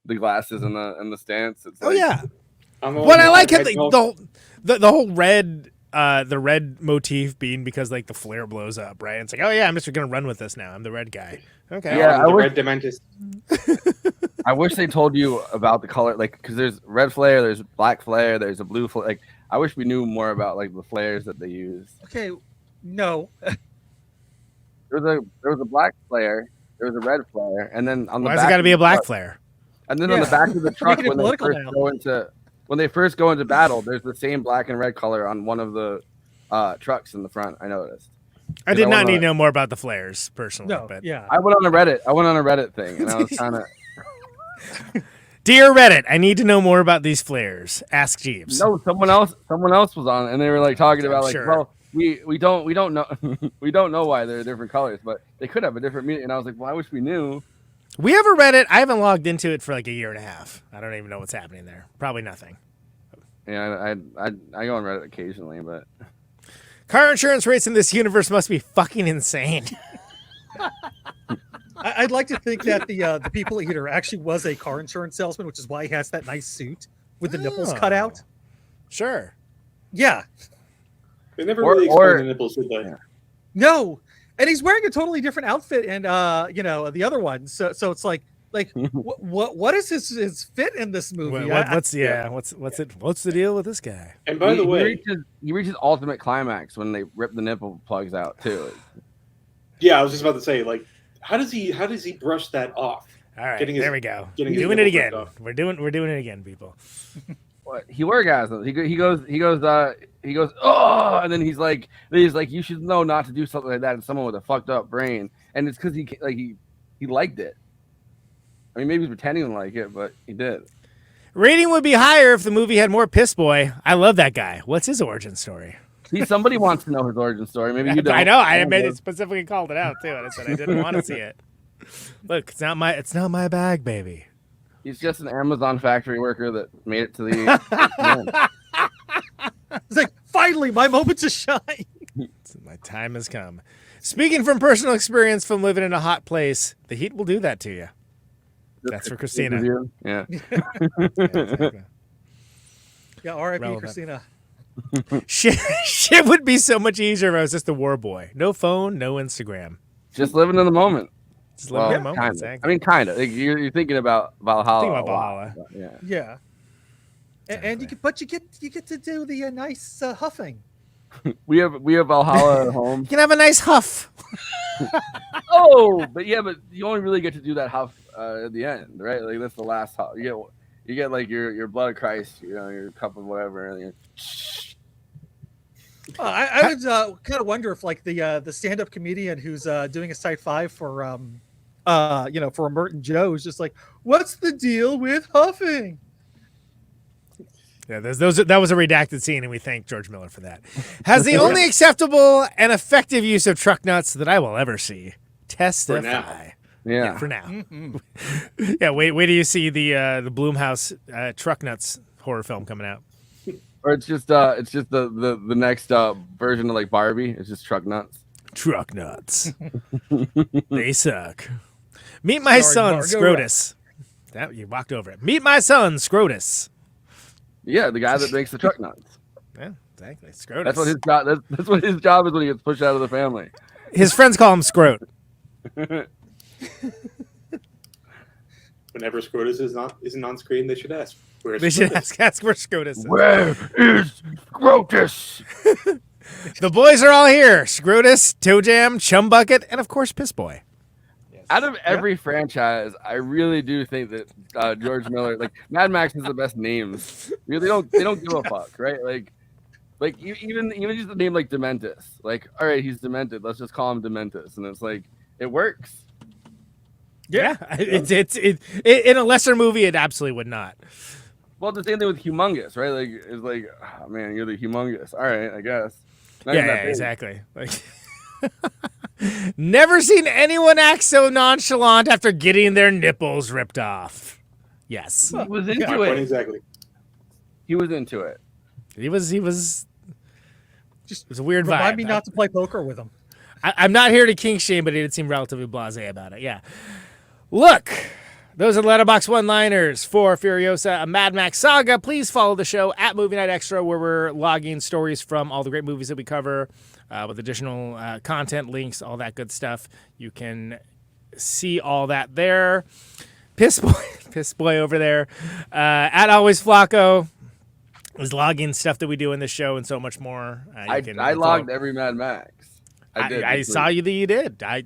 The glasses and the stance. It's like, yeah. I'm What I like how red the whole red the red motif being because like the flare blows up, right? It's like, oh yeah, I'm just gonna run with this now. I'm the red guy. Okay. Yeah, the red Dementus. I wish they told you about the color, like, because there's red flare, there's black flare, there's a blue flare. Like, I wish we knew more about like the flares that they use. Okay, no. There was a black flare, there was a red flare, and then on the Why's back it got to of be the a black truck- flare? And then on the back of the truck Making it political now. when they first go into battle, there's the same black and red color on one of the trucks in the front. I noticed. I did not need to know more about the flares personally. No, but yeah. I went on a Reddit thing, and I was kind of. Dear Reddit, I need to know more about these flares. Ask Jeeves. No, someone else was on, and they were like talking about like, sure. well, we don't know we don't know why they're different colors, but they could have a different meaning. And I was like, well, I wish we knew. We have a Reddit. I haven't logged into it for like a year and a half. I don't even know what's happening there. Probably nothing. Yeah, I go on Reddit occasionally, but Car insurance rates in this universe must be fucking insane. I'd like to think that the people eater actually was a car insurance salesman, which is why he has that nice suit with the nipples cut out. Sure. Yeah. They never really explained the nipples, did they? No. And he's wearing a totally different outfit, and the other one. So it's like what is his fit in this movie? What's the deal with this guy? And by the way, he reaches ultimate climax when they rip the nipple plugs out too. Yeah, I was just about to say, like, how does he brush that off? All right, there we go. Doing it again. We're doing it again, people. What? He orgasms. He goes, oh, and then he's like, you should know not to do something like that to someone with a fucked up brain, and it's because he liked it. I mean, maybe he's pretending to like it, but he did. Rating would be higher if the movie had more piss boy. I love that guy. What's his origin story? See, somebody wants to know his origin story. Maybe you don't. I know. I made it specifically called it out too, and I said I didn't want to see it. Look, it's not my bag, baby. He's just an Amazon factory worker that made it to the. It's like, finally, my moment to shine. My time has come. Speaking from personal experience from living in a hot place, the heat will do that to you. That's for Christina. Yeah. Exactly. Yeah, R.I.P. Relevant. Christina. Shit would be so much easier if I was just a war boy. No phone, no Instagram. Just living in the moment. Just living in the moment. Kinda. Exactly. I mean, kind of. Like, you're thinking about Valhalla. Thinking about Valhalla. Yeah. Yeah. And you get to do the nice huffing. We have Valhalla at home. You can have a nice huff. But you only really get to do that huff at the end, right? Like that's the last huff. You get like your blood of Christ, your cup of whatever. And I would kind of wonder if like the stand-up comedian who's doing a site 5 for for Immortan Joe is just like, what's the deal with huffing? Yeah, that was a redacted scene, and we thank George Miller for that. Has the only acceptable and effective use of truck nuts that I will ever see. Testify. Yeah. For now. Mm-hmm. Yeah, wait till you see the Blumhouse truck nuts horror film coming out. Or it's just the next version of like Barbie. It's just truck nuts. Truck nuts. They suck. Meet my son, Scrotus. That, you walked over it. Meet my son, Scrotus. Yeah, the guy that makes the truck nuts. Yeah, exactly. Scrotus. That's what his job. That's what his job is when he gets pushed out of the family. His friends call him Scrot. Whenever Scrotus isn't on screen, they should ask. They should ask where Scrotus is. Where is Scrotus? The boys are all here. Scrotus, Toe Jam, Chum Bucket, and of course Piss Boy. Out of every franchise, I really do think that George Miller, like Mad Max, has the best names. They don't give a fuck, right? Like even just the name like Dementus. Like, all right, he's demented. Let's just call him Dementus, and it's like it works. Yeah, it's in a lesser movie, it absolutely would not. Well, the same thing with Humongous, right? Like it's like, oh, man, you're the Humongous. All right, I guess. Yeah, exactly. Like. Never seen anyone act so nonchalant after getting their nipples ripped off. Yes. He was into it. Exactly. He was into it. He was Just It's a weird vibe. remind me not to play poker with him. I'm not here to king shame, but he did seem relatively blasé about it. Yeah. Look, those are Letterboxd one-liners for Furiosa, a Mad Max Saga. Please follow the show at Movie Night Extra, where we're logging stories from all the great movies that we cover with additional content, links, all that good stuff. You can see all that there. Piss boy over there at Always Flacco is logging stuff that we do in the show and so much more. I logged every Mad Max. I saw you that you did. I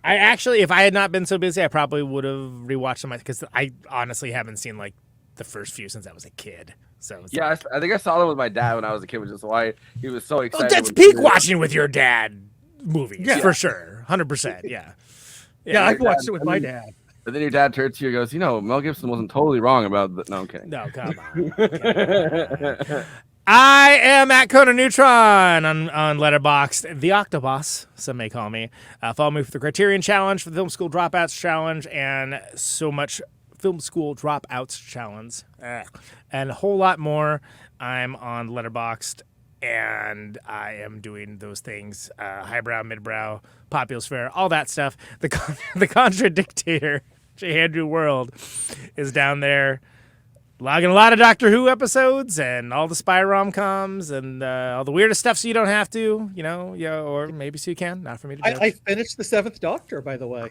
actually, if I had not been so busy, I probably would have rewatched them because I honestly haven't seen like the first few since I was a kid. So yeah, I think I saw them with my dad when I was a kid, which is why he was so excited. That's peak watching with your dad movies for sure, 100%. Yeah, I've watched it with my dad. But then your dad turns to you and goes, Mel Gibson wasn't totally wrong about that. No, I'm kidding. No, come on. I am at Conan Neutron on Letterboxd, the Octoboss, some may call me. Follow me for the Criterion Challenge, for the Film School Dropouts Challenge, and so much Film School Dropouts Challenge, and a whole lot more. I'm on Letterboxd, and I am doing those things, highbrow, midbrow, populosphere, all that stuff. The Contradictator, J. Andrew World, is down there. Logging a lot of Doctor Who episodes and all the spy rom-coms and all the weirdest stuff so you don't have to, or maybe so you can. Not for me to judge. I finished the 7th Doctor, by the way.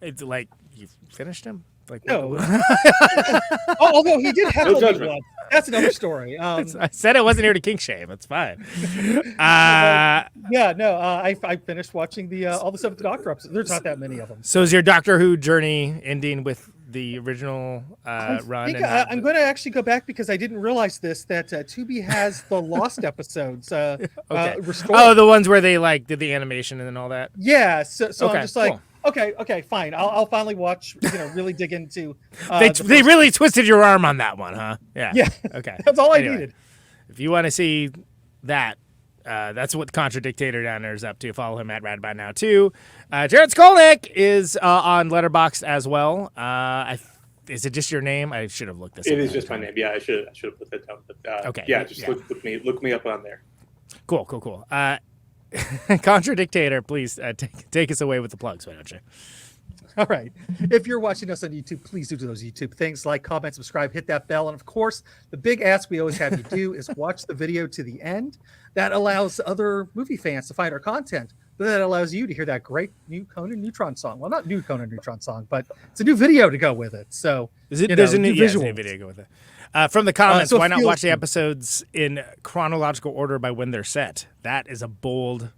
It's like, you finished him? Like, no. Although he did have a one. That's another story. I said I wasn't here to kink shame. It's fine. I finished watching all the 7th Doctor episodes. There's not that many of them. So is your Doctor Who journey ending with the original run? I'm going to actually go back because I didn't realize this, that Tubi has the Lost episodes restored. Oh, the ones where they did the animation and all that? Yeah, so okay, I'm just like, cool. Okay, fine. I'll finally watch, really dig into... they really twisted your arm on that one, huh? Yeah. Okay. That's all I needed. If you want to see that, that's what Contradictator down there is up to. Follow him at Radby now too. Jared Skolnick is on Letterboxd as well. Is it just your name? I should have looked this up. It is just my name. Yeah, I should have put that down. But, okay. Yeah, just look me up on there. Cool. Contradictator, please take us away with the plugs, why don't you? All right. If you're watching us on YouTube, please do those YouTube things like, comment, subscribe, hit that bell. And of course, the big ask we always have you do is watch the video to the end. That allows other movie fans to find our content. But that allows you to hear that great new Conan Neutron song. Well, not new Conan Neutron song, but it's a new video to go with it. So there's a new video to go with it. From the comments, why not watch the episodes in chronological order by when they're set? That is a bold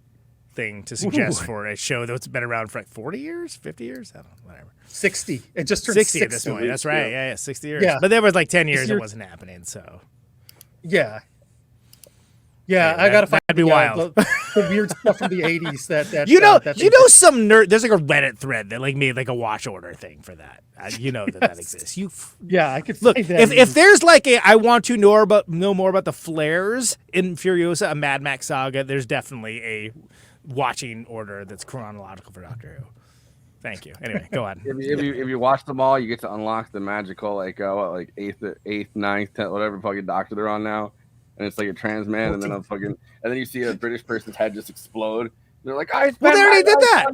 thing to suggest for a show that's been around for 40 years, 50 years, I don't know, whatever. 60. It just turned 60 at this point. That's right. Yeah, 60 years. Yeah. But there was 10 years it wasn't happening. So yeah, I gotta find. That'd be wild. The weird stuff from the 80s. That some nerd. There's a Reddit thread that made a watch order thing for that. That exists. I could look find that. If there's I want to know more about the flares in Furiosa, a Mad Max Saga. There's definitely a watching order that's chronological for Doctor Who. Thank you. Anyway, go on. If you watch them all, you get to unlock the magical 8th, 9th, 10th, whatever fucking Doctor they're on now. And it's like a trans man, and then you see a British person's head just explode. They're like, they already did that.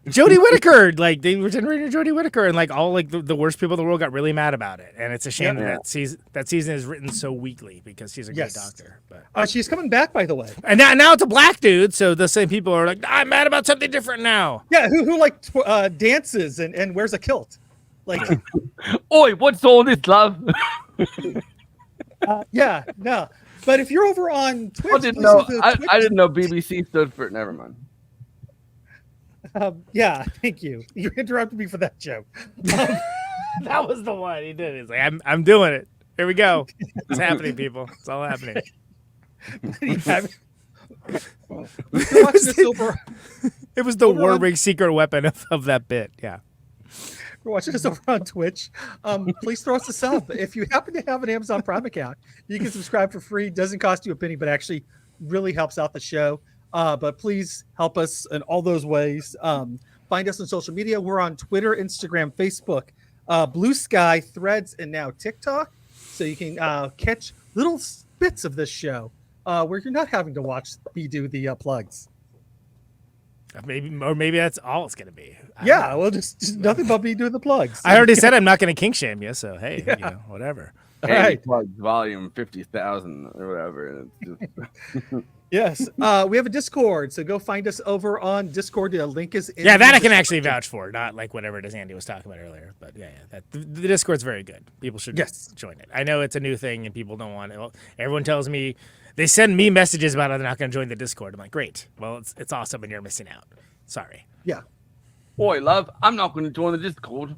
Jodie Whittaker, they were generating Jodie Whittaker, and all the worst people in the world got really mad about it. And it's a shame that season is written so weakly because she's a great doctor. But she's coming back, by the way. And now it's a black dude, so the same people are I'm mad about something different now. Yeah, who dances and wears a kilt. Oi, what's all this, love? No. But if you're over on Twitch, I didn't know BBC stood for. Never mind. Thank you. You interrupted me for that joke. That was the one he did. He's like, I'm doing it. Here we go. It's happening, people. It's all happening. It was the Warwick secret weapon of that bit. Yeah. We're watching us over on Twitch. Please throw us a sub. If you happen to have an Amazon Prime account, you can subscribe for free. Doesn't cost you a penny, but actually really helps out the show. But please help us in all those ways. Find us on social media. We're on Twitter, Instagram, Facebook, Blue Sky, Threads, and now TikTok. So you can catch little bits of this show where you're not having to watch me do the plugs. Maybe that's all it's gonna be. Yeah, well, just nothing but me doing the plugs. I already said I'm not gonna kink shame you, so hey, whatever. All Hey, right. Plugs volume 50,000 or whatever. And it's just, Yes. We have a Discord, so go find us over on Discord. The link is in Yeah, that the I can actually description. vouch for, not like whatever it is Andy was talking about earlier. But the Discord's very good. People should join it. I know it's a new thing and people don't want it. Well, everyone tells me, they send me messages about how they're not going to join the Discord. I'm like, great. Well, it's awesome and you're missing out. Sorry. Yeah. boy, love, I'm not going to join the Discord.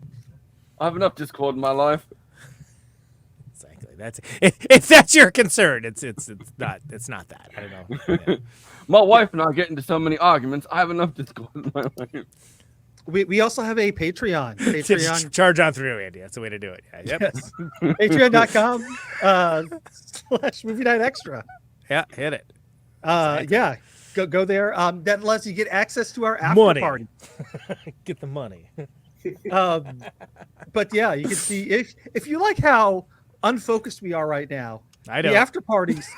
I have enough Discord in my life. Exactly. That's if that's your concern. It's not that. I don't know. Yeah. My wife and I get into so many arguments. I have enough Discord in my life. We also have a Patreon. Patreon. Charge on through, Andy. That's the way to do it. Yeah, yep. Yes. Patreon.com/Movie Night Extra. Yeah, hit it. Yeah. Go there. That lets you get access to our after Money. party. Get the money. But yeah, you can see if you like how unfocused we are right now. I don't. The after parties.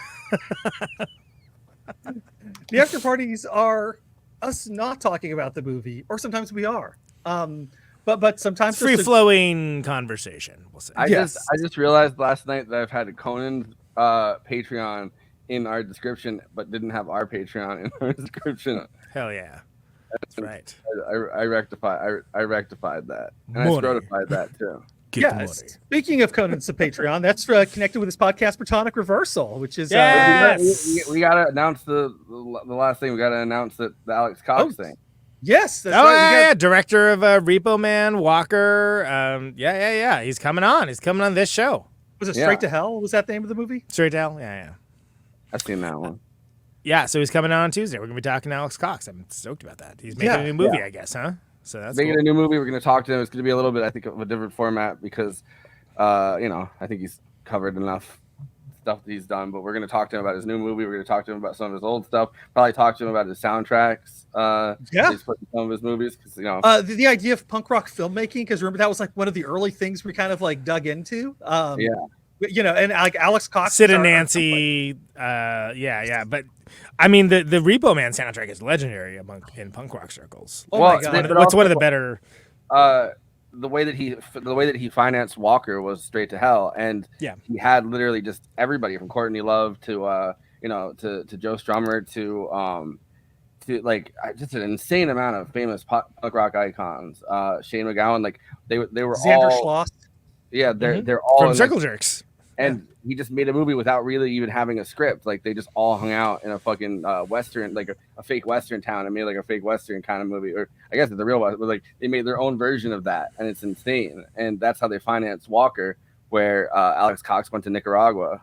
The after parties are us not talking about the movie, or sometimes we are. But sometimes Free flowing conversation. We'll say. I just realized last night that I've had a Conan's Patreon in our description, but didn't have our Patreon in our description. Hell yeah. That's right. I rectified that, and Money. I scrotified that too. Get the money. Speaking of Conan's Patreon, that's connected with his podcast, Protonic Reversal, which is We gotta announce the last thing. We gotta announce that the Alex Cox thing. Yes. That's Yeah. Director of Repo Man, Walker. Yeah. He's coming on. He's coming on this show. Was it Straight to Hell? Was that the name of the movie? Straight to Hell? Yeah. I've seen that one. Yeah, so he's coming on Tuesday. We're going to be talking to Alex Cox. I'm stoked about that. He's making a new movie, I guess, huh? So that's making cool. a new movie. We're going to talk to him. It's going to be a little bit, I think, of a different format because, I think he's covered enough stuff that he's done. But we're going to talk to him about his new movie. We're going to talk to him about some of his old stuff. Probably talk to him about his soundtracks. He's put in some of his movies because the idea of punk rock filmmaking. Because remember that was like one of the early things we kind of like dug into. And like Alex Cox, Sid and Nancy. But I mean, the Repo Man soundtrack is legendary in punk rock circles. Oh my God! What's one of the better? The way that he financed Walker was Straight to Hell, and he had literally just everybody from Courtney Love to Joe Strummer to like just an insane amount of famous punk rock icons. Shane McGowan, like they were Xander all Schloss. Yeah, they're all from Circle Jerks. And he just made a movie without really even having a script. Like they just all hung out in a fucking Western, like a fake Western town, and made like a fake Western kind of movie. Or I guess it's a real Western, but like they made their own version of that, and it's insane. And that's how they financed Walker, where Alex Cox went to Nicaragua.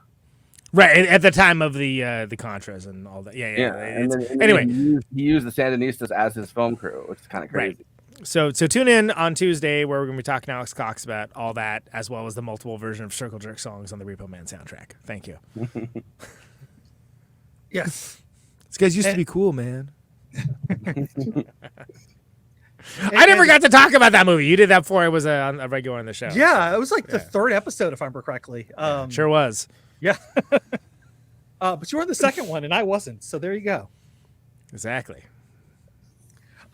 Right at the time of the Contras and all that. Yeah. And then anyway, he used the Sandinistas as his film crew, which is kind of crazy. Right. So tune in on Tuesday where we're going to be talking to Alex Cox about all that, as well as the multiple version of Circle Jerk songs on the Repo Man soundtrack. Thank you. Yes. These guys used to be cool, man. I never got to talk about that movie. You did that before I was a regular on the show. Yeah, it was like the third episode, if I remember correctly. Sure was. Yeah. But you were in the second one, and I wasn't. So there you go. Exactly.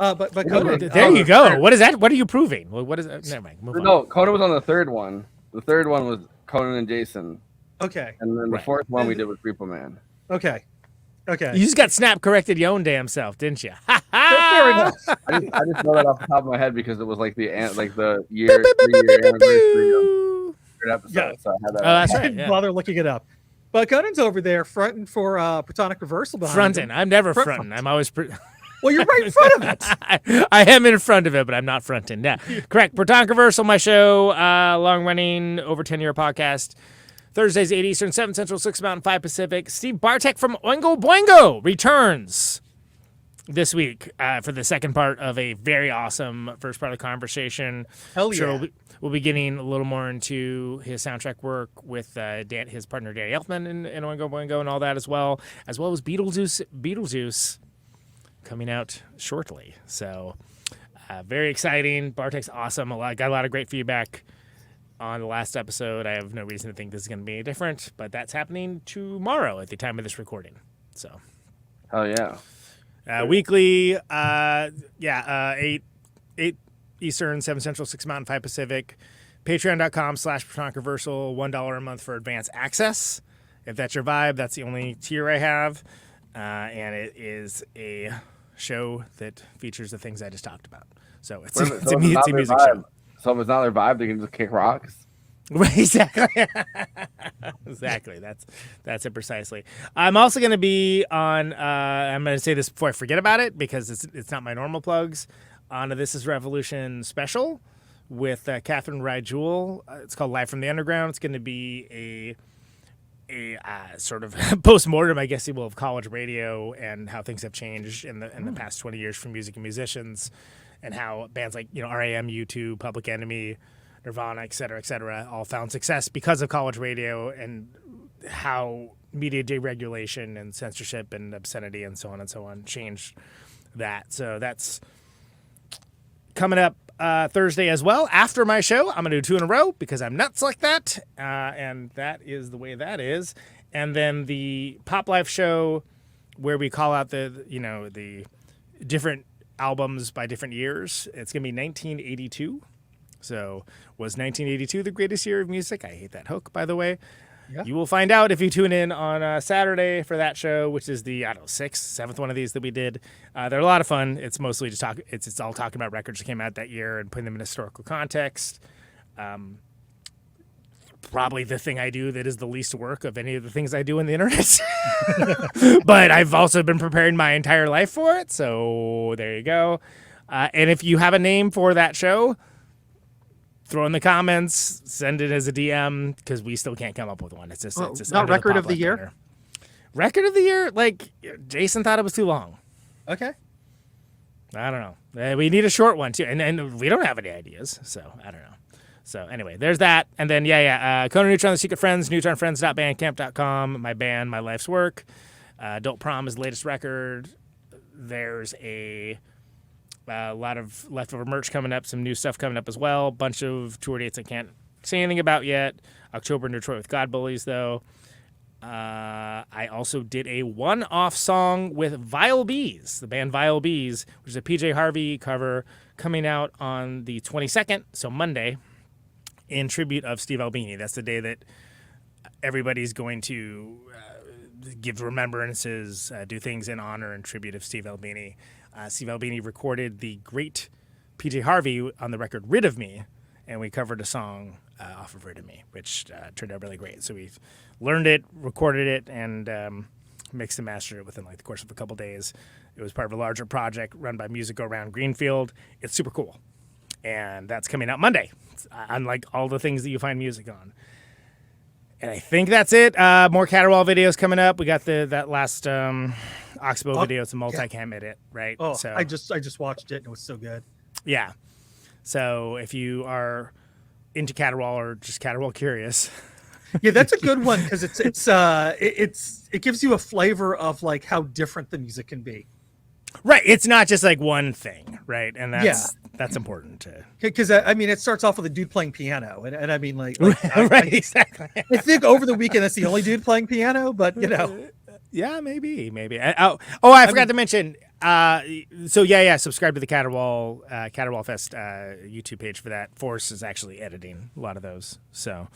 But Conan, there you go. What is that? What are you proving? Well, what is that? Never mind. Move on. No, Conan was on the third one. The third one was Conan and Jason. Okay. And then the fourth one we did with Repo Man. Okay. You just got snap corrected your own damn self, didn't you? Fair enough. I just know that off the top of my head because it was like the year 3-year anniversary of third episode. Yeah. So I had that. That's I right. didn't bother looking it up. But Conan's over there fronting for Protonic Reversal behind fronting. him. I'm never fronting. I'm always. Well, you're right in front of it. I am in front of it, but I'm not fronting. Yeah, correct. Protonic Reversal, my show, long-running, over 10-year podcast. Thursdays, 8 Eastern, 7 Central, 6 Mountain, 5 Pacific. Steve Bartek from Oingo Boingo returns this week for the second part of a very awesome first part of the conversation. Hell yeah. Sure, we'll be getting a little more into his soundtrack work with his partner Danny Elfman in Oingo Boingo and all that as well as Beetlejuice coming out shortly. So very exciting. Bartek's awesome. Got a lot of great feedback. on the last episode. I have no reason to think this is going to be any different, but that's happening tomorrow at the time of this recording. So, Oh yeah. Weekly, 8 Eastern, 7 Central, 6 Mountain, 5 Pacific. Patreon.com/Controversial, $1 a month for advanced access. If that's your vibe, that's the only tier I have. And it is a show that features the things I just talked about. So it's a music show. So if it's not their vibe, they can just kick rocks. Exactly. Exactly. That's it precisely. I'm also going to be on. I'm going to say this before I forget about it because it's not my normal plugs. On a This Is Revolution special with Catherine Rye-Jewell. It's called Live from the Underground. It's going to be a sort of post-mortem, I guess you will, of college radio and how things have changed in the past 20 years for music and musicians, and how bands like R.A.M., U2, Public Enemy, Nirvana, et cetera, all found success because of college radio, and how media deregulation and censorship and obscenity and so on changed that. So that's coming up Thursday as well. After my show, I'm going to do 2 in a row because I'm nuts like that. And that is the way that is. And then the Pop Life show where we call out the different albums by different years. It's going to be 1982. So was 1982 the greatest year of music? I hate that hook, by the way. Yeah. You will find out if you tune in on Saturday for that show, which is the 6th, 7th one of these that we did. They're a lot of fun. It's mostly just it's all talking about records that came out that year and putting them in historical context. Probably the thing I do that is the least work of any of the things I do on the internet. But I've also been preparing my entire life for it. So there you go. And if you have a name for that show, throw in the comments, send it as a DM, because we still can't come up with one. It's just not record of the year. Banner. Record of the year? Like, Jason thought it was too long. Okay. I don't know. We need a short one too, and we don't have any ideas, so I don't know. So anyway, there's that, and then Conan Neutron, The Secret Friends, neutronfriends.bandcamp.com. My band, My Life's Work. Don't Prom is the latest record. There's a lot of leftover merch coming up, some new stuff coming up as well. Bunch of tour dates I can't say anything about yet. October in Detroit with God Bullies, though. I also did a one-off song with Vile Bees, the band Vile Bees, which is a PJ Harvey cover coming out on the 22nd, so Monday, in tribute of Steve Albini. That's the day that everybody's going to give remembrances, do things in honor and tribute of Steve Albini. Steve Albini recorded the great PJ Harvey on the record Rid of Me, and we covered a song off of Rid of Me, which turned out really great. So we learned it, recorded it, and mixed and mastered it within the course of a couple days. It was part of a larger project run by Music Go Round Greenfield. It's super cool. And that's coming out Monday, unlike all the things that you find music on. And I think that's it. More Caterwaul videos coming up. We got that last Oxbow video. It's a multicam edit, right? Oh, so, I just watched it and it was so good. Yeah. So if you are into Caterwaul or just Caterwaul curious, yeah, that's a good one because it gives you a flavor of how different the music can be. Right. It's not just one thing, right? And that's important to. Because it starts off with a dude playing piano, and I mean right, exactly. I think over the weekend that's the only dude playing piano, but Yeah, maybe. I forgot to mention. Subscribe to the Caterwaul Fest YouTube page for that. Forrest is actually editing a lot of those, so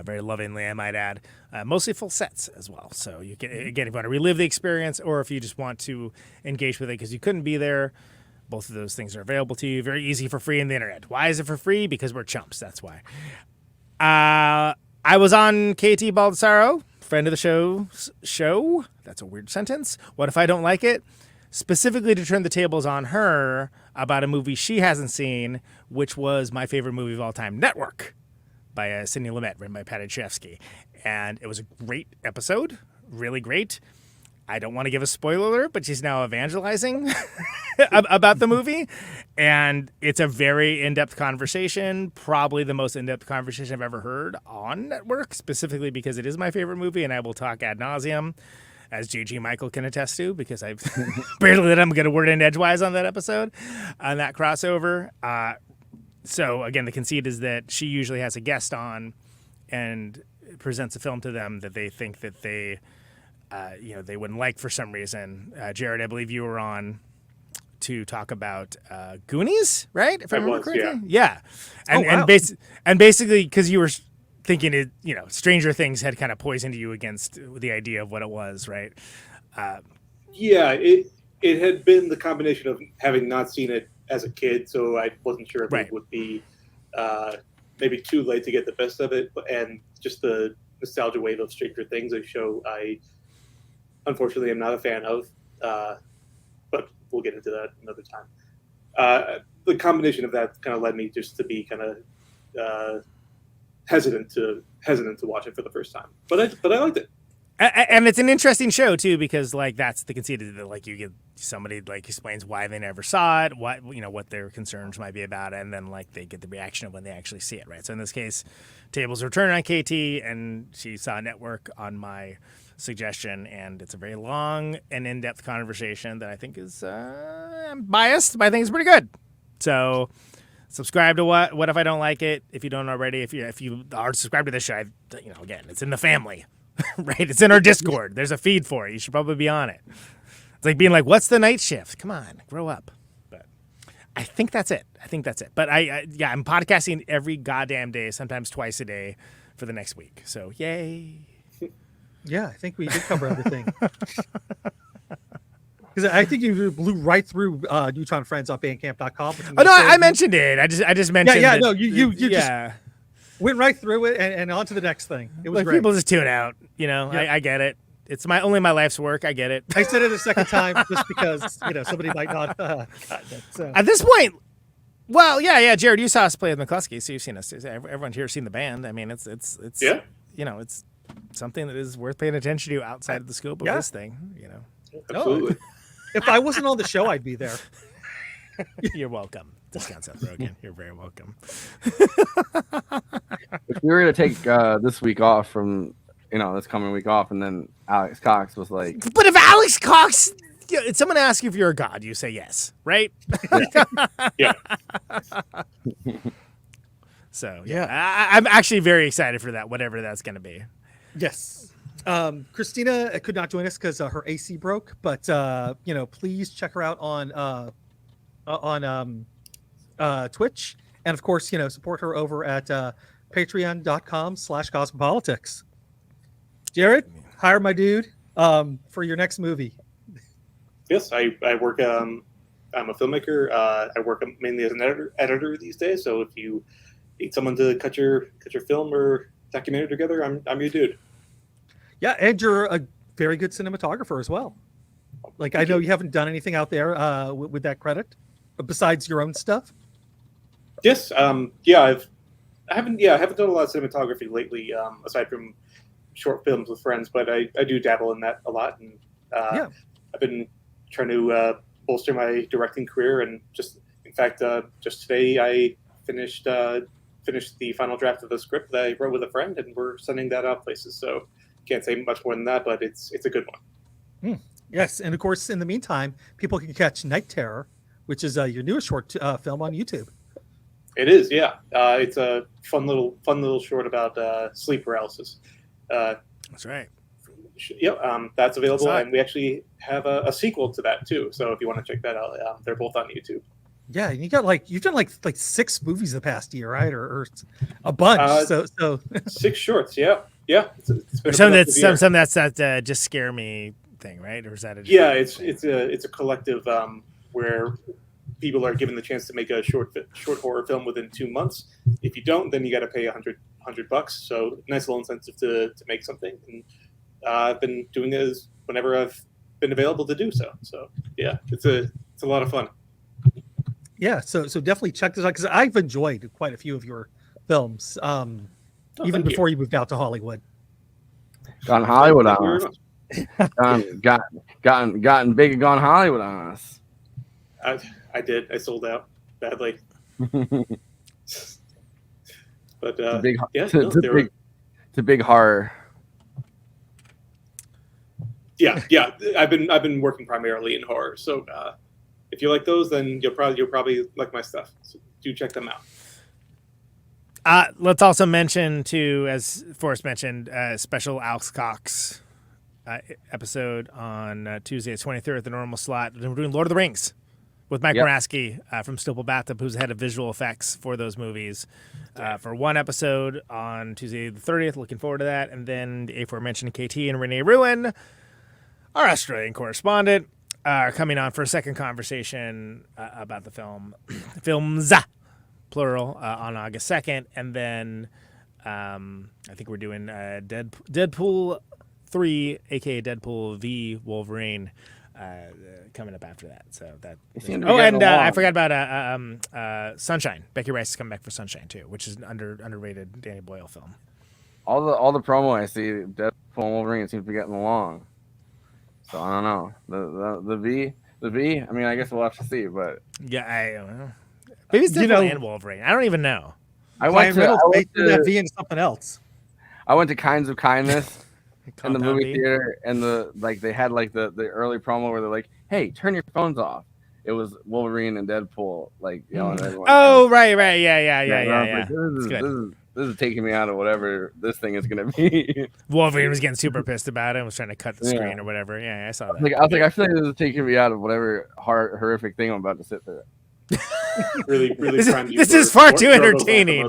very lovingly, I might add. Mostly full sets as well. So you can, again, if you want to relive the experience, or if you just want to engage with it because you couldn't be there, both of those things are available to you. Very easy for free on the internet. Why is it for free? Because we're chumps. That's why. I was on KT Baldessaro, friend of the show. That's a weird sentence. What if I don't like it? Specifically to turn the tables on her about a movie she hasn't seen, which was my favorite movie of all time, Network, by Sidney Lumet, written by Patty Chayefsky. And it was a great episode, really great. I don't want to give a spoiler alert, but she's now evangelizing about the movie. And it's a very in-depth conversation, probably the most in-depth conversation I've ever heard on Network, specifically because it is my favorite movie, and I will talk ad nauseum, as J.G. Michael can attest to, because I've barely let him get a word in edgewise on that episode, on that crossover. so again, the conceit is that she usually has a guest on and presents a film to them that they think that they they wouldn't like for some reason. Jared, I believe you were on to talk about Goonies, right? If I remember correctly, yeah. And basically because you were thinking it, Stranger Things had kind of poisoned you against the idea of what it was, right? It had been the combination of having not seen it as a kid, so I wasn't sure if it would be maybe too late to get the best of it, and just the nostalgia wave of Stranger Things, a show I unfortunately am not a fan of, but we'll get into that another time. The combination of that kind of led me just to be kind of hesitant to watch it for the first time, but I liked it. And it's an interesting show too, because that's the conceit that you get somebody explains why they never saw it, what their concerns might be about it, and then they get the reaction of when they actually see it, right? So in this case, tables were turned on KT, and she saw Network on my suggestion, and it's a very long and in-depth conversation that I think is I'm biased, but I think it's pretty good. So subscribe to what if I don't like it? If you don't already, if you are subscribed to this show, again, it's in the family. Right, it's in our Discord. There's a feed for it. You should probably be on it. It's like being like, "What's the night shift?" Come on, grow up. But I think that's it. But I'm podcasting every goddamn day, sometimes twice a day, for the next week. So yay! Yeah, I think we did cover everything. Because I think you blew right through Neutron Friends on Bandcamp.com. Oh no, I mentioned it. I just mentioned. Yeah, no, you just went right through it and on to the next thing. It was great. People just tune out. I get it. It's only my life's work. I get it. I said it a second time just because somebody might not gotten it. So. At this point, well, yeah. Jared, you saw us play with McCluskey, so you've seen us. Everyone here has seen the band. I mean, it's it's something that is worth paying attention to outside of the scope of this thing. Absolutely. If I wasn't on the show, I'd be there. You're welcome. Discount Seth Rogen. You're very welcome. If we were going to take this week off from, this coming week off, and then Alex Cox was like... But if Alex Cox... if someone asks you if you're a god, you say yes, right? Yeah. So, yeah. I'm actually very excited for that, whatever that's going to be. Yes. Christina could not join us because her AC broke, but, please check her out on Twitch, and of course support her over at patreon.com/cosmopolitics. Jared, hire my dude for your next movie. Yes, I work I'm a filmmaker. I work mainly as an editor these days, so if you need someone to cut your film or documentary together, I'm your dude. Yeah, and you're a very good cinematographer as well. I know you haven't done anything out there with that credit besides your own stuff. Yes. I haven't done a lot of cinematography lately, aside from short films with friends, but I do dabble in that a lot. And I've been trying to bolster my directing career, and just today I finished the final draft of the script that I wrote with a friend, and we're sending that out places. So can't say much more than that, but it's a good one. Yes, and of course, in the meantime, people can catch Night Terror, which is your newest short film on YouTube. It is, yeah. It's a fun little short about sleep paralysis. That's right. Yep, that's available, and we actually have a sequel to that too. So if you want to check that out, they're both on YouTube. Yeah, and you've done like 6 movies the past year, right? Or a bunch. So 6 shorts. Yeah. It's been some that's that just scare me thing, right? Or is that it's a collective where people are given the chance to make a short horror film within 2 months. If you don't, then you got to pay $100. So nice little incentive to make something. And I've been doing this whenever I've been available to do so. So yeah, it's a lot of fun. Yeah, so definitely check this out, because I've enjoyed quite a few of your films, even before you moved out to Hollywood. Gone Hollywood on us. Gotten big and gone Hollywood on us. I did. I sold out badly. But it's a big horror. Yeah. I've been working primarily in horror, so if you like those, then you'll probably like my stuff. So do check them out. Let's also mention, too, as Forrest mentioned, special Alex Cox episode on Tuesday, the 23rd, the normal slot. We're doing Lord of the Rings with Mike Moraski from Stipple Bathtub, who's the head of visual effects for those movies, for one episode on Tuesday the 30th. Looking forward to that. And then the aforementioned KT and Renee Ruin, our Australian correspondent, are coming on for a second conversation about the films, plural, on August 2nd. And then I think we're doing Deadpool 3, a.k.a. Deadpool v. Wolverine, coming up after that. So that. I forgot about Sunshine. Becky Rice is coming back for Sunshine too, which is an underrated Danny Boyle film. All the promo I see, Deadpool and Wolverine seems to be getting along. So I don't know. The V. I mean, I guess we'll have to see. But yeah, I don't know. Maybe it's Deadpool and Wolverine. I don't even know. I went to that V into something else. I went to Kinds of Kindness in the movie theater, and they had the early promo where they're like, "Hey, turn your phones off." It was Wolverine and Deadpool, yelling at everyone. Oh, right, yeah. Like, this is taking me out of whatever this thing is gonna be. Wolverine was getting super pissed about it and was trying to cut the screen or whatever. Yeah, I saw that. I was like, I feel like this is taking me out of whatever horrific thing I'm about to sit through. really this is far too entertaining.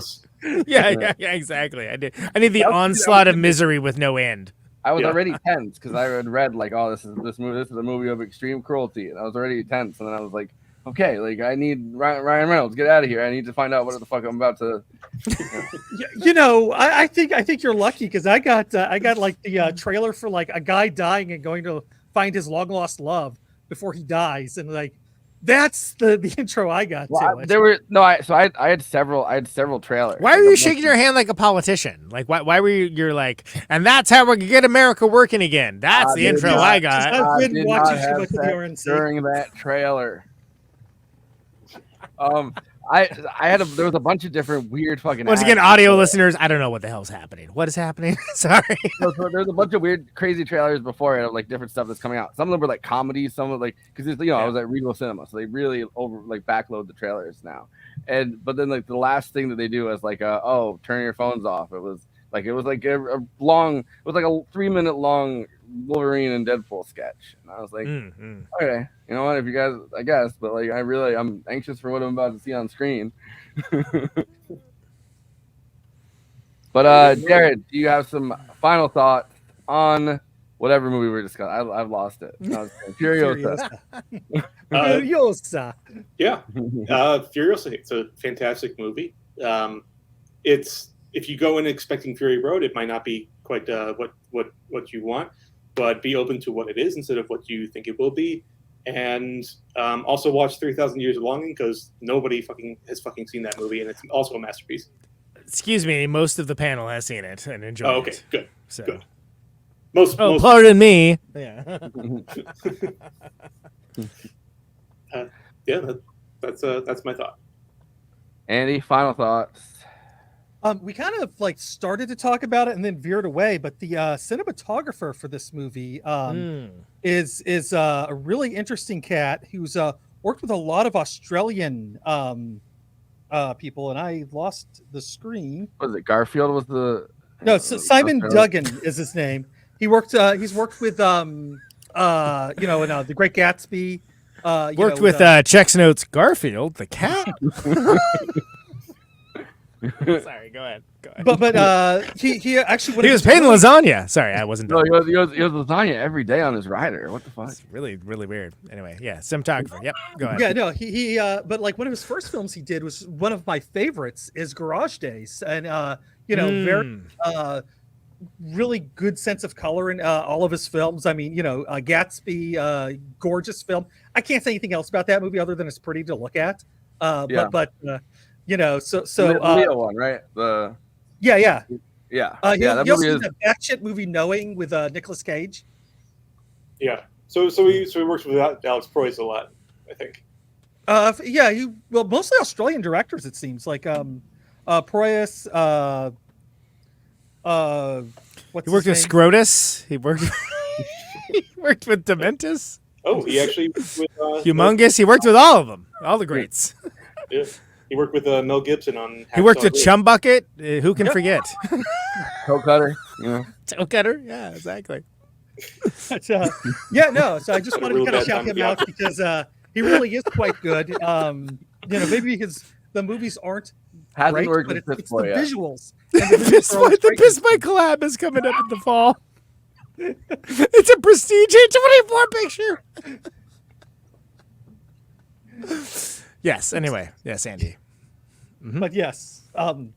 Yeah, exactly. I need the onslaught of misery with no end. I was already tense because I had read this is a movie of extreme cruelty, and I was already tense, and then I was like, okay, I need Ryan Reynolds, get out of here. I need to find out what the fuck I'm about to. I think you're lucky because I got the trailer for a guy dying and going to find his long lost love before he dies, and that's the intro I got. Well, I had several trailers. Why were you shaking your hand like a politician? Why were you're like, and that's how we're gonna get America working again? That's the intro I got. I've been watching too much of the RNC during that trailer. There was a bunch of different weird fucking. Once again, audio listeners, I don't know what the hell's happening. What is happening? Sorry. So there's a bunch of weird, crazy trailers before it of different stuff that's coming out. Some of them were comedies. Some of because I was at Regal Cinema, so they really backload the trailers now. But then the last thing that they do is turn your phones off. It was a 3-minute long Wolverine and Deadpool sketch, and I was like, okay, you know what? If you guys, I guess, but I'm anxious for what I'm about to see on screen. But Jared, do you have some final thoughts on whatever movie we're discussing? I've lost it. Furiosa. Furiosa. Yeah, Furiosa. It's a fantastic movie. It's if you go in expecting Fury Road, it might not be quite what you want. But be open to what it is instead of what you think it will be. And also watch 3,000 Years of Longing because nobody has seen that movie, and it's also a masterpiece. Excuse me, most of the panel has seen it and enjoyed it. Oh, okay, good. So. Good. Most. Pardon me. Yeah. That's my thought. Andy, final thoughts. We kind of started to talk about it and then veered away, but the cinematographer for this movie is a really interesting cat who's worked with a lot of Australian people, and I lost the screen. Was it Garfield? Was the Simon Duggan is his name. He worked. He's worked with in The Great Gatsby. Worked with Chex Notes Garfield, the cat. Sorry, go ahead. But he actually he was painting lasagna. Sorry, I wasn't. No, he was lasagna every day on his rider. What the fuck? It's really weird. Anyway, yeah, cinematographer. Yep, go ahead. Yeah, no, he but one of his first films he did was one of my favorites is Garage Days, and very really good sense of color in all of his films. I mean, Gatsby, gorgeous film. I can't say anything else about that movie other than it's pretty to look at. So the Leo one, right? He also did a batshit movie Knowing with Nicolas Cage. Yeah. So he works with Alex Proyas a lot, I think. Mostly Australian directors, it seems like Proyas. He worked with Scrotus. He worked. He worked with Dementus. Oh, he actually with Humongous. He worked with all of them, all the greats. Yeah. He worked with Mel Gibson on. He worked Hacksaw with Ridge. Chum Bucket. Who can forget? Toe cutter. You know. Toe cutter. Yeah, exactly. But, yeah, no. So I just Had a wanted to real kind of bad shout time him at the out because he really is quite good. Maybe because the movies aren't Hasn't great, worked but with it's the Piss Boy yet. visuals. And the visuals are always The great. Piss Boy collab is coming up in the fall. It's a prestige A24 picture. Yes. Anyway, yes, Andy. But yes,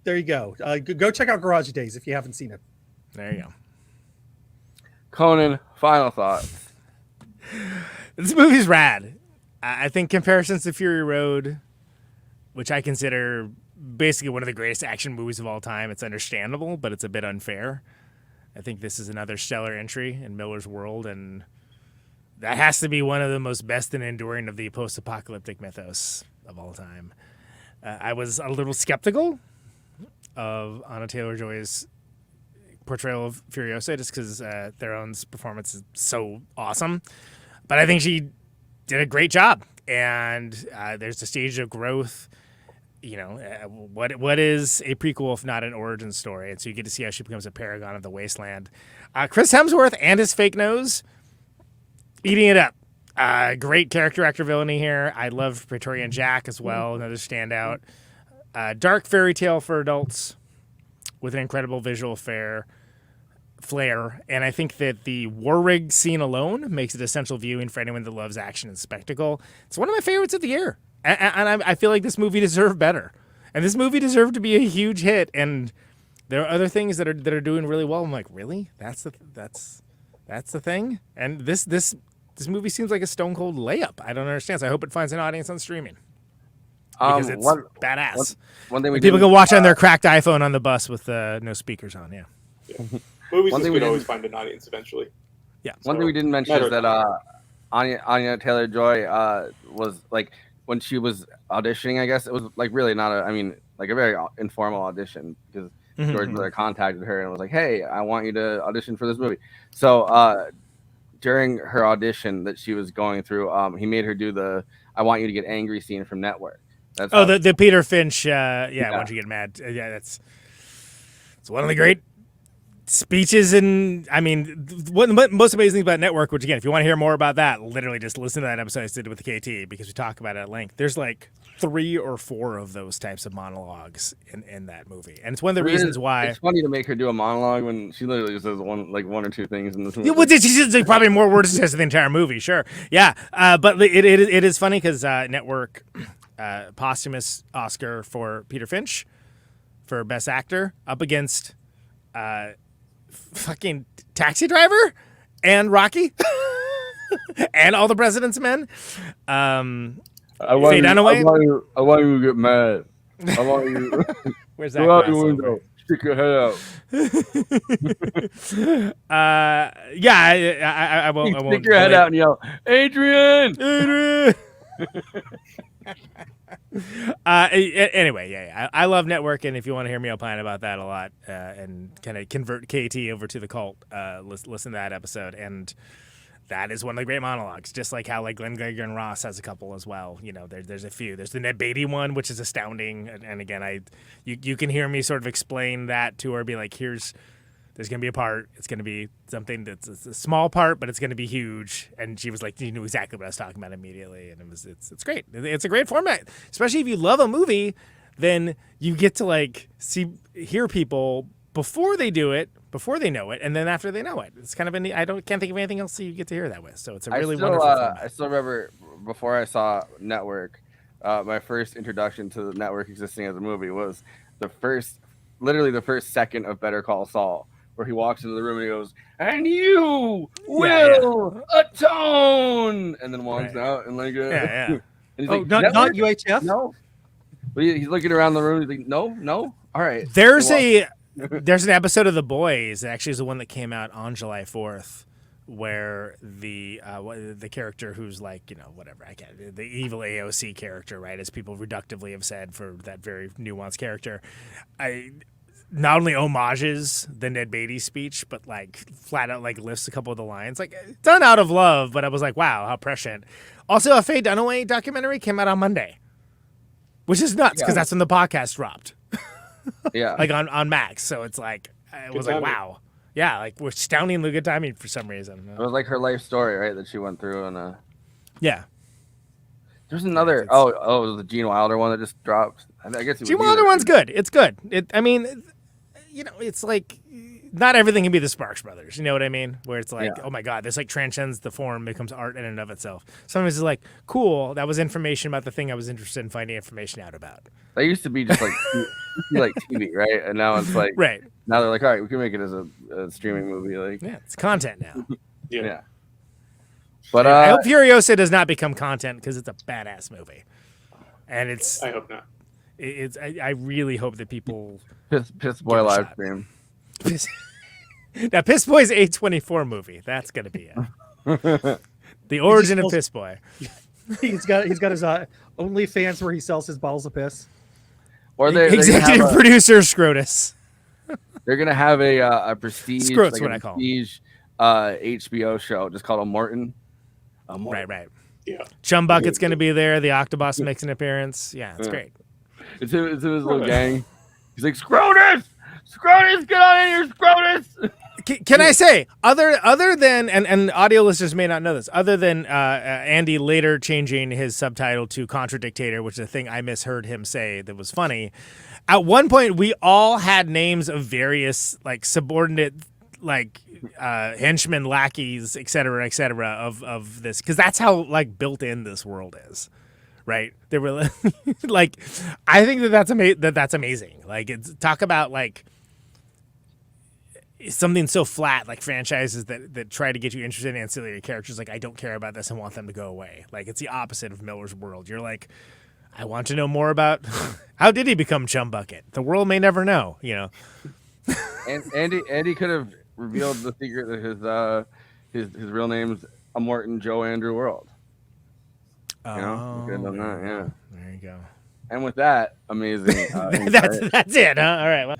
there you go. Go check out Garage Days if you haven't seen it. There you go. Conan, final thoughts. This movie's rad. I think comparisons to Fury Road, which I consider basically one of the greatest action movies of all time, it's understandable, but it's a bit unfair. I think this is another stellar entry in Miller's world, and that has to be one of the most best and enduring of the post-apocalyptic mythos of all time. I was a little skeptical of Anya Taylor-Joy's portrayal of Furiosa just because Theron's performance is so awesome. But I think she did a great job, and there's a stage of growth. You know, what is a prequel if not an origin story? And so you get to see how she becomes a paragon of the Wasteland. Chris Hemsworth and his fake nose eating it up. Great character actor Villainy here. I love Praetorian Jack as well, another standout. Dark fairy tale for adults with an incredible visual flair. And I think that the war rig scene alone makes it essential viewing for anyone that loves action and spectacle. It's one of my favorites of the year. And I feel like this movie deserved better. And this movie deserved to be a huge hit. And there are other things that are doing really well. I'm like, really? That's the thing? And this movie seems like a stone cold layup. I don't understand. So I hope it finds an audience on streaming. Because it's badass. One thing people can watch on their cracked iPhone on the bus with no speakers on, yeah. Movies One thing would we always didn't- find an audience eventually. Yeah. One thing we didn't mention is that Anya Taylor-Joy was like when she was auditioning. I guess it was like really not a very informal audition because George Miller contacted her and was like, "Hey, I want you to audition for this movie." So during her audition that she was going through, he made her do the "I want you to get angry" scene from Network. That's the Peter Finch. Once you get mad, it's one of the great speeches. And I mean, what the most amazing thing about Network, which again, if you want to hear more about that, literally just listen to that episode I did with the KT because we talk about it at length. There's like 3 or 4 of those types of monologues in that movie, and it's one of the reasons why it's funny to make her do a monologue when she literally just says one or two things in this movie. Yeah, well, she's probably more words than the entire movie, sure. Yeah, but it is funny because Network posthumous Oscar for Peter Finch for Best Actor up against fucking Taxi Driver and Rocky and All the President's Men. I want you to get mad. I want you. Where's that? Go out your window. Stick your head out. I won't. Stick your head out and yell, Adrian. Anyway, yeah. I love Network, and if you want to hear me opine about that a lot and kind of convert KT over to the cult, listen to that episode. And that is one of the great monologues, just like how like Glenn Geiger and Ross has a couple as well. You know, there's a few. There's the Ned Beatty one, which is astounding. And again, you can hear me sort of explain that to her, be like, there's going to be a part. It's going to be something that's a small part, but it's going to be huge. And she was like, you knew exactly what I was talking about immediately. And it's great. It's a great format, especially if you love a movie, then you get to hear people before they do it, before they know it, and then after they know it. It's kind of can't think of anything else you get to hear that with. So it's a really wonderful format. I still remember before I saw Network, my first introduction to the Network existing as a movie was literally the first second of Better Call Saul, where he walks into the room and he goes, "And you will atone," and then walks out and like, and he's like, not UHF. No, but he's looking around the room. He's like, no, all right. There's an episode of The Boys, actually is the one that came out on July 4th, where the character who's like, the evil AOC character, right, as people reductively have said for that very nuanced character, not only homages the Ned Beatty speech, but like flat out like lifts a couple of the lines, like done out of love, but I was like, wow, how prescient. Also, a Faye Dunaway documentary came out on Monday, which is nuts because that's when the podcast dropped. Yeah. Like on Max. So it's like, it was like, wow. Yeah, like we're astoundingly good timing for some reason. It was like her life story, right? That she went through. And yeah. There's another. It was the Gene Wilder one that just dropped. I guess Gene Wilder one's good. It's good. I mean, it's like not everything can be the Sparks Brothers. You know what I mean? Where it's like, oh my God, this like transcends the form, becomes art in and of itself. Sometimes it's like, cool, that was information about the thing I was interested in finding information out about. That used to be just like like TV, right? And now it's like, right. Now they're like, all right, we can make it as a streaming movie. Like, yeah, it's content now. yeah. But I hope Furiosa does not become content because it's a badass movie, and it's. I hope not. I really hope that people. Piss Boy live stream. Now, Piss Boy's A24 movie. That's gonna be it. The origin of Piss Boy. He's got his OnlyFans where he sells his bottles of piss. Or they executive producer Scrotus. They're gonna have a prestige. Scrotus, like what a I call prestige HBO show just called Immortan. Right. Yeah. Chum Bucket's gonna be there. The Octobus makes an appearance. Yeah, it's great. It's his little gang. He's like, Scrotus, get on in here, Scrotus. Can I say other than and audio listeners may not know this, other than Andy later changing his subtitle to Contradictator, which is a thing I misheard him say that was funny. At one point, we all had names of various like subordinate like henchmen, lackeys, et cetera, of this, because that's how like built in this world is. Right? They were like, I think that's amazing. Like, it's talk about like something so flat, like franchises that try to get you interested in ancillary characters. Like, I don't care about this and want them to go away. Like, it's the opposite of Miller's World. You're like, I want to know more about how did he become Chum Bucket. The world may never know. You know. And Andy could have revealed the secret that his real name's Immortan Joe Andrew World. You know, could have done that, yeah. There you go. And with that, amazing. That's it, huh? All right. Well.